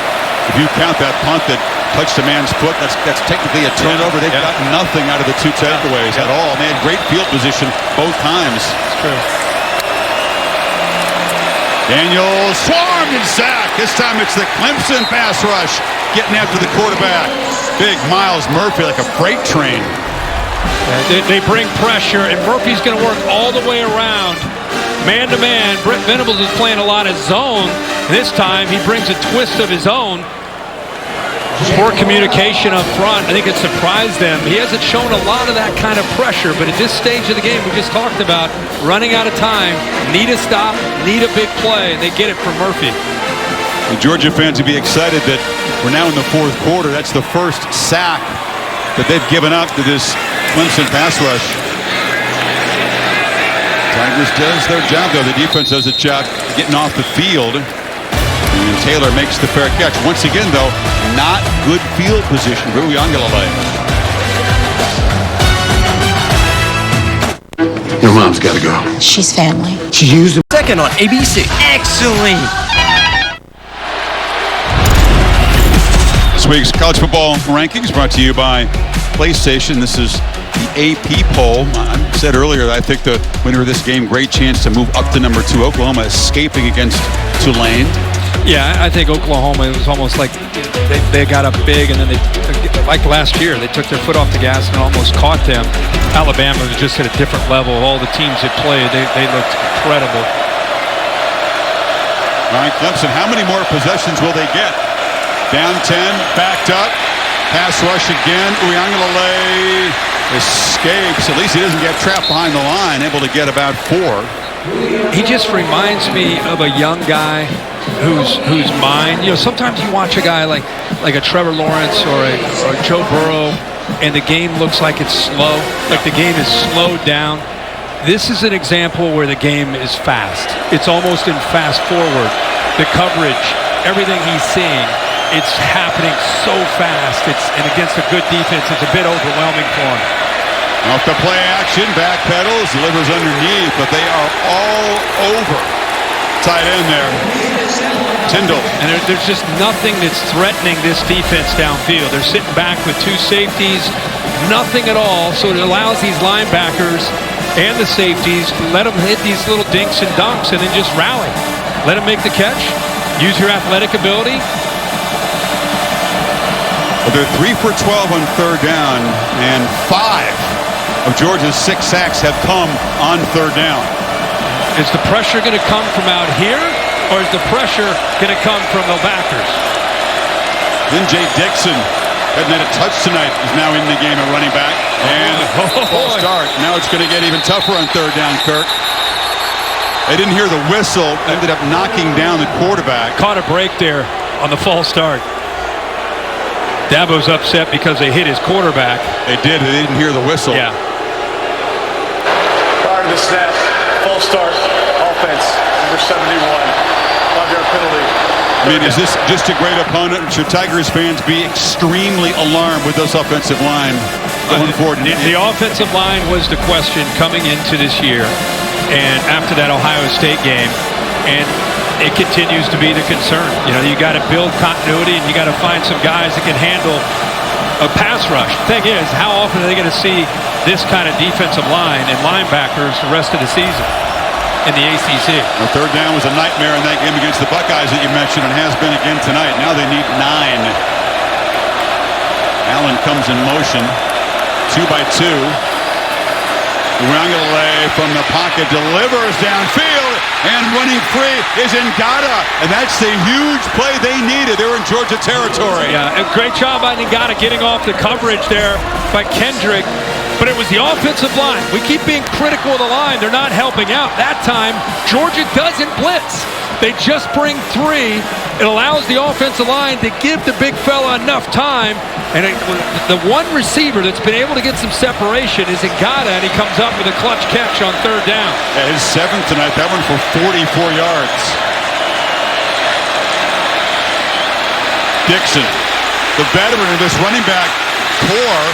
If you count that punt that touched a man's foot, that's technically a turnover. They've got nothing out of the 2 takeaways at all. And they had great field position both times. That's true. Daniels swarmed and sacked. This time it's the Clemson pass rush getting after the quarterback. Big Miles Murphy like a freight train. They bring pressure, and Murphy's going to work all the way around. Man-to-man, Brent Venables is playing a lot of zone. This time, he brings a twist of his own. Poor communication up front. I think it surprised them. He hasn't shown a lot of that kind of pressure, but at this stage of the game, we just talked about running out of time, need a stop, need a big play, and they get it from Murphy. The Georgia fans would be excited that we're now in the 4th quarter. That's the first sack that they've given up to this Clemson pass rush. Tigers does their job, though. The defense does its job getting off the field. And Taylor makes the fair catch. Once again, though, not good field position for Uiagalelei. Your mom's got to go. She's family. She used second on ABC. Excellent. This week's college football rankings brought to you by PlayStation. This is the AP poll. I said earlier that I think the winner of this game, great chance to move up to number 2. Oklahoma escaping against Tulane. Yeah, I think Oklahoma, it was almost like they got up big, and then they, like last year, they took their foot off the gas and almost caught them. Alabama was just at a different level. All the teams that played, they looked incredible. All right, Clemson, how many more possessions will they get? Down 10, backed up, pass rush again. Uiagalelei escapes. At least he doesn't get trapped behind the line, able to get about 4. He just reminds me of a young guy whose mind, sometimes you watch a guy like a Trevor Lawrence or a Joe Burrow, and the game looks like it's slow, like the game is slowed down. This is an example where the game is fast. It's almost in fast forward. The coverage, everything he's seeing, it's happening so fast. And against a good defense, it's a bit overwhelming for him. Off the play action, back pedals, delivers underneath, but they are all over. Tight end there. Tyndall. And there's just nothing that's threatening this defense downfield. They're sitting back with 2 safeties, nothing at all. So it allows these linebackers and the safeties to let them hit these little dinks and dunks and then just rally. Let them make the catch. Use your athletic ability. Well, they're 3 for 12 on third down, and 5 of Georgia's 6 sacks have come on third down. Is the pressure going to come from out here, or is the pressure going to come from the backers? Then Jay Dixon, hadn't had a touch tonight, is now in the game at running back. And false start. Now it's going to get even tougher on third down, Kirk. They didn't hear the whistle, ended up knocking down the quarterback. Caught a break there on the false start. Dabo's upset because they hit his quarterback. They did. They didn't hear the whistle. Yeah. Prior to the snap, false start, offense, number 71, 5-yard penalty. I mean, is this just a great opponent? Should Tigers fans be extremely alarmed with this offensive line going forward? The offensive line was the question coming into this year and after that Ohio State game, and it continues to be the concern. You got to build continuity, and you got to find some guys that can handle a pass rush. The thing is, how often are they going to see this kind of defensive line and linebackers the rest of the season in the ACC? The third down was a nightmare in that game against the Buckeyes that you mentioned, and has been again tonight. Now they need 9. Allen comes in motion, 2 by 2. Uiagalelei from the pocket delivers downfield, and running free is Ngata, and that's the huge play they needed. They're in Georgia territory. Yeah, a great job by Ngata getting off the coverage there by Kendrick, but it was the offensive line. We keep being critical of the line. They're not helping out. That time, Georgia doesn't blitz. They just bring 3. It allows the offensive line to give the big fella enough time. And the one receiver that's been able to get some separation is Ngata, and he comes up with a clutch catch on third down. Yeah, his 7th tonight, that one for 44 yards. Dixon, the veteran of this running back core,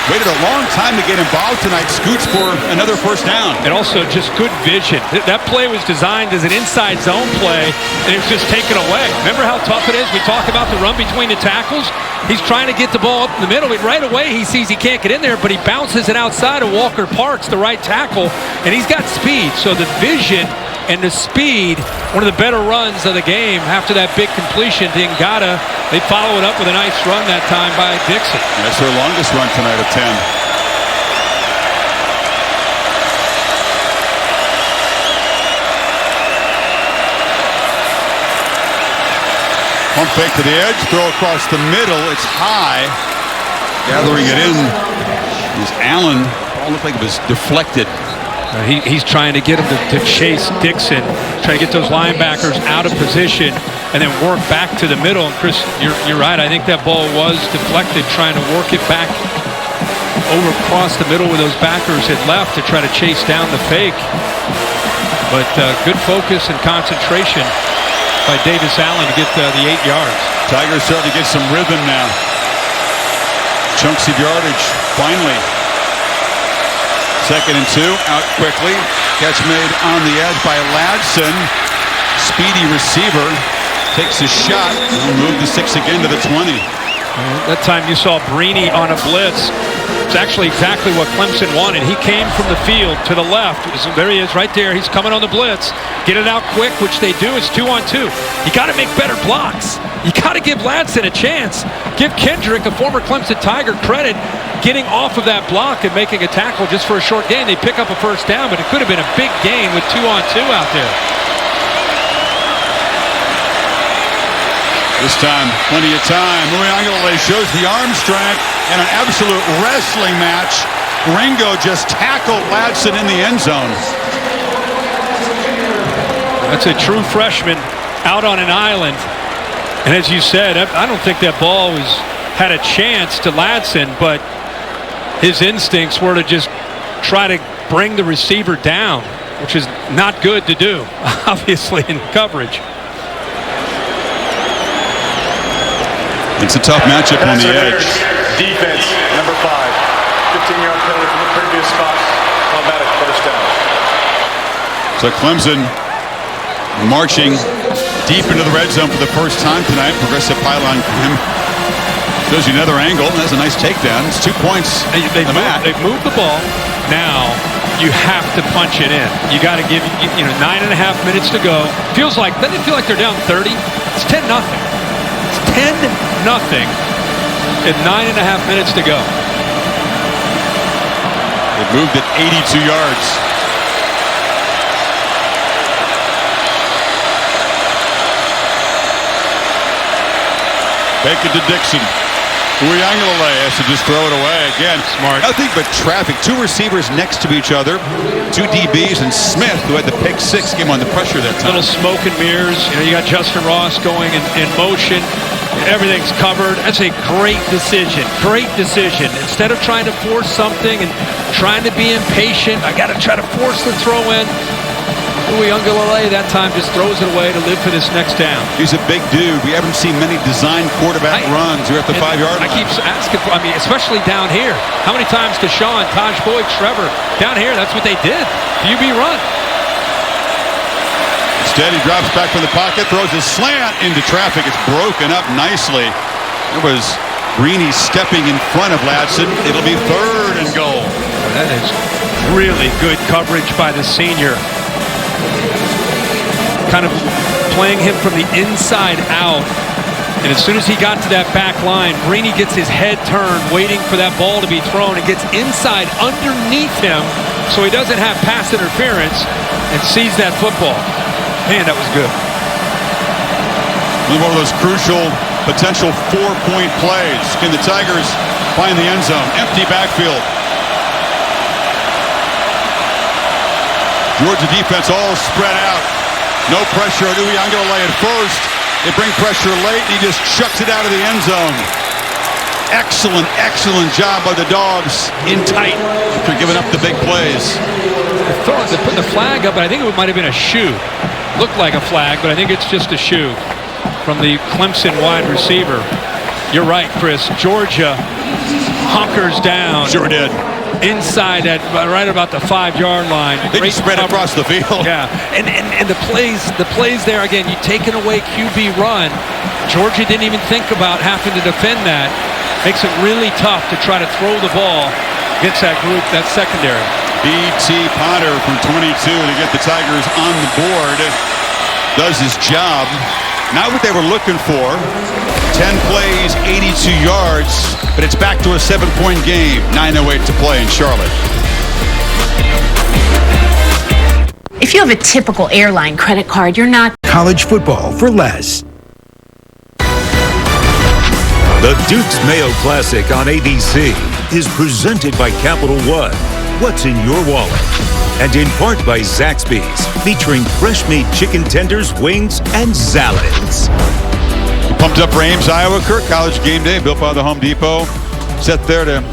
waited a long time to get involved tonight. Scoots for another first down. And also just good vision. That play was designed as an inside zone play, and it was just taken away. Remember how tough it is? We talk about the run between the tackles. He's trying to get the ball up in the middle, but right away he sees he can't get in there, but he bounces it outside of Walker Parks, the right tackle, and he's got speed. So the vision and the speed, one of the better runs of the game after that big completion to Ngata. They follow it up with a nice run that time by Dixon. That's their longest run tonight of 10. Pump fake to the edge, throw across the middle. It's high. Gathering it in is Allen. Ball looked like it was deflected. He's trying to get him to chase Dixon, trying to get those linebackers out of position and then work back to the middle. And Chris, you're right. I think that ball was deflected, trying to work it back over across the middle where those backers had left to try to chase down the fake. But good focus and concentration by Davis Allen to get the 8 yards. Tigers starting to get some rhythm now. Chunks of yardage, finally. 2nd and 2, out quickly. Catch made on the edge by Ladson. Speedy receiver takes a shot. He'll move the 6 again to the 20. That time you saw Brini on a blitz. It's actually exactly what Clemson wanted. He came from the field to the left. There he is right there. He's coming on the blitz. Get it out quick, which they do. It's 2-on-2. You got to make better blocks. You got to give Ladson a chance. Give Kendrick, a former Clemson Tiger, credit getting off of that block and making a tackle just for a short gain. They pick up a first down, but it could have been a big gain with 2-on-2 out there. This time, plenty of time. Muyangale shows the arm strength and an absolute wrestling match. Ringo just tackled Ladson in the end zone. That's a true freshman out on an island. And as you said, I don't think that ball had a chance to Ladson, but his instincts were to just try to bring the receiver down, which is not good to do, obviously, in coverage. It's a tough matchup on the edge. Defense, number 5. 15-yard penalty from the previous spot. Automatic first down. So Clemson marching deep into the red zone for the first time tonight. Progressive pylon for him. Shows you another angle. That's a nice takedown. It's 2 points. They've moved the ball. Now you have to punch it in. You got to give 9.5 minutes to go. Doesn't it feel like they're down 30? It's 10-0. It's 10-0 and 9.5 minutes to go. They've moved it 82 yards. Fake it to Dixon. Muyangale has to just throw it away. Again, smart. Nothing but traffic. 2 receivers next to each other. 2 DBs and Smith, who had the pick 6, came on the pressure that time. Little smoke and mirrors. You got Justin Ross going in motion. Everything's covered. That's a great decision. Great decision. Instead of trying to force something and trying to be impatient, I got to try to force the throw in. Muyangale that time just throws it away to live for this next down. He's a big dude. We haven't seen many design quarterback runs. You're at the 5-yard line. I keep asking, especially down here. How many times Deshaun, Taj Boyd, Trevor, down here, that's what they did. UB run. Instead, he drops back from the pocket, throws a slant into traffic. It's broken up nicely. It was Brini stepping in front of Ladson. It'll be 3rd and goal. That is really good coverage by the senior. Kind of playing him from the inside out. And as soon as he got to that back line, Brini gets his head turned, waiting for that ball to be thrown, and gets inside underneath him so he doesn't have pass interference and sees that football. Man, that was good. One of those crucial potential 4-point plays. Can the Tigers find the end zone? Empty backfield. Georgia defense all spread out. No pressure on Muyangale at first. They bring pressure late, and he just chucks it out of the end zone. Excellent, excellent job by the Dogs in tight after giving up the big plays. They put the flag up, but I think it might have been a shoe. Looked like a flag, but I think it's just a shoe. from the Clemson wide receiver. You're right, Chris. Georgia hunkers down. Sure did. Inside that, right about the 5-yard line. They just spread across the field. Yeah, and the plays there again. You taken away QB run. Georgia didn't even think about having to defend that. Makes it really tough to try to throw the ball against that group, that secondary. B.T. Potter from 22 to get the Tigers on the board. Does his job. Not what they were looking for. 10 plays, 82 yards, but it's back to a 7-point game. 9:08 to play in Charlotte. If you have a typical airline credit card, you're not College football for less. The Dukes Mayo Classic on ABC is presented by Capital One. What's in your wallet? And in part by Zaxby's, featuring fresh-made chicken tenders, wings, and salads. Pumped up for Ames, Iowa. Kirk, college game day built by the Home Depot. Set there to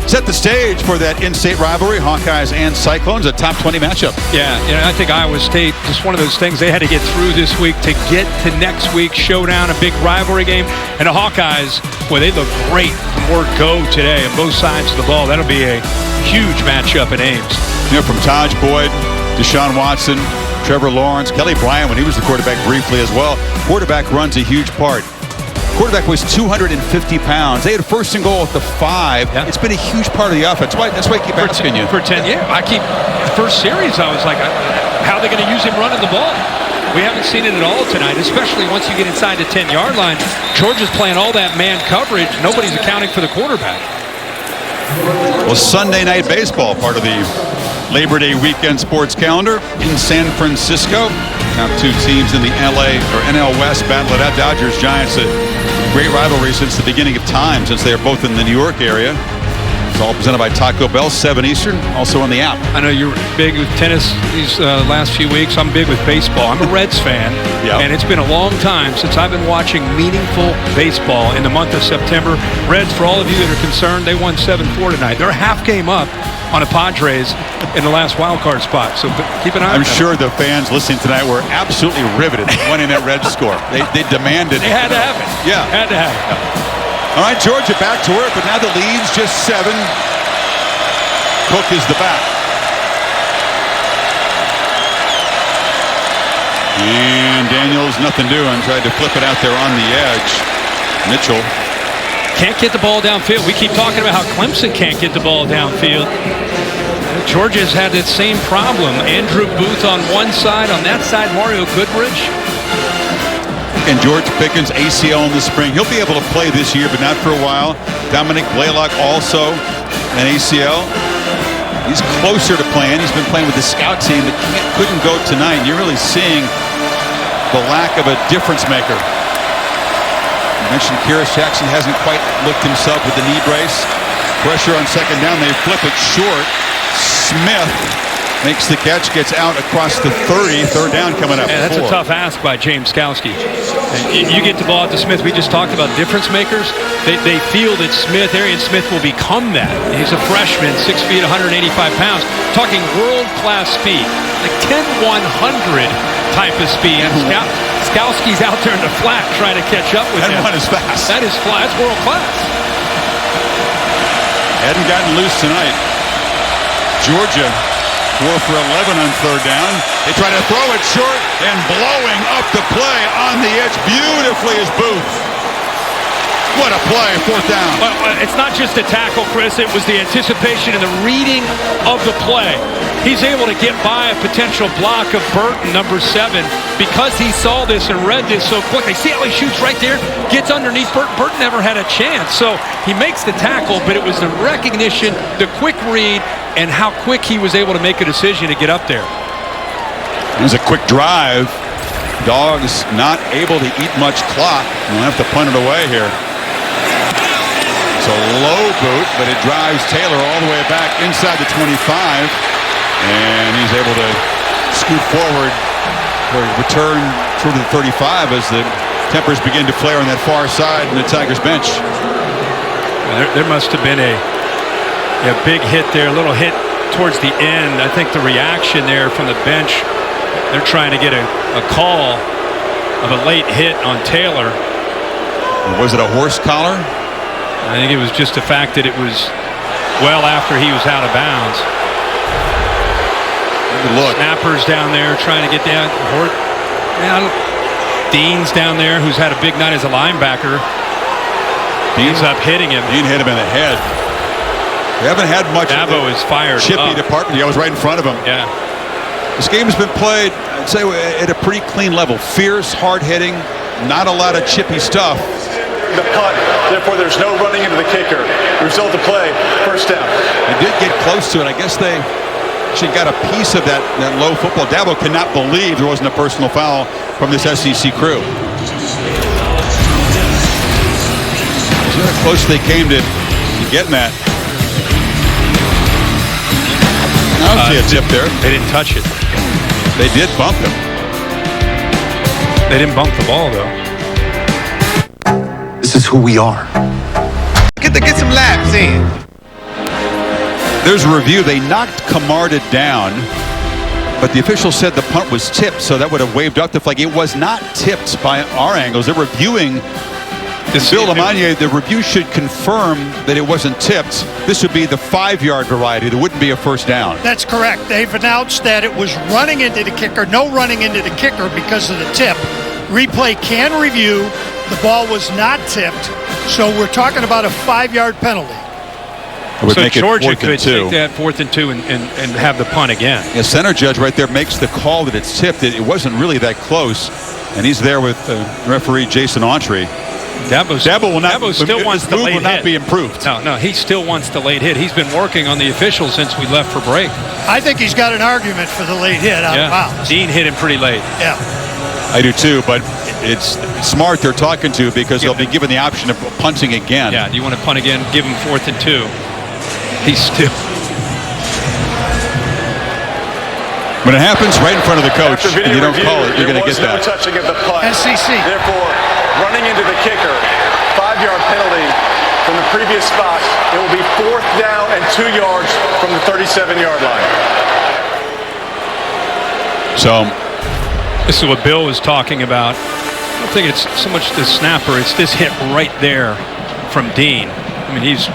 set the stage for that in-state rivalry, Hawkeyes and Cyclones, a top 20 matchup. Yeah, I think Iowa State, just one of those things they had to get through this week to get to next week's showdown, a big rivalry game. And the Hawkeyes, boy, they look great from word go today on both sides of the ball. That'll be a huge matchup at Ames. You know, from Taj Boyd, Deshaun Watson, Trevor Lawrence, Kelly Bryant when he was the quarterback briefly as well. Quarterback runs a huge part. Quarterback was 250 pounds. They had first and goal at the 5. Yeah. It's been a huge part of the offense. That's why I keep asking you. For 10, yeah. The first series, I was like, how are they going to use him running the ball? We haven't seen it at all tonight, especially once you get inside the 10-yard line. Georgia's playing all that man coverage. Nobody's accounting for the quarterback. Well, Sunday Night Baseball, part of the Labor Day weekend sports calendar in San Francisco. Now 2 teams in the NL West battle it out. Dodgers, Giants, a great rivalry since the beginning of time, since they are both in the New York area. It's all presented by Taco Bell, 7 Eastern, also on the app. I know you're big with tennis these last few weeks. I'm big with baseball. I'm a Reds fan, and it's been a long time since I've been watching meaningful baseball in the month of September. Reds, for all of you that are concerned, they won 7-4 tonight. They're a half game up on the Padres in the last wild card spot. So keep an eye on that. I'm sure the fans listening tonight were absolutely riveted winning that Reds score. They demanded. They had to have it. Yeah. Had to have it. Yeah. All right, Georgia back to work, but now the lead's just 7. Cook is the back. And Daniels, nothing doing. Tried to flip it out there on the edge. Mitchell. Can't get the ball downfield. We keep talking about how Clemson can't get the ball downfield. Georgia's had that same problem. Andrew Booth on one side. On that side, Mario Goodrich. And George Pickens, ACL in the spring. He'll be able to play this year, but not for a while. Dominic Blaylock also an ACL. He's closer to playing. He's been playing with the scout team, but couldn't go tonight. You're really seeing the lack of a difference maker. You mentioned Kyrus Jackson hasn't quite looked himself with the knee brace. Pressure on second down. They flip it short. Smith makes the catch, gets out across the 30. Third down coming up. And that's 4. a tough ask by James Skowski. You get the ball out to Smith. We just talked about difference makers. They feel that Arian Smith will become that. He's a freshman, 6 feet, 185 pounds. Talking world-class speed, like 10-100 type of speed. And Skowski's out there in the flat trying to catch up with him. That one is fast. That is flat. That's world-class. Hadn't gotten loose tonight. Georgia 4 for 11 on third down. They try to throw it short, and blowing up the play on the edge beautifully is Booth. What a play, 4th down. Well, it's not just a tackle, Chris. It was the anticipation and the reading of the play. He's able to get by a potential block of Burton, number 7, because he saw this and read this so quickly. See how he shoots right there? Gets underneath Burton. Burton never had a chance. So he makes the tackle, but it was the recognition, the quick read, and how quick he was able to make a decision to get up there. It was a quick drive. Dogs not able to eat much clock. We'll have to punt it away here. It's a low boot, but it drives Taylor all the way back inside the 25. And he's able to scoot forward for a return through to the 35 as the tempers begin to flare on that far side in the Tigers bench. There must have been a big hit there, a little hit towards the end. I think the reaction there from the bench, they're trying to get a call. of a late hit on Taylor. Was it a horse collar? I think it was just the fact that it was well after he was out of bounds. Look. Snappers down there trying to get down. Dean's down there, who's had a big night as a linebacker. Dean's up hitting him. Dean hit him in the head. They haven't had much. Dabo is fired. Chippy department. Yeah, I was right in front of him. Yeah. This game has been played, I'd say, at a pretty clean level. Fierce, hard hitting, not a lot of chippy stuff. The punt, therefore there's no running into the kicker. Result of play, first down. They did get close to it. I guess they actually got a piece of that low football. Dabo cannot believe there wasn't a personal foul from this SEC crew. See how close they came to getting that. I don't see a tip there. They didn't touch it. They did bump him. They didn't bump the ball, though. This is who we are. Get some laps in. There's a review. They knocked Camarda down, but the official said the punt was tipped, so that would have waved up the flag. It was not tipped by our angles. They're reviewing. Bill Lamagna, the review should confirm that it wasn't tipped. This would be the 5-yard variety. There wouldn't be a first down. That's correct. They've announced that it was running into the kicker, no running into the kicker because of the tip. Replay can review. The ball was not tipped, so we're talking about a 5-yard penalty. So Georgia could take that 4th and 2 and have the punt again. The center judge right there makes the call that it's tipped. It wasn't really that close, and he's there with referee Jason Autry. Dabo still wants the late hit. Will not be improved. No, he still wants the late hit. He's been working on the officials since we left for break. I think he's got an argument for the late hit out of bounds. Dean hit him pretty late. Yeah. I do too, but it's smart they're talking to because they'll be given the option of punting again. Yeah, do you want to punt again? Give him 4th and 2. He's still. When it happens right in front of the coach and you don't call it, you're going to get that. No touching of the punt. SEC. Therefore, running into the kicker, 5-yard penalty from the previous spot. It will be 4th down and 2 yards from the 37-yard line. So, this is what Bill was talking about. I don't think it's so much the snapper. It's this hit right there from Dean. I mean, he's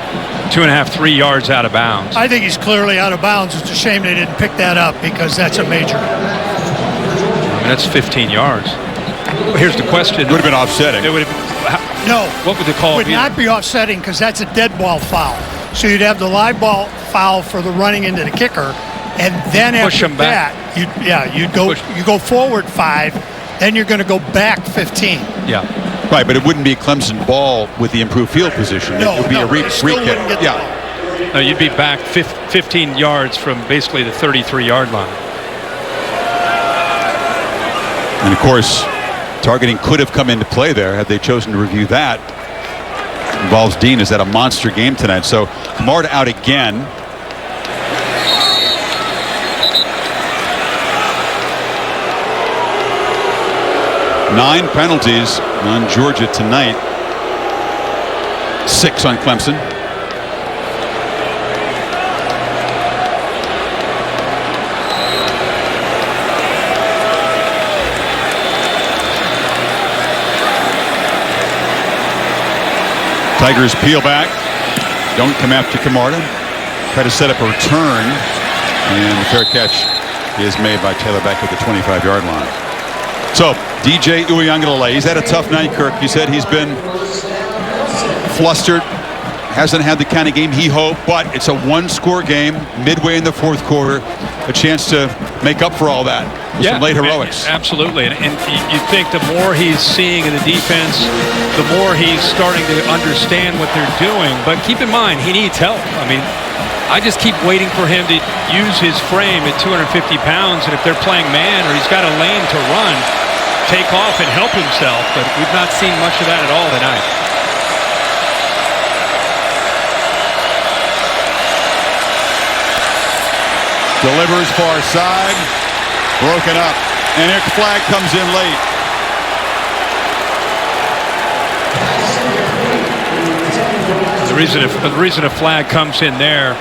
2.5, 3 yards out of bounds. I think he's clearly out of bounds. It's a shame they didn't pick that up because that's a major. I mean, that's 15 yards. Here's the question. It would have been offsetting. It would have, no. What would the call be? Would not be offsetting because that's a dead ball foul. So you'd have the live ball foul for the running into the kicker, and then after that, you go forward 5, then you're going to go back 15. Yeah. Right, but it wouldn't be a Clemson ball with the improved field position. It would be a re-kick. Yeah. No, you'd be back 15 yards from basically the 33-yard line. And of course, targeting could have come into play there had they chosen to review that. Involves Dean. Is that a monster game tonight? So Camarda out again. Nine penalties on Georgia tonight. 6 on Clemson. Tigers peel back. Don't come after Camarda. Try to set up a return. And the fair catch is made by Taylor back at the 25-yard line. So, DJ Uiagalelei, he's had a tough night, Kirk. You said he's been flustered. Hasn't had the kind of game he hoped, but it's a one-score game midway in the 4th quarter. A chance to make up for all that with some late heroics. Absolutely. And you think the more he's seeing in the defense, the more he's starting to understand what they're doing. But keep in mind, he needs help. I mean, I just keep waiting for him to use his frame at 250 pounds, and if they're playing man or he's got a lane to run, take off and help himself, but we've not seen much of that at all tonight. Delivers far side, broken up, and a flag comes in late. The reason a flag comes in there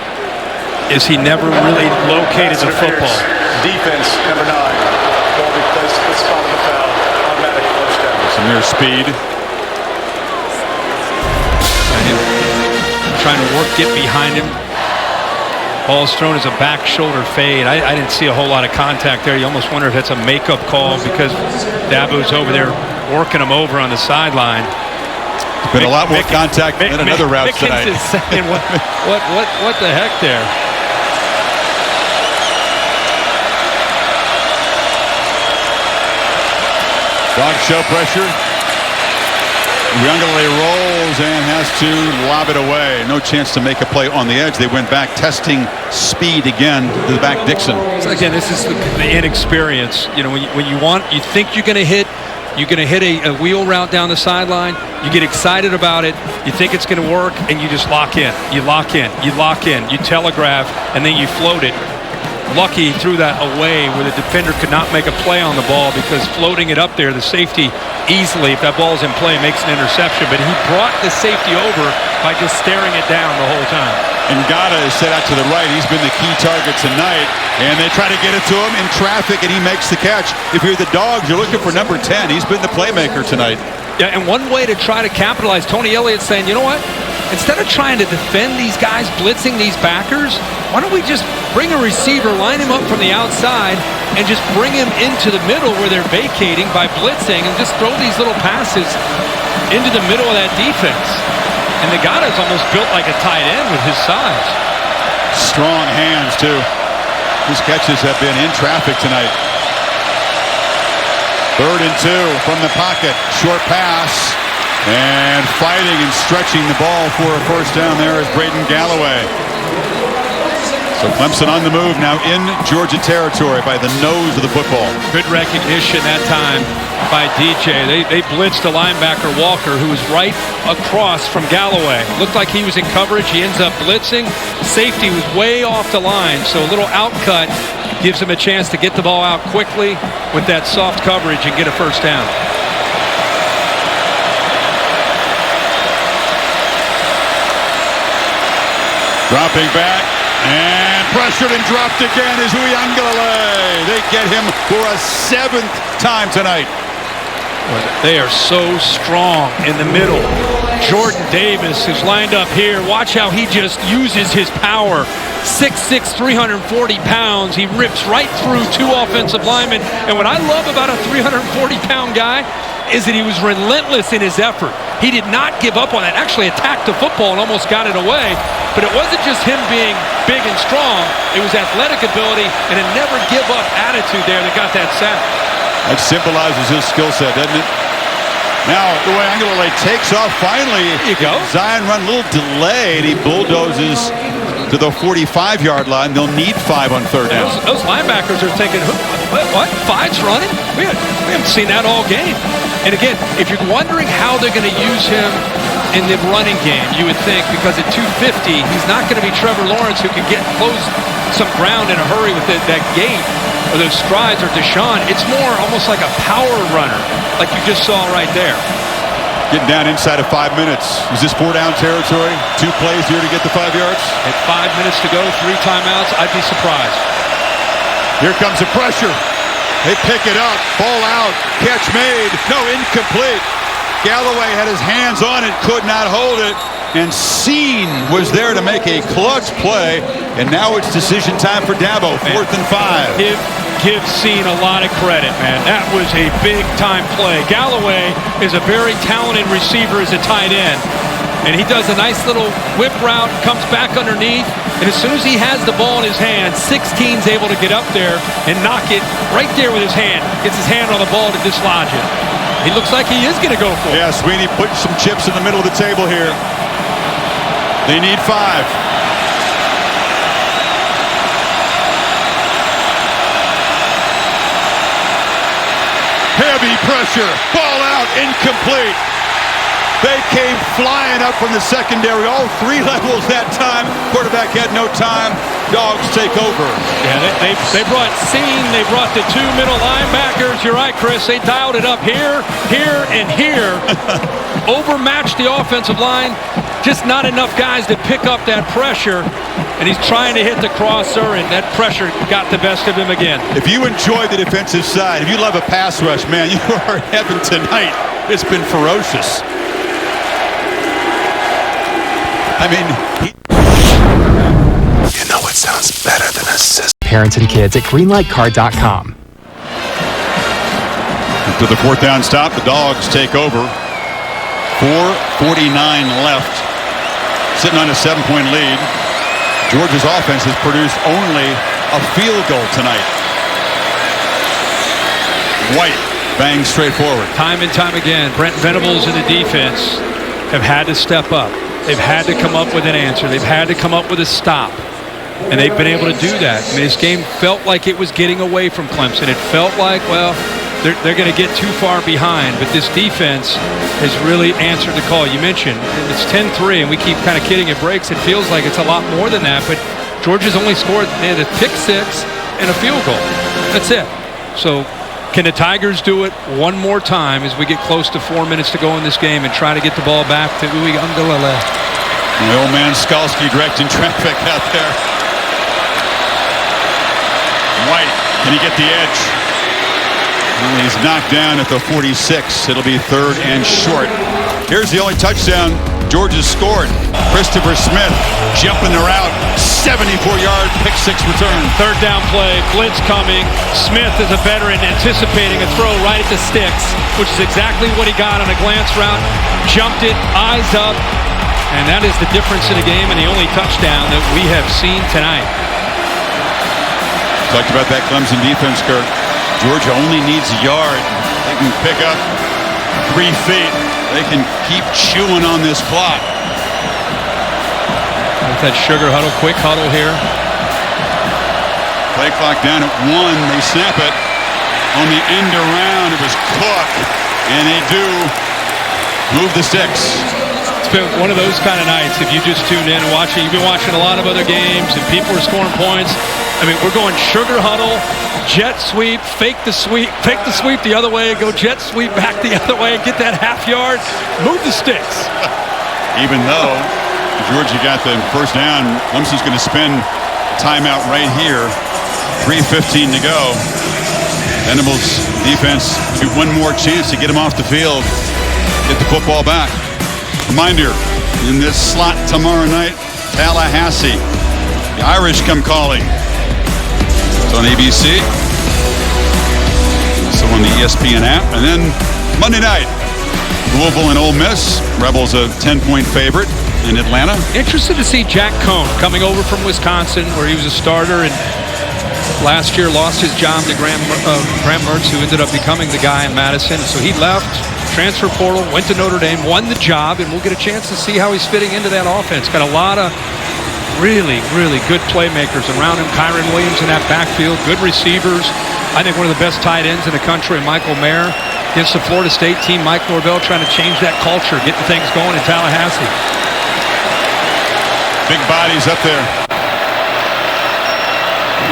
is he never really located the football. Defense, number 9. Ball be placed at the spot of the foul. Automatic first And their speed. Trying to get behind him. Ball's thrown as a back shoulder fade. I didn't see a whole lot of contact there. You almost wonder if it's a makeup call because Dabo's over there working him over on the sideline. Been a lot more contact than another route tonight. Is saying, what the heck there? Dogs show pressure. Youngale rolls and has to lob it away. No chance to make a play on the edge. They went back testing speed again to the back Dixon. So again, this is the inexperience. You know, when you think you're going to hit a wheel route down the sideline, you get excited about it, you think it's going to work, and you just lock in. You lock in, you telegraph, and then you float it. Lucky threw that away where the defender could not make a play on the ball because floating it up there, the safety easily, if that ball's in play, makes an interception. But he brought the safety over by just staring it down the whole time. And Ngata is set out to the right. He's been the key target tonight. And they try to get it to him in traffic, and he makes the catch. If you're the Dogs, you're looking for number 10. He's been the playmaker tonight. Yeah, and one way to try to capitalize, Tony Elliott's saying, you know what? Instead of trying to defend these guys, blitzing these backers, why don't we just bring a receiver, line him up from the outside, and just bring him into the middle where they're vacating by blitzing and just throw these little passes into the middle of that defense. And the guy is almost built like a tight end with his size. Strong hands, too. His catches have been in traffic tonight. 3rd and 2 from the pocket. Short pass. And fighting and stretching the ball for a first down there is Braden Galloway. So Clemson on the move now in Georgia territory by the nose of the football. Good recognition that time by DJ. They blitzed the linebacker Walker, who was right across from Galloway. Looked like he was in coverage. He ends up blitzing. Safety was way off the line, so a little outcut gives him a chance to get the ball out quickly with that soft coverage and get a first down. Dropping back and pressured and dropped again is Uyunglele. They get him for a 7th time tonight. They are so strong in the middle. Jordan Davis is lined up here. Watch how he just uses his power. 6'6", 340 pounds. He rips right through 2 offensive linemen. And what I love about a 340-pound guy is that he was relentless in his effort. He did not give up on that. Actually attacked the football and almost got it away. But it wasn't just him being big and strong. It was athletic ability and a never-give-up attitude there that got that sack. That symbolizes his skill set, doesn't it? Now, the way Uyunglele takes off finally. There you go. Zion run a little delayed. He bulldozes to the 45-yard line. They'll need 5 on 3rd down. Those linebackers are thinking, what? 5's running? We haven't seen that all game. And again, if you're wondering how they're going to use him in the running game, you would think because at 250, he's not going to be Trevor Lawrence who can close some ground in a hurry with that gait or those strides, or Deshaun. It's more almost like a power runner, like you just saw right there. Getting down inside of 5 minutes. Is this 4-down territory? 2 plays here to get the 5 yards? At 5 minutes to go, 3 timeouts, I'd be surprised. Here comes the pressure. They pick it up, ball out, catch made. No, incomplete. Galloway had his hands on it, could not hold it. And Scene was there to make a clutch play. And now it's decision time for Dabo, 4th and 5. Give Scene a lot of credit, man. That was a big-time play. Galloway is a very talented receiver as a tight end. And he does a nice little whip route, comes back underneath, and as soon as he has the ball in his hand, 16's able to get up there and knock it right there with his hand. Gets his hand on the ball to dislodge it. He looks like he is going to go for it. Yeah, Sweeney putting some chips in the middle of the table here. They need 5. Heavy pressure, ball out, incomplete. They came flying up from the secondary, all 3 levels that time. Quarterback had no time. Dogs take over. Yeah, they brought Scene. They brought the 2 middle linebackers. You're right, Chris. They dialed it up here, and here. Overmatched the offensive line. Just not enough guys to pick up that pressure. And he's trying to hit the crosser, and that pressure got the best of him again. If you enjoy the defensive side, if you love a pass rush, man, you are in heaven tonight. It's been ferocious. I mean, You know it sounds better than a sizzle. Parents and kids at greenlightcard.com. to the fourth down stop, the Dogs take over. 4:49 left. Sitting on a 7-point lead. Georgia's offense has produced only a field goal tonight. White bangs straight forward. Time and time again, Brent Venables and the defense have had to step up. They've had to come up with an answer. They've had to come up with a stop. And they've been able to do that. I mean, this game felt like it was getting away from Clemson. It felt like, well, they're going to get too far behind. But this defense has really answered the call. You mentioned it's 10-3, and we keep kind of kidding at breaks. It feels like it's a lot more than that. But Georgia's only scored a pick six and a field goal. That's it. So can the Tigers do it one more time as we get close to 4 minutes to go in this game and try to get the ball back to Uwe Ungalale? The old man Skalski directing traffic out there. White, can he get the edge? He's knocked down at the 46. It'll be third and short. Here's the only touchdown Georgia scored. Christopher Smith jumping the route. 74-yard pick six return. Third down play, blitz coming. Smith is a veteran anticipating a throw right at the sticks, which is exactly what he got on a glance route. Jumped it, eyes up, and that is the difference in the game and the only touchdown that we have seen tonight. Talked about that Clemson defense, Kurt. Georgia only needs a yard. They can pick up 3 feet. They can keep chewing on this clock. With that sugar huddle, quick huddle here. Play clock down at 1. They snap it. On the end around, it was Cook. And they do move the sticks. It's been one of those kind of nights. If you just tuned in and watching, you've been watching a lot of other games and people are scoring points. I mean, we're going sugar huddle, jet sweep, fake the sweep the other way, go jet sweep back the other way, get that half yard, move the sticks. Even though Georgia got the first down, Clemson's going to spend timeout right here. 3:15 to go. Venables' defense to one more chance to get him off the field, get the football back. Reminder, in this slot tomorrow night, Tallahassee. The Irish come calling. It's on ABC. So on the ESPN app. And then Monday night, Louisville and Ole Miss. Rebels a 10-point favorite in Atlanta. Interested to see Jack Cohn coming over from Wisconsin, where he was a starter and last year lost his job to Graham Mertz, who ended up becoming the guy in Madison. So he left, transfer portal, went to Notre Dame, won the job, and we'll get a chance to see how he's fitting into that offense. Got a lot of really, really good playmakers around him. Kyron Williams in that backfield, good receivers. I think one of the best tight ends in the country, Michael Mayer. Against the Florida State team, Mike Norvell trying to change that culture, getting things going in Tallahassee. Big bodies up there.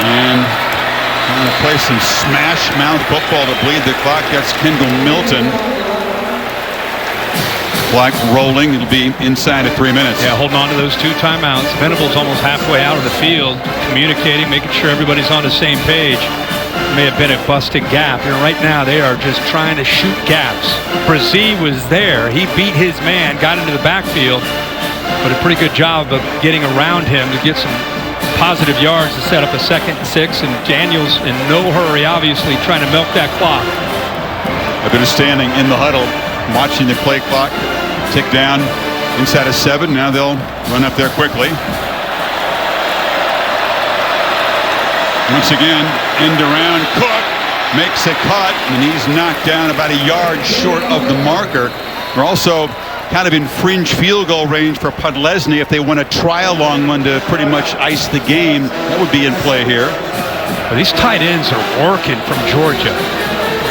And going to play some smash mouth football to bleed the clock. That's Kendall Milton. Clock rolling. It'll be inside of 3 minutes. Yeah, holding on to those 2 timeouts. Venables almost halfway out of the field, communicating, making sure everybody's on the same page. May have been a busted gap. And right now they are just trying to shoot gaps. Brazee was there. He beat his man, got into the backfield, but a pretty good job of getting around him to get some positive yards to set up a 2nd and 6. And Daniels in no hurry, obviously, trying to milk that clock. A bit of standing in the huddle, watching the play clock tick down inside of 7. Now they'll run up there quickly. Once again, end around. Cook makes a cut, and he's knocked down about a yard short of the marker. They're also kind of in fringe field goal range for Podlesny if they want to try a long one to pretty much ice the game. That would be in play here. But these tight ends are working from Georgia.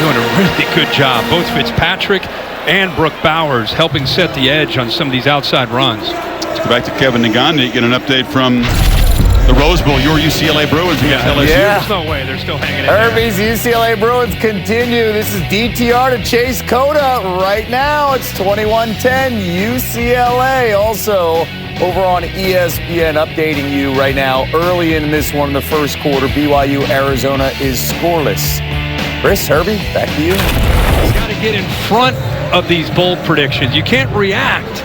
Doing a really good job. Both Fitzpatrick and Brooke Bowers helping set the edge on some of these outside runs. Let's go back to Kevin Nagandi, get an update from the Rose Bowl. Your UCLA Bruins against LSU. Yeah. There's no way. They're still hanging in there. Herbie's UCLA Bruins continue. This is DTR to Chase Cota right now. It's 21-10 UCLA. Also over on ESPN updating you right now. Early in this one in the first quarter, BYU Arizona is scoreless. Chris, Herbie, back to you. He's got to get in front of these bold predictions. You can't react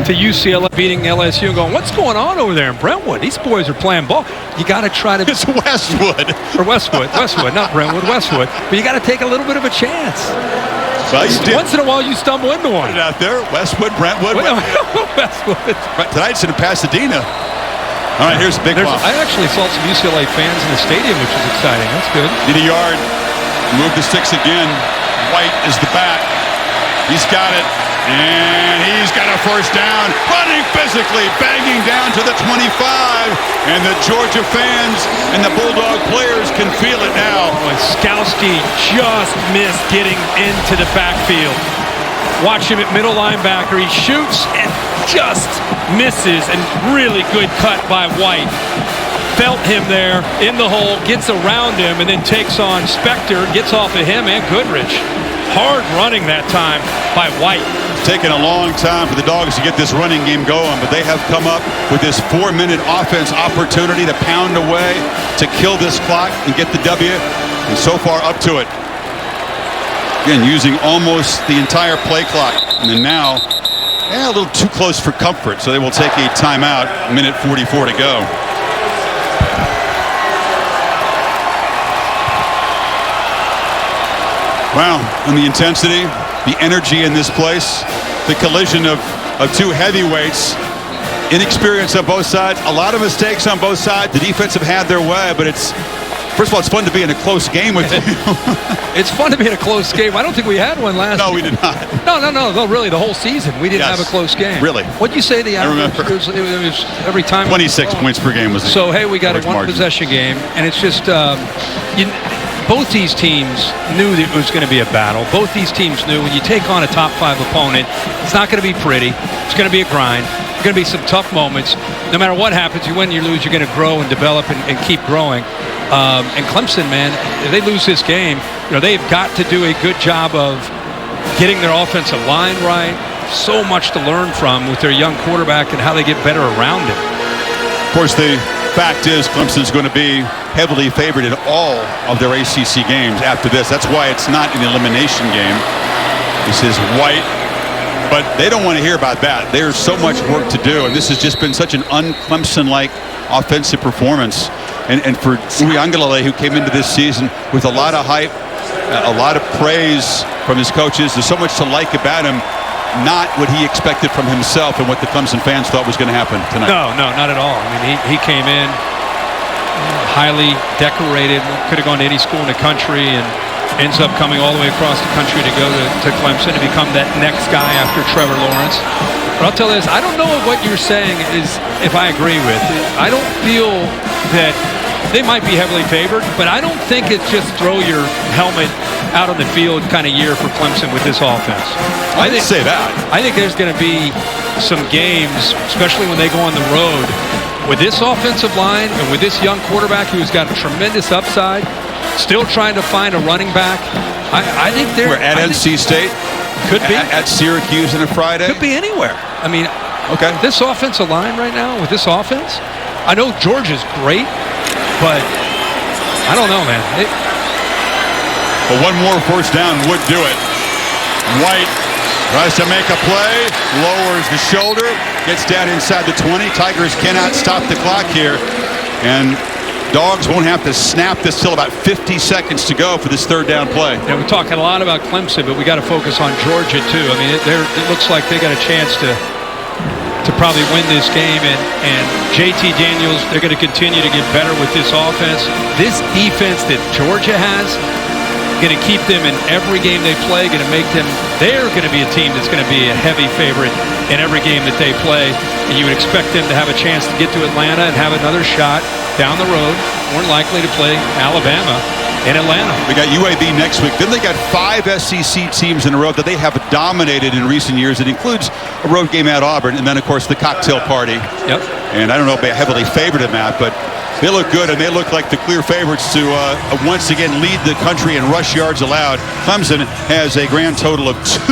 to UCLA beating LSU and going, what's going on over there in Brentwood? These boys are playing ball. You got to try to... It's Westwood. Or Westwood, not Brentwood, Westwood. But you got to take a little bit of a chance. Well, once in a while, you stumble into one. Out there, Westwood, Brentwood. Westwood. Tonight's in Pasadena. All right, here's a big one. I actually saw some UCLA fans in the stadium, which was exciting. That's good. Need a yard. Move the sticks again. White is the back. He's got it. And he's got a first down. Running physically, banging down to the 25. And the Georgia fans and the Bulldog players can feel it now. Skowski just missed getting into the backfield. Watch him at middle linebacker. He shoots and just misses. And really good cut by White. Felt him there in the hole, gets around him, and then takes on Spector, gets off of him and Goodrich. Hard running that time by White. It's taken a long time for the Dogs to get this running game going, but they have come up with this 4-minute offense opportunity to pound away, to kill this clock and get the W, and so far up to it. Again, using almost the entire play clock, and then now, a little too close for comfort, so they will take a timeout, minute 44 to go. Wow, and the intensity, the energy in this place, the collision of two heavyweights, inexperience on both sides, a lot of mistakes on both sides. The defense have had their way, but first of all, it's fun to be in a close game with you. It's fun to be in a close game. I don't think we had one last year. No, we did not. No, really, the whole season. We didn't have a close game. Really? What'd you say the average? I remember. It was every time. 26 points per game was the So, hey, we got a margin. one-possession game, and it's just, both these teams knew that it was going to be a battle. Both these teams knew when you take on a top-5 opponent, it's not going to be pretty. It's going to be a grind. There's going to be some tough moments. No matter what happens, you win, you lose, you're going to grow and develop and keep growing. And Clemson, man, if they lose this game, they've got to do a good job of getting their offensive line right. So much to learn from with their young quarterback and how they get better around him. Of course, the fact is Clemson's going to be heavily favored in all of their ACC games after this. That's why it's not an elimination game. This is White. But they don't want to hear about that. There's so much work to do, and this has just been such an un-Clemson-like offensive performance. And for Uiagalelei, who came into this season with a lot of hype, a lot of praise from his coaches, there's so much to like about him, not what he expected from himself and what the Clemson fans thought was going to happen tonight. No, not at all. I mean, he came in highly decorated, could have gone to any school in the country, and ends up coming all the way across the country to go to Clemson to become that next guy after Trevor Lawrence. But I'll tell you this, I don't know if what you're saying is if I agree with. I don't feel that they might be heavily favored, but I don't think it's just throw your helmet out on the field kind of year for Clemson with this offense. I didn't say that. I think there's going to be some games, especially when they go on the road, with this offensive line and with this young quarterback who's got a tremendous upside, still trying to find a running back. I think they're... We're at NC State. Could be. At Syracuse on a Friday. Could be anywhere. I mean, okay. This offensive line right now, with this offense, I know Georgia's great, but I don't know, man. But one more first down would do it. White tries to make a play, lowers the shoulder, gets down inside the 20. Tigers cannot stop the clock here. And Dogs won't have to snap this till about 50 seconds to go for this third down play. Yeah, we're talking a lot about Clemson, but we got to focus on Georgia too. I mean, it looks like they got a chance to probably win this game, and JT Daniels, they're going to continue to get better with this offense. This defense that Georgia has, going to keep them in every game they play, going to make them, they're going to be a team that's going to be a heavy favorite in every game that they play, and you would expect them to have a chance to get to Atlanta and have another shot down the road, more likely to play Alabama in Atlanta. We got UAB next week. Then they got 5 SEC teams in a row that they have dominated in recent years. It includes a road game at Auburn, and then, of course, the cocktail party. Yep. And I don't know if they're heavily favored in that, but they look good, and they look like the clear favorites to once again lead the country in rush yards allowed. Clemson has a grand total of 2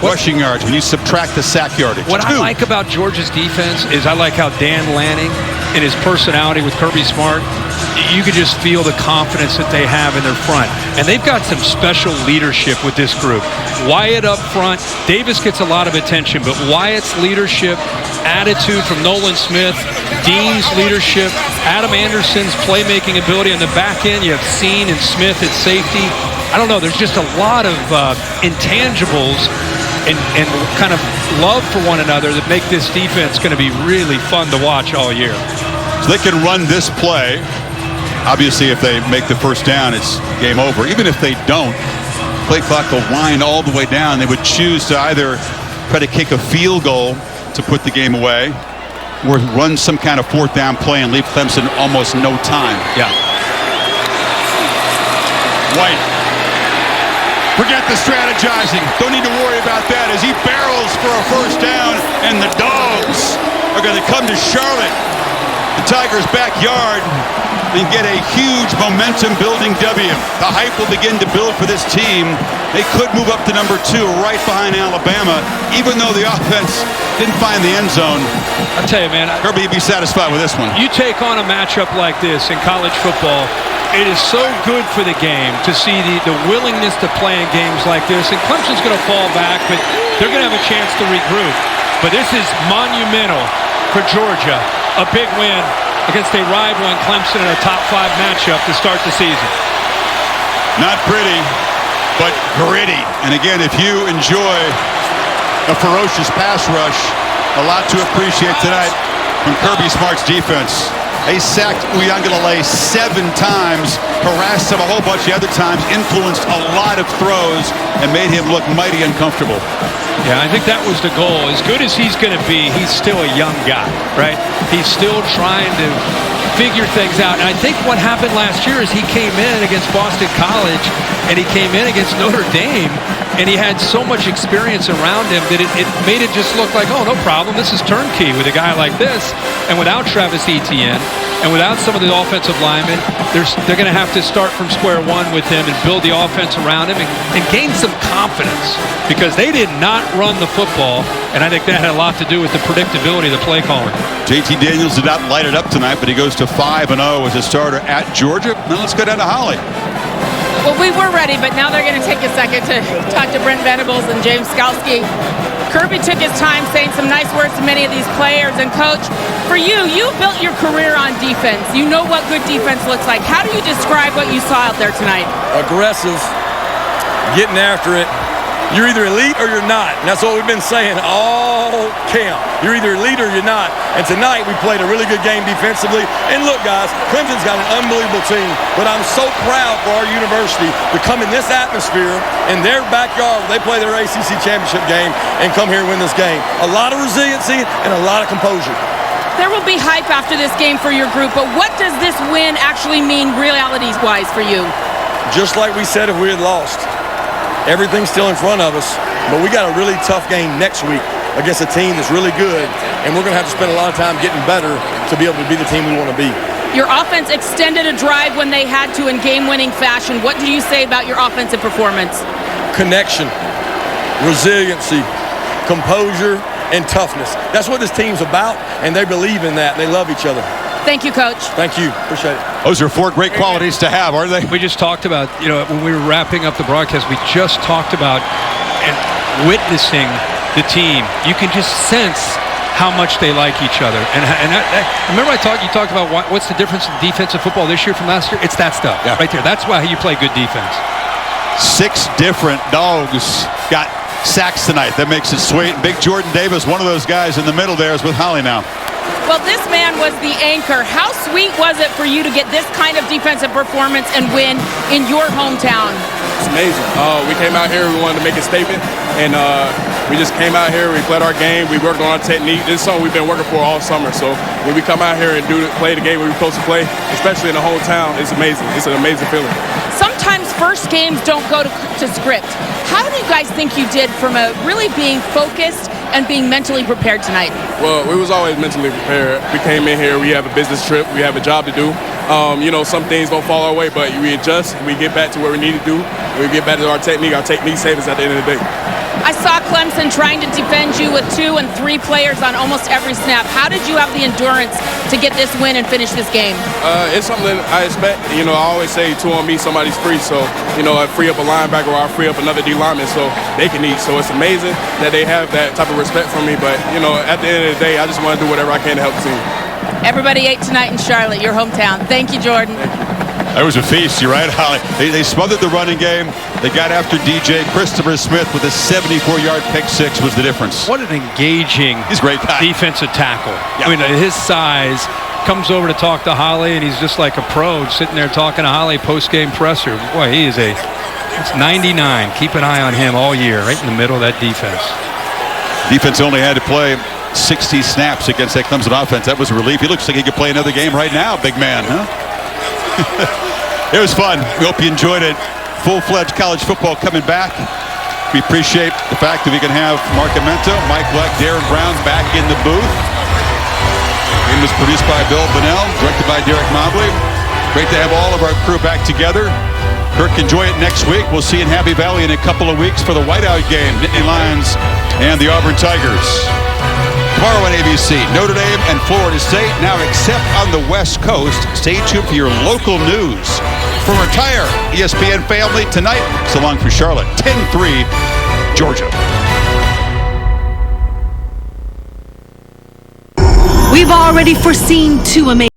rushing yards when you subtract the sack yardage. What I like about Georgia's defense is I like how Dan Lanning and his personality with Kirby Smart, you could just feel the confidence that they have in their front. And they've got some special leadership with this group. Wyatt up front. Davis gets a lot of attention, but Wyatt's leadership, attitude from Nolan Smith, Dean's leadership, Adam Anderson's playmaking ability on the back end. You have Seen and Smith at safety. I don't know. There's just a lot of intangibles and kind of love for one another that make this defense going to be really fun to watch all year. So they can run this play. Obviously, if they make the first down, it's game over. Even if they don't, play clock will wind all the way down. They would choose to either try to kick a field goal to put the game away or run some kind of fourth down play and leave Clemson almost no time. Yeah. White. Forget the strategizing. Don't need to worry about that as he barrels for a first down, and the Dogs are going to come to Charlotte, the Tigers' backyard, and get a huge momentum-building W. The hype will begin to build for this team. They could move up to number 2 right behind Alabama, even though the offense didn't find the end zone. I'll tell you, man. Kirby, you'd be satisfied with this one. You take on a matchup like this in college football, it is so good for the game to see the willingness to play in games like this. And Clemson's going to fall back, but they're going to have a chance to regroup. But this is monumental for Georgia. A big win against a rival in Clemson in a top 5 matchup to start the season. Not pretty, but gritty. And again, if you enjoy a ferocious pass rush, a lot to appreciate tonight from Kirby Smart's defense. They sacked Uiagalelei 7 times, harassed him a whole bunch of other times, influenced a lot of throws, and made him look mighty uncomfortable. Yeah, I think that was the goal. As good as he's going to be, he's still a young guy, right? He's still trying to figure things out. And I think what happened last year is he came in against Boston College and he came in against Notre Dame, and he had so much experience around him that it made it just look like, oh, no problem. This is turnkey with a guy like this. And without Travis Etienne and without some of the offensive linemen, they're going to have to start from square one with him and build the offense around him and gain some confidence, because they did not run the football, and I think that had a lot to do with the predictability of the play calling. JT Daniels did not light it up tonight, but he goes to 5-0 as a starter at Georgia. Now let's go down to Holly. Well, we were ready, but now they're going to take a second to talk to Brent Venables and James Skalski. Kirby took his time saying some nice words to many of these players. And, Coach, for you, you built your career on defense. You know what good defense looks like. How do you describe what you saw out there tonight? Aggressive, getting after it. You're either elite or you're not. And that's what we've been saying all camp. You're either elite or you're not. And tonight we played a really good game defensively. And look, guys, Clemson's got an unbelievable team. But I'm so proud for our university to come in this atmosphere in their backyard where they play their ACC championship game and come here and win this game. A lot of resiliency and a lot of composure. There will be hype after this game for your group, but what does this win actually mean reality-wise for you? Just like we said if we had lost. Everything's still in front of us, but we got a really tough game next week against a team that's really good, and we're going to have to spend a lot of time getting better to be able to be the team we want to be. Your offense extended a drive when they had to in game-winning fashion. What do you say about your offensive performance? Connection, resiliency, composure, and toughness. That's what this team's about, and they believe in that. They love each other. Thank you, Coach. Thank you. Appreciate it. Those are 4 great qualities to have, aren't they? We just talked about, when we were wrapping up the broadcast, we just talked about and witnessing the team. You can just sense how much they like each other. And remember you talked about what's the difference in defensive football this year from last year? It's that stuff right there. That's why you play good defense. 6 different Dogs got sacks tonight. That makes it sweet. Big Jordan Davis, one of those guys in the middle there, is with Holly now. Well, this man was the anchor. How sweet was it for you to get this kind of defensive performance and win in your hometown? It's amazing. We came out here, we wanted to make a statement, and we just came out here, we played our game, we worked on our technique. This is something we've been working for all summer, so when we come out here and play the game we're supposed to play, especially in the hometown, it's amazing. It's an amazing feeling. Sometimes first games don't go to script. How do you guys think you did from really being focused and being mentally prepared tonight? Well, we was always mentally prepared. We came in here, we have a business trip, we have a job to do. Some things don't fall our way, but we adjust, we get back to where we need to do, we get back to our technique. Our technique saves us at the end of the day. I saw Clemson trying to defend you with 2 and 3 players on almost every snap. How did you have the endurance to get this win and finish this game? It's something that I expect. You know, I always say 2 on me, somebody's free. So, you know, I free up a linebacker or I free up another D lineman so they can eat. So it's amazing that they have that type of respect for me. But, you know, at the end of the day, I just want to do whatever I can to help the team. Everybody ate tonight in Charlotte, your hometown. Thank you, Jordan. That was a feast, you're right, Holly. They smothered the running game. They got after DJ. Christopher Smith with a 74-yard pick six was the difference. What an engaging defensive tackle. Yeah. I mean, his size comes over to talk to Holly, and he's just like a pro sitting there talking to Holly post-game presser. Boy, he is it's 99. Keep an eye on him all year, right in the middle of that defense. Defense only had to play 60 snaps against that Clemson offense. That was a relief. He looks like he could play another game right now, big man, huh? It was fun. We hope you enjoyed it. Full-fledged college football coming back. We appreciate the fact that we can have Mark Amento, Mike Leck, Darren Brown back in the booth. It was produced by Bill Bunnell, directed by Derek Mobley. Great to have all of our crew back together. Kirk, enjoy it next week. We'll see you in Happy Valley in a couple of weeks for the Whiteout game, Nittany Lions and the Auburn Tigers. Tomorrow on ABC, Notre Dame and Florida State, now except on the West Coast. Stay tuned for your local news. From our entire ESPN family tonight, so long for Charlotte, 10-3, Georgia. We've already foreseen 2 amazing